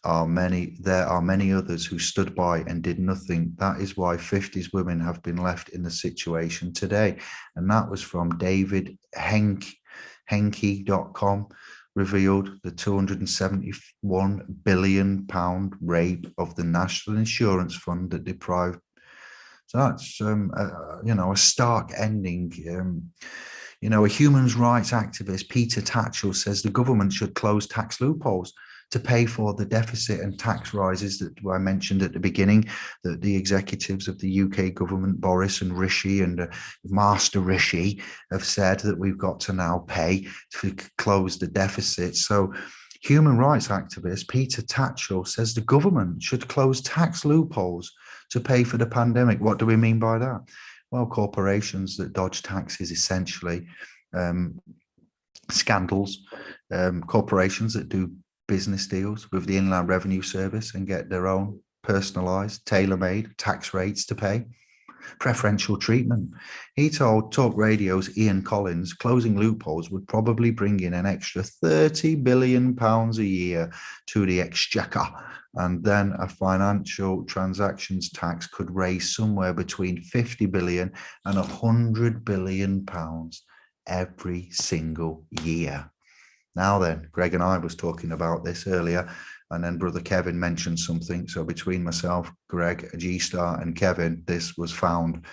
are many others who stood by and did nothing. That is why 50s women have been left in the situation today. And that was from David Henke.com. Revealed the £271 billion rape of the National Insurance Fund that deprived. So that's, a stark ending. A human rights activist, Peter Tatchell, says the government should close tax loopholes to pay for the deficit and tax rises that I mentioned at the beginning, that the executives of the UK government, Boris and Rishi and Master Rishi, have said that we've got to now pay to close the deficit. So human rights activist Peter Tatchell says the government should close tax loopholes to pay for the pandemic. What do we mean by that? Well, corporations that dodge taxes essentially scandals, corporations that do business deals with the Inland Revenue Service and get their own personalised, tailor-made tax rates to pay, preferential treatment. He told Talk Radio's Ian Collins closing loopholes would probably bring in an extra £30 billion a year to the exchequer, and then a financial transactions tax could raise somewhere between 50 billion and 100 billion pounds every single year. Now then, Greg and I was talking about this earlier, and then Brother Kevin mentioned something. So between myself, Greg, G-Star and Kevin, this was found.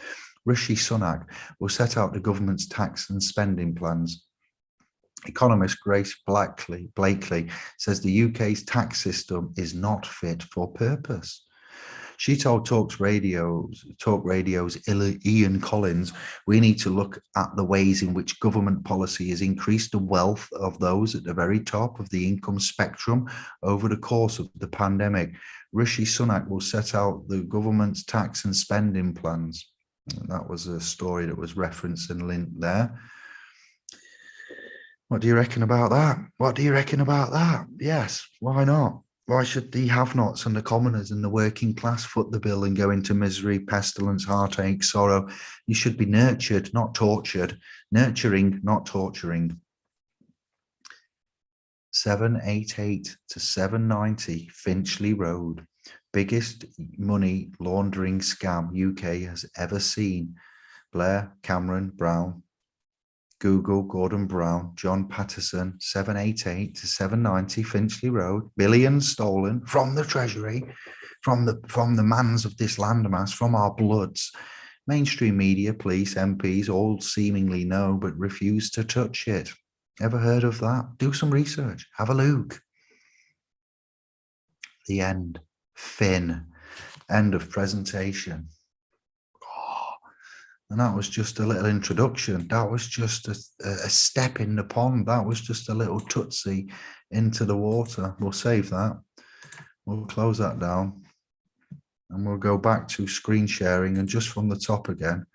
Rishi Sunak will set out the government's tax and spending plans. Economist Grace Blakely says the UK's tax system is not fit for purpose. She told Talk Radio's Ian Collins, we need to look at the ways in which government policy has increased the wealth of those at the very top of the income spectrum over the course of the pandemic. Rishi Sunak will set out the government's tax and spending plans. That was a story that was referenced and linked there. What do you reckon about that? What do you reckon about that? Yes, why not? Why should the have-nots and the commoners and the working class foot the bill and go into misery, pestilence, heartache, sorrow? You should be nurtured, not tortured. Nurturing, not torturing. 788 to 790 Finchley Road. Biggest money laundering scam UK has ever seen. Blair, Cameron, Brown, Google, Gordon Brown, John Patterson, 788 to 790 Finchley Road, billions stolen from the Treasury, from the mans of this landmass, from our bloods. Mainstream media, police, MPs all seemingly know but refuse to touch it. Ever heard of that? Do some research. Have a look. The end. Fin. End of presentation. And that was just a little introduction. That was just a step in the pond. That was just a little tootsie into the water. We'll save that. We'll close that down. And we'll go back to screen sharing and just from the top again,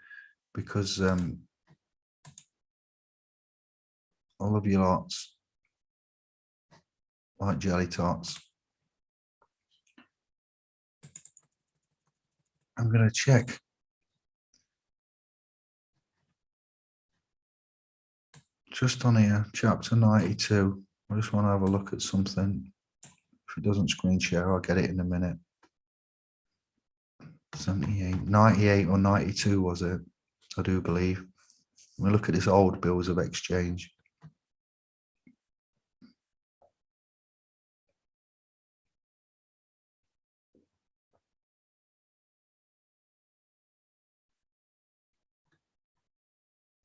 because all of you lots like jelly tots. I'm going to check. Just on here, chapter 92. I just want to have a look at something. If it doesn't screen share, I'll get it in a minute. 78, 98 or 92 was it? I do believe. We look at this old bills of exchange.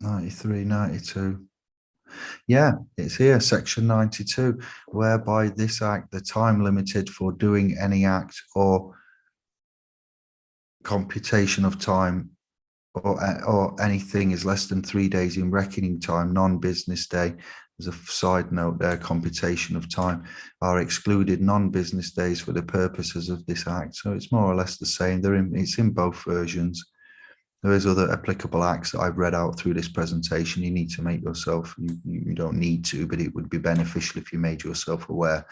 '93, '92. Yeah, it's here, section 92, whereby this act, the time limited for doing any act or computation of time or anything is less than 3 days in reckoning time, non-business day. There's a side note there, computation of time are excluded non-business days for the purposes of this act. So it's more or less the same. It's in both versions. There is other applicable acts that I've read out through this presentation. You need to make yourself, you don't need to, but it would be beneficial if you made yourself aware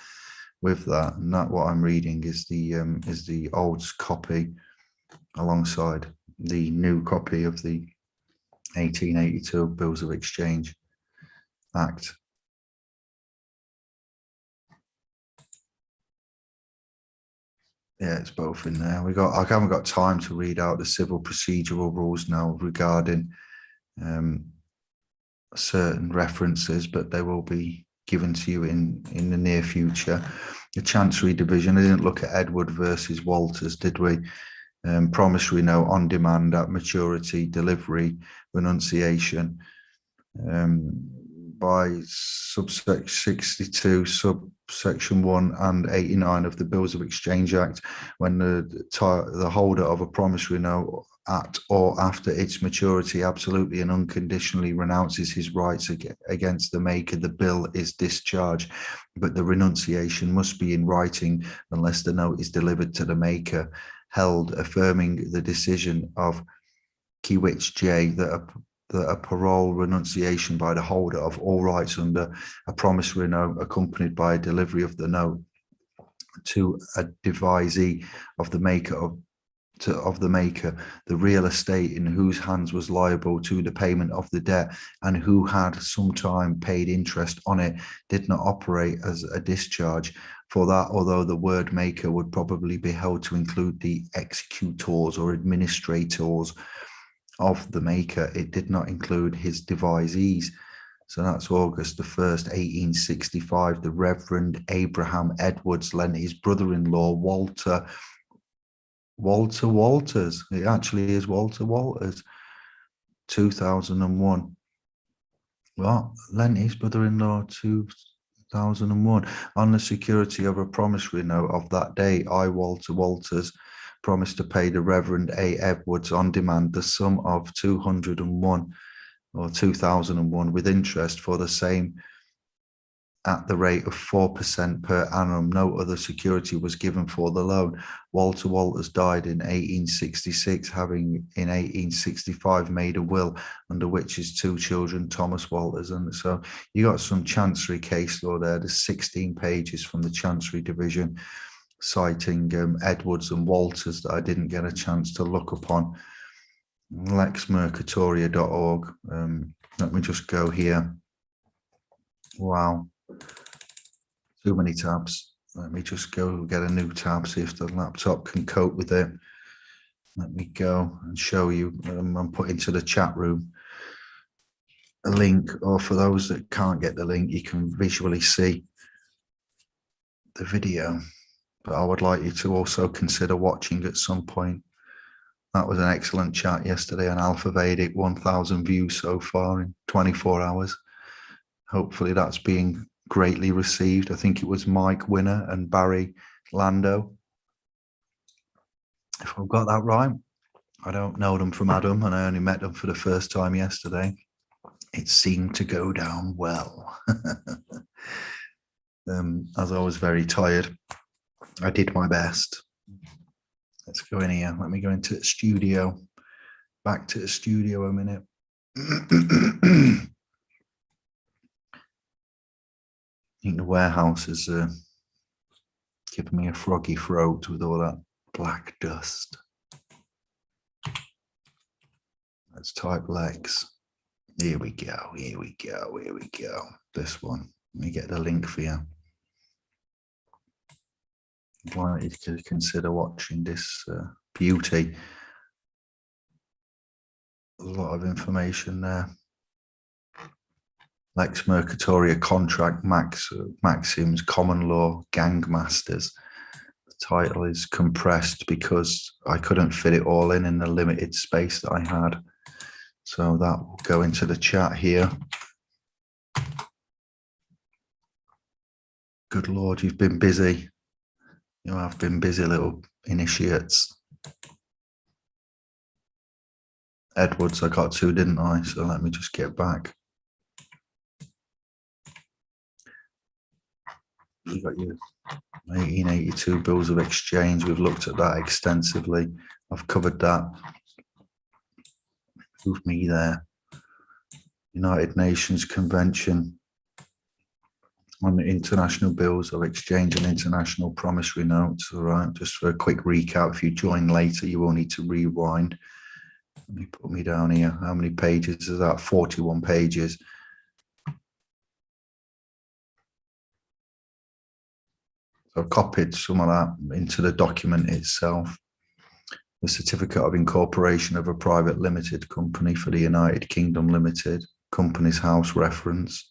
with that. And that what I'm reading is the old copy alongside the new copy of the 1882 Bills of Exchange Act. Yeah, it's both in there. I haven't got time to read out the civil procedural rules now regarding certain references, but they will be given to you in the near future. The Chancery Division, I didn't look at Edward versus Walters, did we? Promissory note on demand at maturity, delivery, renunciation. By subsection 62, subsection 1 and 89 of the Bills of Exchange Act, when the holder of a promissory note at or after its maturity absolutely and unconditionally renounces his rights against the maker, the bill is discharged, but the renunciation must be in writing unless the note is delivered to the maker, held affirming the decision of Kiewicz J that that a parole renunciation by the holder of all rights under a promissory note accompanied by a delivery of the note to a devisee of the maker the real estate in whose hands was liable to the payment of the debt and who had sometime paid interest on it, did not operate as a discharge. For that, although the word maker would probably be held to include the executors or administrators of the maker, it did not include his devisees. So that's August the 1st, 1865. The Reverend Abraham Edwards lent his brother-in-law Walter Walters. It actually is Walter Walters. 2001. What? Lent his brother-in-law 2001 on the security of a promissory note of that day. I, Walter Walters, promised to pay the Reverend A. Edwards on demand the sum of 201 or 2001 with interest for the same at the rate of 4% per annum. No other security was given for the loan. Walter Walters died in 1866, having in 1865 made a will under which his two children, Thomas Walters. And so you got some Chancery case law there. There's 16 pages from the Chancery Division citing Edwards and Walters that I didn't get a chance to look upon. lexmercatoria.org. Let me just go here. Wow. Too many tabs. Let me just go get a new tab, see if the laptop can cope with it. Let me go and show you. I'm putting to the chat room a link, or for those that can't get the link, you can visually see the video. But I would like you to also consider watching at some point. That was an excellent chat yesterday on Alpha Vedic, 1,000 views so far in 24 hours. Hopefully that's being greatly received. I think it was Mike Winner and Barry Lando. If I've got that right, I don't know them from Adam, and I only met them for the first time yesterday. It seemed to go down well. As I was very tired, I did my best. Let's go in here. Let me go into the studio. Back to the studio a minute. I think the warehouse has given me a froggy throat with all that black dust. Let's type Lex. Here we go, here we go, here we go. This one. Let me get the link for you. I'd like you to consider watching this beauty. A lot of information there. Lex Mercatoria contract maxims, common law, gangmasters. The title is compressed because I couldn't fit it all in the limited space that I had. So that will go into the chat here. Good Lord, you've been busy. You know, I've been busy, little initiates. Edwards, I got to, didn't I? So let me just get back. You got your 1882 bills of exchange. We've looked at that extensively. I've covered that. Move me there. United Nations Convention on the international bills of exchange and international promissory notes. All right, just for a quick recap, if you join later, you will need to rewind. Let me put me down here. How many pages is that? 41 pages. So I've copied some of that into the document itself. The certificate of incorporation of a private limited company for the United Kingdom Limited, Companies House reference.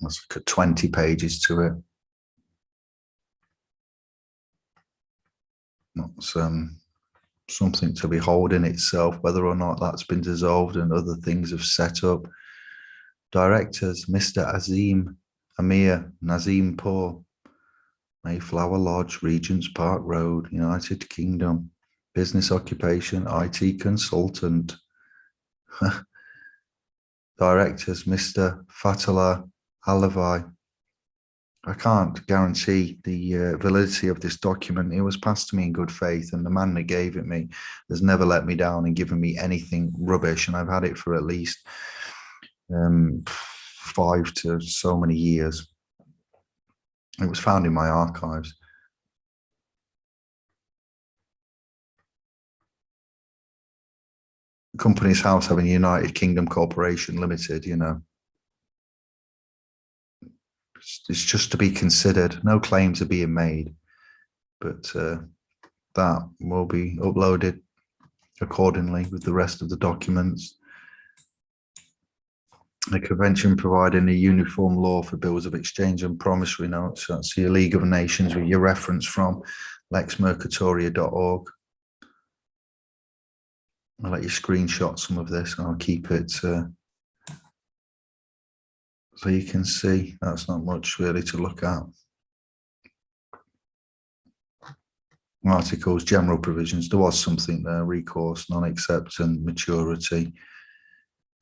Let's look at 20 pages to it. That's something to behold in itself, whether or not that's been dissolved and other things have set up. Directors, Mr. Azim Amir Nazimpour, Mayflower Lodge, Regent's Park Road, United Kingdom. Business occupation, IT consultant. Directors, Mr. Fatullah Alavi, I can't guarantee the validity of this document. It was passed to me in good faith, and the man that gave it me has never let me down and given me anything rubbish. And I've had it for at least 5 to so many years. It was found in my archives. The company's house having United Kingdom Corporation Limited, you know. It's just to be considered. No claims are being made, but that will be uploaded accordingly with the rest of the documents. The convention providing a uniform law for bills of exchange and promissory notes. That's your League of Nations with your reference from lexmercatoria.org. I'll let you screenshot some of this and I'll keep it so you can see. That's not much really to look at. Articles, general provisions. There was something there: recourse, non-acceptance, maturity,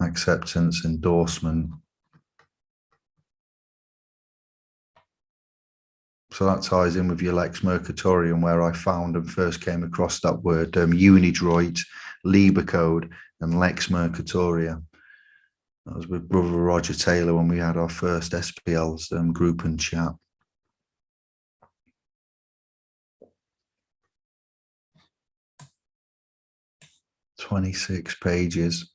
acceptance, endorsement. So that ties in with your Lex Mercatorium, where I found and first came across that word, Unidroit, Liber Code, and Lex Mercatoria. That was with Brother Roger Taylor when we had our first SPL's group and chat. "26 pages.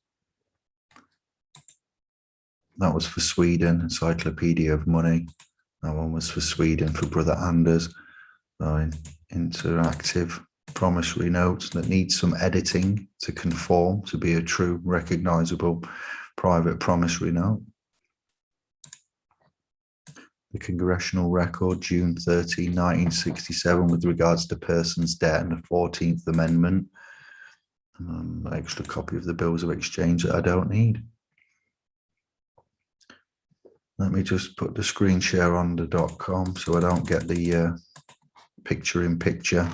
That was for Sweden, Encyclopedia of Money. That one was for Sweden for Brother Anders. Interactive promissory notes that need some editing to conform to be a true recognizable private promissory note. The Congressional Record, June 13, 1967, with regards to persons' debt, and the 14th Amendment. An extra copy of the bills of exchange that I don't need. Let me just put the screen share on the .com so I don't get the picture in picture.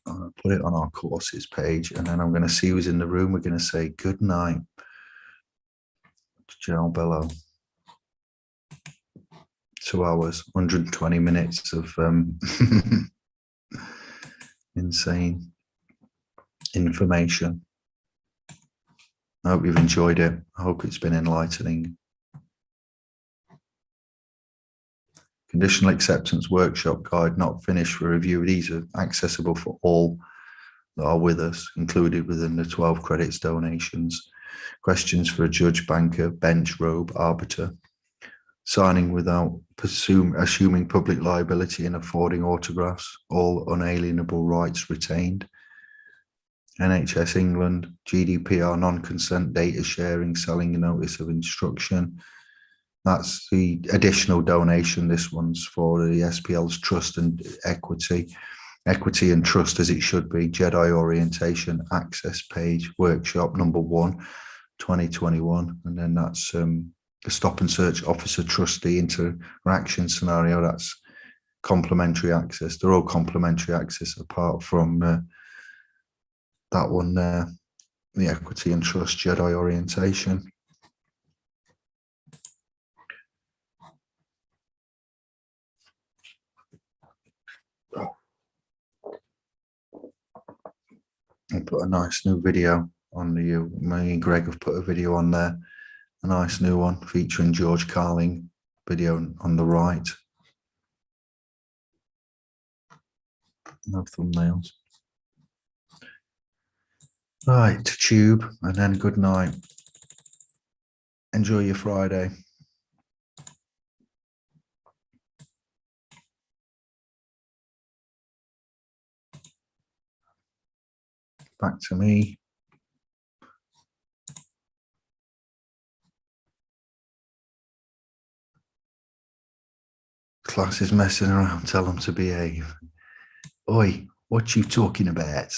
I'll put it on our courses page, and then I'm going to see who's in the room. We're going to say good night to Joe Bellow. 2 hours, 120 minutes of insane information. I hope you've enjoyed it. I hope it's been enlightening. Conditional Acceptance Workshop Guide, not finished for review. These are accessible for all that are with us, included within the 12 credits donations. Questions for a judge, banker, bench, robe, arbiter. Signing without assuming public liability and affording autographs. All unalienable rights retained. NHS England, GDPR, non-consent, data sharing, selling a notice of instruction. That's the additional donation. This one's for the SPL's trust and equity and trust as it should be. Jedi orientation, access page, workshop number 1, 2021. And then that's the stop and search officer trustee interaction scenario. That's complimentary access. They're all complimentary access apart from that one there, the equity and trust Jedi orientation. I put a nice new video on me and Greg have put a video on there, a nice new one featuring George Carling, video on the right. No thumbnails. Right, tube, and then good night. Enjoy your Friday. Back to me. Class is messing around, tell them to behave. Oi, what you talking about?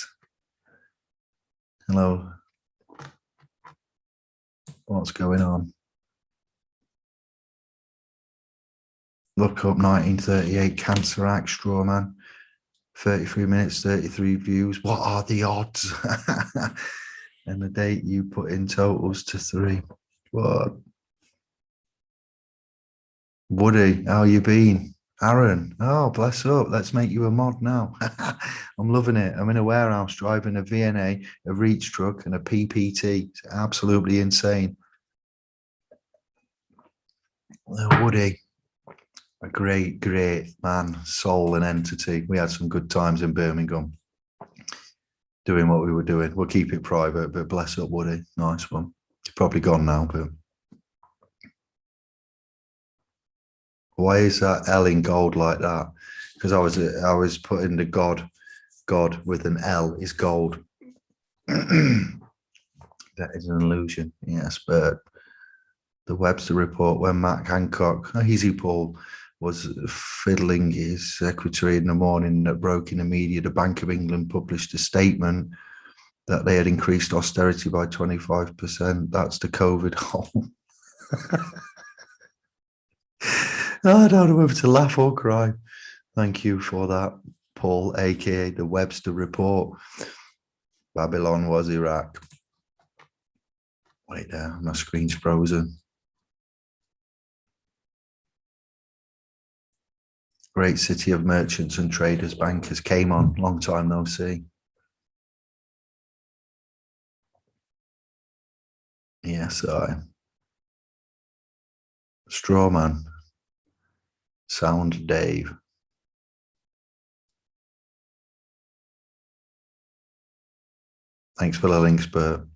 Hello. What's going on? Look up 1938 Cancer Act, straw man. 33 minutes, 33 views. What are the odds? And the date you put in totals to 3. What? Woody, how you been? Aaron, oh, bless up. Let's make you a mod now. I'm loving it. I'm in a warehouse driving a VNA, a reach truck, and a PPT. It's absolutely insane. Woody, a great, great man, soul, and entity. We had some good times in Birmingham doing what we were doing. We'll keep it private, but bless up, Woody. Nice one. He's probably gone now, but why is that L in gold like that? Because I was putting the God with an L is gold. That is an illusion, yes. But the Webster report, when Matt Hancock, easy Paul, was fiddling his secretary in the morning that broke in the media, the Bank of England published a statement that they had increased austerity by 25%. That's the COVID hole. I don't know whether to laugh or cry. Thank you for that, Paul, aka the Webster report. Babylon was Iraq. Wait there, my screen's frozen. Great city of merchants and traders, bankers came on, long time no see. Yes, I. Strawman. Sound Dave. Thanks for the links, Bert.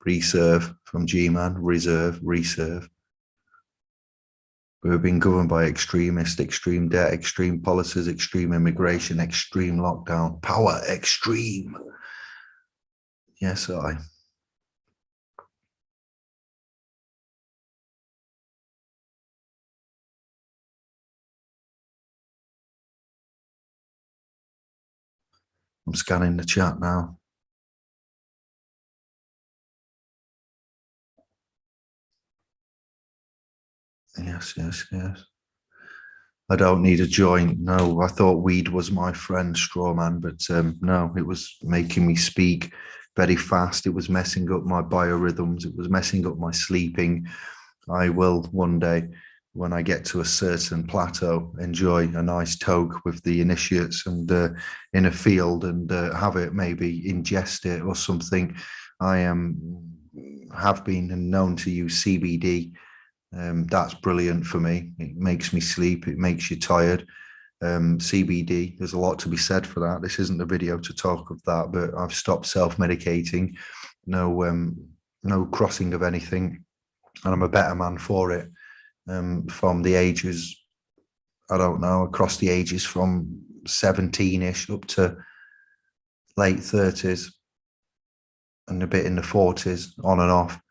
Reserve from G-Man, reserve, reserve. We've been governed by extremists, extreme debt, extreme policies, extreme immigration, extreme lockdown, power extreme. Yes, I. I'm scanning the chat now. Yes, yes, yes. I don't need a joint. No, I thought weed was my friend, Strawman, but no, it was making me speak very fast. It was messing up my biorhythms. It was messing up my sleeping. I will one day, when I get to a certain plateau, enjoy a nice toke with the initiates and in a field and have it, maybe ingest it or something. I have been and known to use CBD. That's brilliant for me. It makes me sleep. It makes you tired. CBD, there's a lot to be said for that. This isn't the video to talk of that, but I've stopped self-medicating. No crossing of anything, and I'm a better man for it. From the ages, I don't know, across the ages from 17-ish up to late 30s and a bit in the 40s, on and off.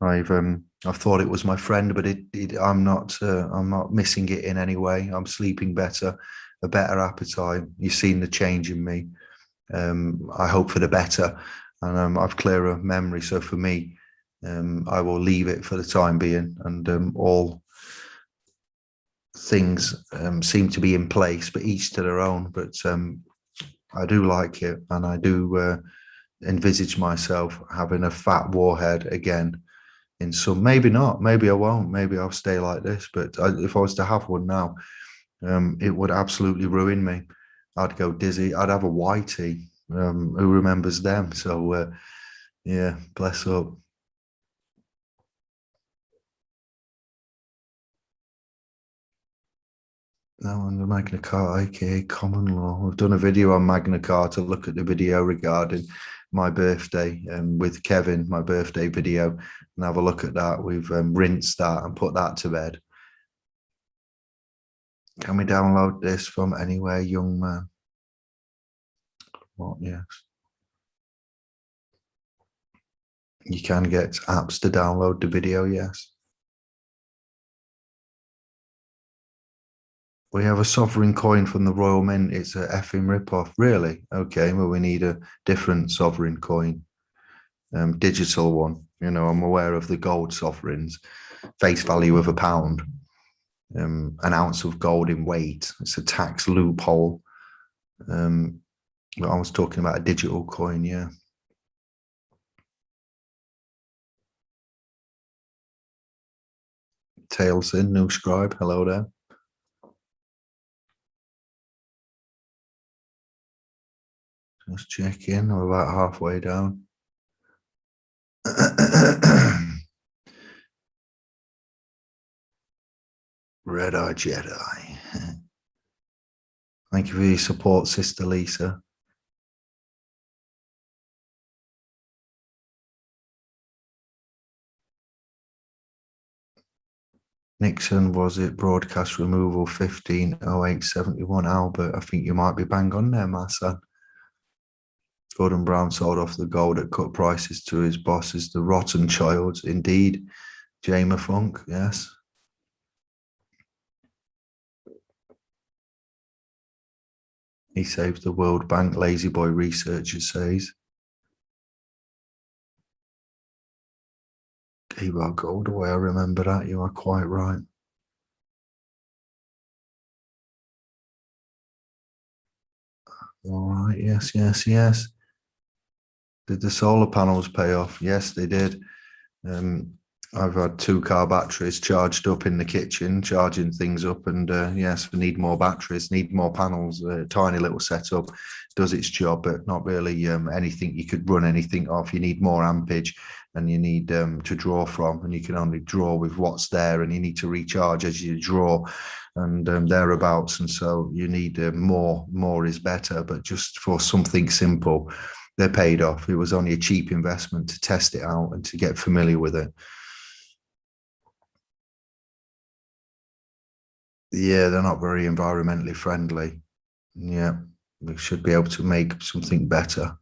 I've thought it was my friend, but I'm not missing it in any way. I'm sleeping better, a better appetite. You've seen the change in me. I hope for the better, and I've clearer memory. So for me, I will leave it for the time being, and all things seem to be in place, but each to their own. But I do like it, and I do envisage myself having a fat warhead again. In some, maybe not, maybe I won't, maybe I'll stay like this. But if I was to have one now, it would absolutely ruin me. I'd go dizzy. I'd have a whitey. Who remembers them? So yeah, bless up. Now on the Magna Carta, aka common law. We've done a video on Magna Carta. Look at the video regarding my birthday with Kevin, my birthday video, and have a look at that. We've rinsed that and put that to bed. Can we download this from anywhere, young man? What? Yes. You can get apps to download the video, yes. We have a sovereign coin from the Royal Mint. It's a effing rip-off. Really? Okay, well, we need a different sovereign coin. Digital one. You know, I'm aware of the gold sovereigns. Face value of £1. An ounce of gold in weight. It's a tax loophole. I was talking about a digital coin, yeah. Tailsin, new scribe, hello there. Just check in, we're about halfway down. Red Eye Jedi. Thank you for your support, Sister Lisa. Nixon, was it broadcast removal 150871? Albert, I think you might be bang on there, my son. Gordon Brown sold off the gold at cut prices to his bosses, the rotten child. Indeed. Jamer Funk, yes. He saved the World Bank, lazy boy researcher says. Bar gold, the way I remember that, you are quite right. All right, yes. Did the solar panels pay off? Yes, they did. I've had 2 car batteries charged up in the kitchen, charging things up, and yes, we need more batteries, need more panels. Tiny little setup does its job, but not really anything you could run anything off. You need more ampage, and you need to draw from, and you can only draw with what's there, and you need to recharge as you draw, and thereabouts. And so you need more is better, but just for something simple, they paid off. It was only a cheap investment to test it out and to get familiar with it. Yeah, they're not very environmentally friendly. Yeah, we should be able to make something better.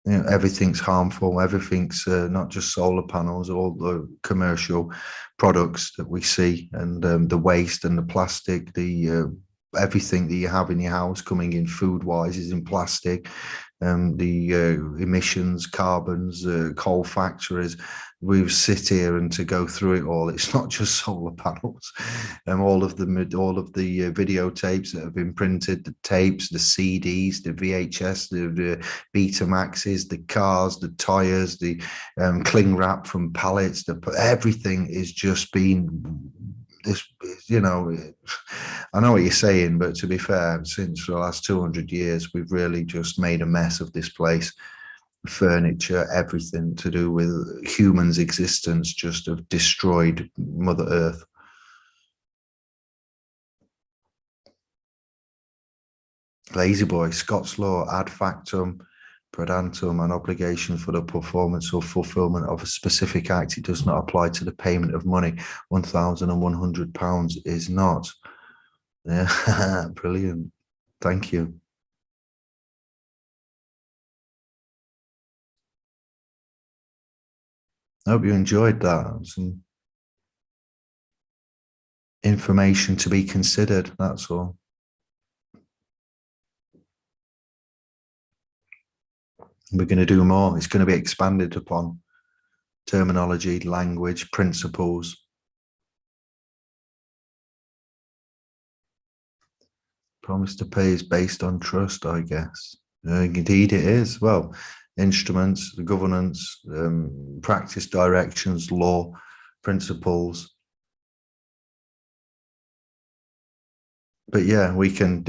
You know, everything's harmful. Everything's not just solar panels, all the commercial products that we see, and the waste and the plastic, the everything that you have in your house coming in food-wise is in plastic. The emissions, carbons, coal factories. We sit here and to go through it all. It's not just solar panels. All of the videotapes that have been printed, the tapes, the CDs, the VHS, the Betamaxes, the cars, the tires, the cling wrap from pallets. Everything is just been this. You know, I know what you're saying, but to be fair, since the last 200 years, we've really just made a mess of this place. Furniture, everything to do with humans' existence just have destroyed Mother Earth. Lazy boy, Scott's law, ad factum, predantum, an obligation for the performance or fulfillment of a specific act. It does not apply to the payment of money. £1,100 is not. Yeah, brilliant. Thank you. I hope you enjoyed that. Some information to be considered, that's all. We're going to do more. It's going to be expanded upon. Terminology, language, principles. Promise to pay is based on trust, I guess. Indeed it is. Well, instruments, the governance, practice directions, law, principles. But yeah, we can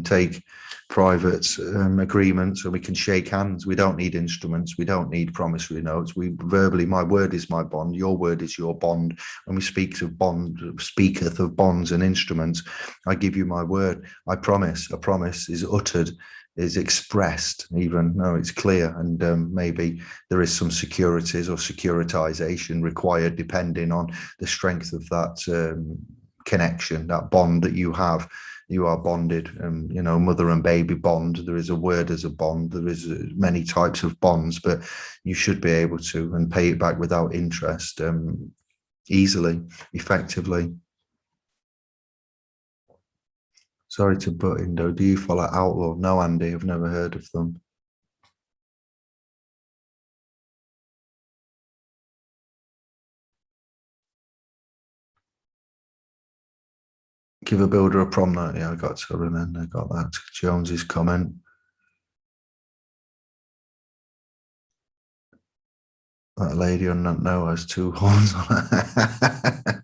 take private agreements, and we can shake hands. We don't need instruments. We don't need promissory notes. We verbally, my word is my bond. Your word is your bond. When we speaketh of bonds and instruments, I give you my word. I promise. A promise is uttered, is expressed, even though it's clear. And maybe there is some securities or securitization required, depending on the strength of that connection, that bond that you have. You are bonded. You know, mother and baby bond. There is a word as a bond. There is many types of bonds, but you should be able to and pay it back without interest, easily, effectively. Sorry to butt in, though. Do you follow Outlaw? No, Andy, I've never heard of them. Give a builder a prom note. Yeah, I got to remember. I got that. Jones's comment. That lady on that note has two horns on her.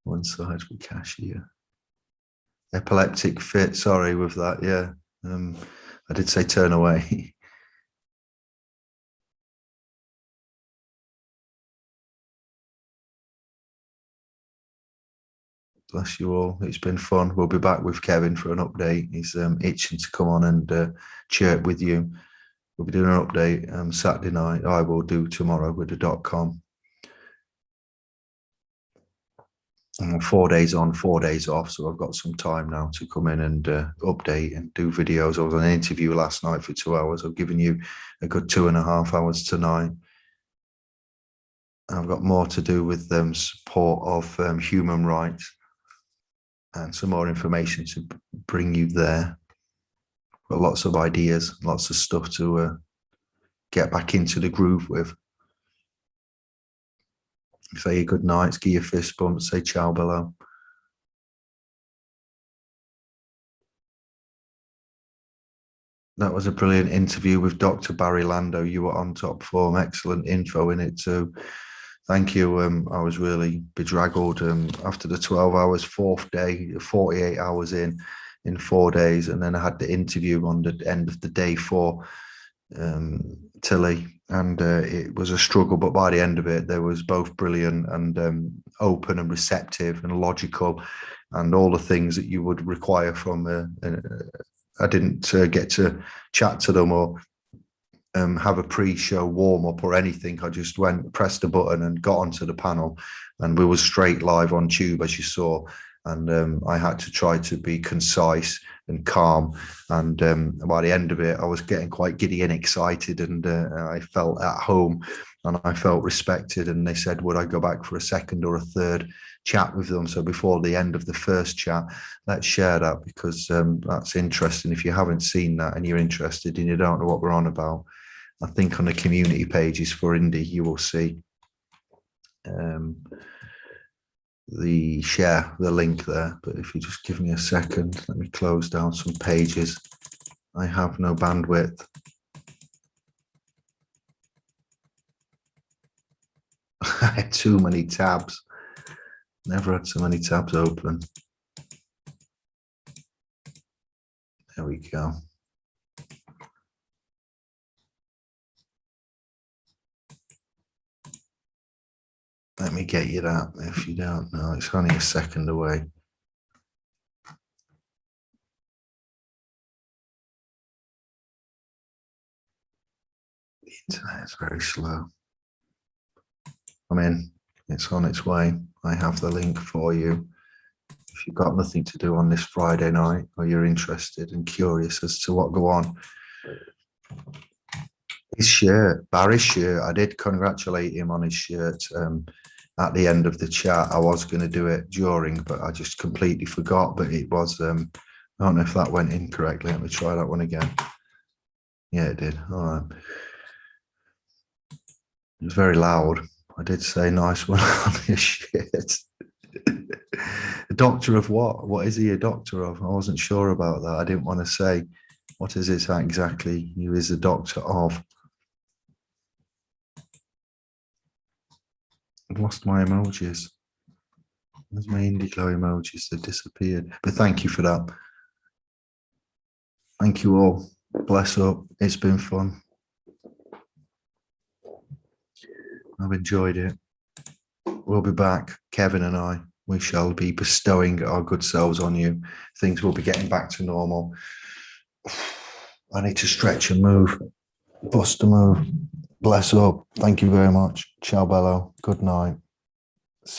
One side for cashier. Epileptic fit, sorry with that, yeah. I did say turn away. Bless you all. It's been fun. We'll be back with Kevin for an update. He's itching to come on and chirp with you. We'll be doing an update Saturday night. I will do tomorrow with the .com. 4 days on, 4 days off. So I've got some time now to come in and update and do videos. I was on an interview last night for 2 hours. I've given you a good 2.5 hours tonight. I've got more to do with support of human rights and some more information to bring you there. Got lots of ideas, lots of stuff to get back into the groove with. Say your good nights, give your fist bump, say ciao below. That was a brilliant interview with Dr. Barry Lando. You were on top form, excellent info in it too. Thank you. I was really bedraggled after the 12 hours, 4th day, 48 hours in 4 days. And then I had the interview on the end of the day for Tilly. And it was a struggle, but by the end of it, they was both brilliant and open and receptive and logical and all the things that you would require from I didn't get to chat to them or have a pre-show warm-up or anything. I just went, pressed a button and got onto the panel, and we were straight live on Tube, as you saw. And I had to try to be concise and calm. And by the end of it, I was getting quite giddy and excited, and I felt at home and I felt respected. And they said, would I go back for a second or a third chat with them? So before the end of the first chat, let's share that, because that's interesting. If you haven't seen that and you're interested and you don't know what we're on about, I think on the community pages for Indie, you will see the link there. But if you just give me a second, let me close down some pages. I have no bandwidth. I had too many tabs. Never had so many tabs open. There we go. Let me get you that if you don't know. It's only a second away. The internet is very slow. I'm in. It's on its way. I have the link for you. If you've got nothing to do on this Friday night, or you're interested and curious as to what go on. His shirt, Barry's shirt, I did congratulate him on his shirt at the end of the chat. I was going to do it during, but I just completely forgot. But it was, I don't know if that went in correctly. Let me try that one again. Yeah, it did. All right. It was very loud. I did say nice one on his shirt. A doctor of what? What is he a doctor of? I wasn't sure about that. I didn't want to say, what is it exactly he is a doctor of? I've lost my emojis. There's my indigo emojis that disappeared. But thank you for that. Thank you all. Bless up. It's been fun. I've enjoyed it. We'll be back, Kevin and I. We shall be bestowing our good selves on you. Things will be getting back to normal. I need to stretch and move. Bust a move. Bless up. Thank you very much. Ciao bello. Good night.